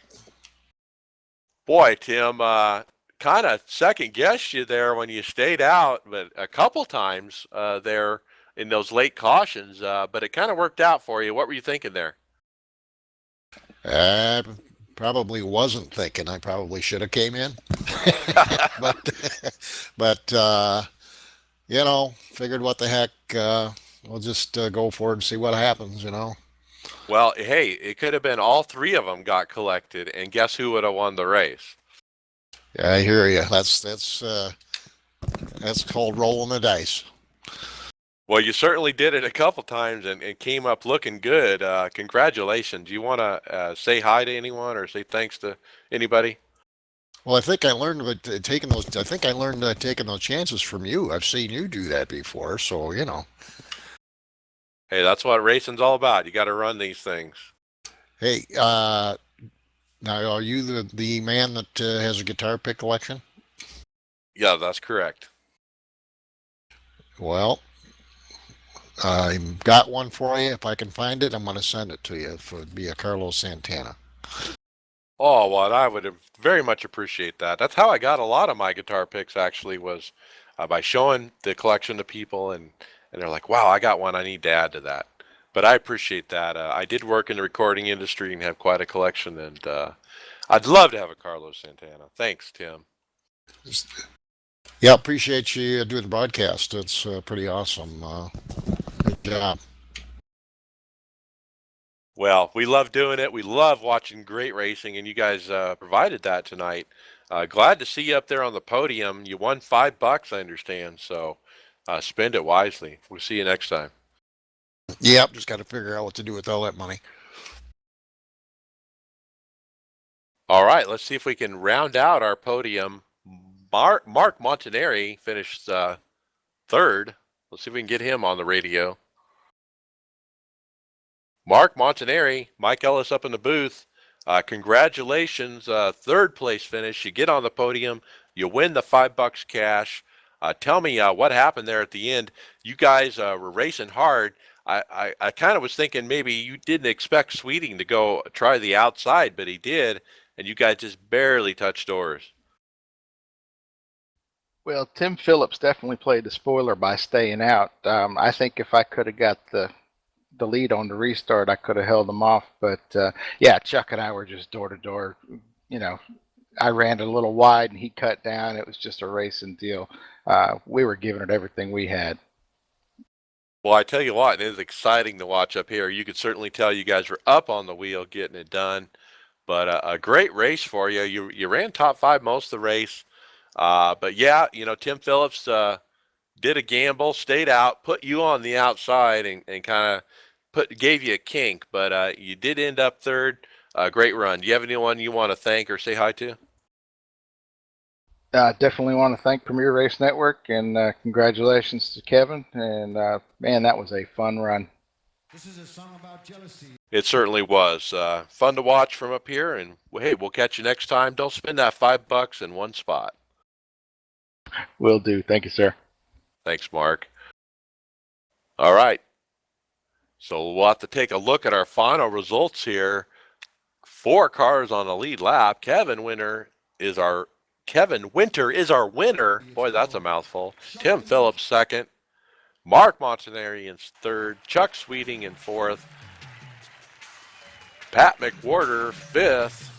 Boy, Tim, kind of second guessed you there when you stayed out, but a couple times there in those late cautions, but it kind of worked out for you. What were you thinking there? I probably wasn't thinking. I probably should have came in, but you know, figured what the heck. We'll just go for it and see what happens. You know. Well, hey, it could have been all three of them got collected, and guess who would have won the race? Yeah, I hear you. That's called rolling the dice. Well, you certainly did it a couple times and came up looking good. Congratulations. Do you want to say hi to anyone or say thanks to anybody? Well, I think I learned about taking those. I think I learned taking those chances from you. I've seen you do that before, so you know. Hey, that's what racing's all about. You got to run these things. Hey, now are you the man that has a guitar pick collection? Yeah, that's correct. Well, I've got one for you. If I can find it, I'm going to send it to you. It would be a Carlos Santana. Oh, well, I would very much appreciate that. That's how I got a lot of my guitar picks, actually, was by showing the collection to people, and they're like, wow, I got one. I need to add to that. But I appreciate that. I did work in the recording industry and have quite a collection, and I'd love to have a Carlos Santana. Thanks, Tim. Yeah, appreciate you doing the broadcast. It's pretty awesome. Good job. Well, we love doing it. We love watching great racing, and you guys provided that tonight. Glad to see you up there on the podium. You won $5, I understand, so spend it wisely. We'll see you next time. Yep, just got to figure out what to do with all that money. All right, let's see if we can round out our podium. Mark Montanari finished third. Let's see if we can get him on the radio. Mark Montanari, Mike Ellis up in the booth. Congratulations, third place finish. You get on the podium. You win the $5 cash. Tell me what happened there at the end. You guys were racing hard. I kind of was thinking maybe you didn't expect Sweeting to go try the outside, but he did, and you guys just barely touched doors. Well, Tim Phillips definitely played the spoiler by staying out. I think if I could have got the lead on the restart, I could have held them off. But yeah, Chuck and I were just door to door. You know, I ran a little wide and he cut down. It was just a racing deal. We were giving it everything we had. Well, I tell you what, it is exciting to watch up here. You could certainly tell you guys were up on the wheel getting it done. But a great race for you. You ran top 5 most of the race. But yeah, you know, Tim Phillips did a gamble, stayed out, put you on the outside, and kind of gave you a kink. But you did end up third. Great run. Do you have anyone you want to thank or say hi to? Definitely want to thank Premier Race Network, and congratulations to Kevin. And man, that was a fun run. This is a song about jealousy. It certainly was fun to watch from up here. And hey, we'll catch you next time. Don't spend that $5 in one spot. Will do. Thank you, sir. Thanks, Mark. All right. So we'll have to take a look at our final results here. 4 cars on the lead lap. Kevin Winter is our winner. Boy, that's a mouthful. Tim Phillips second. Mark Montanari in third. Chuck Sweeting in fourth. Pat McWhorter fifth.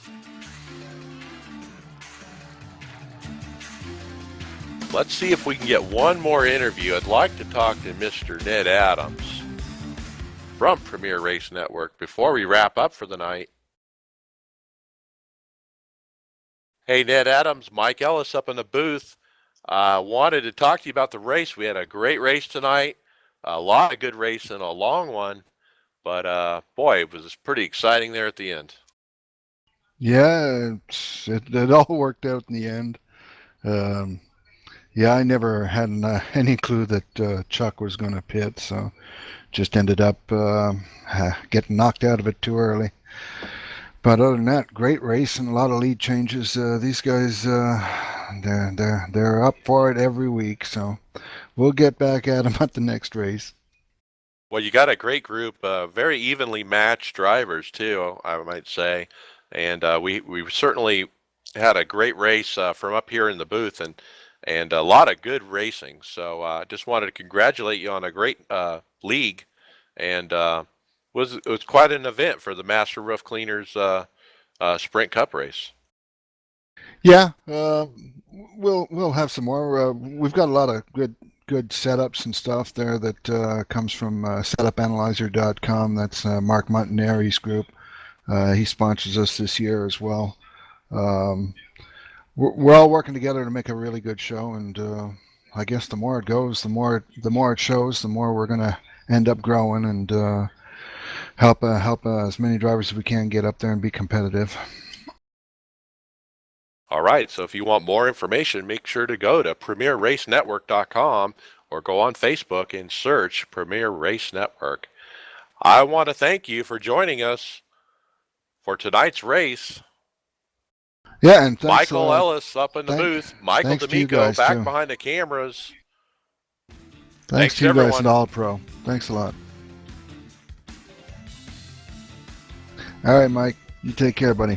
Let's see if we can get one more interview. I'd like to talk to Mr. Ned Adams from Premier Race Network before we wrap up for the night. Hey, Ned Adams, Mike Ellis up in the booth. Wanted to talk to you about the race. We had a great race tonight. A lot of good racing, a long one. But, boy, it was pretty exciting there at the end. Yeah, it all worked out in the end. Yeah, I never had any clue that Chuck was going to pit, so just ended up getting knocked out of it too early. But other than that, great race and a lot of lead changes. These guys, they're up for it every week, so we'll get back at them at the next race. Well, you got a great group, very evenly matched drivers too, I might say, and we certainly had a great race from up here in the booth, and a lot of good racing. So just wanted to congratulate you on a great league, and it was quite an event for the Master Roof Cleaners Sprint Cup race. Yeah, we'll have some more. We've got a lot of good setups and stuff there that comes from setupanalyzer.com. That's Mark Montanari's group. He sponsors us this year as well. We're all working together to make a really good show, and I guess the more it goes, the more it shows, the more we're going to end up growing and help as many drivers as we can get up there and be competitive. All right, so if you want more information, make sure to go to PremierRaceNetwork.com or go on Facebook and search Premier Race Network. I want to thank you for joining us for tonight's race. Yeah, and thanks, Michael Ellis up in the booth. Michael D'Amico back behind the cameras. Thanks to you everyone. guys at All Pro. Thanks a lot. All right, Mike. You take care, buddy.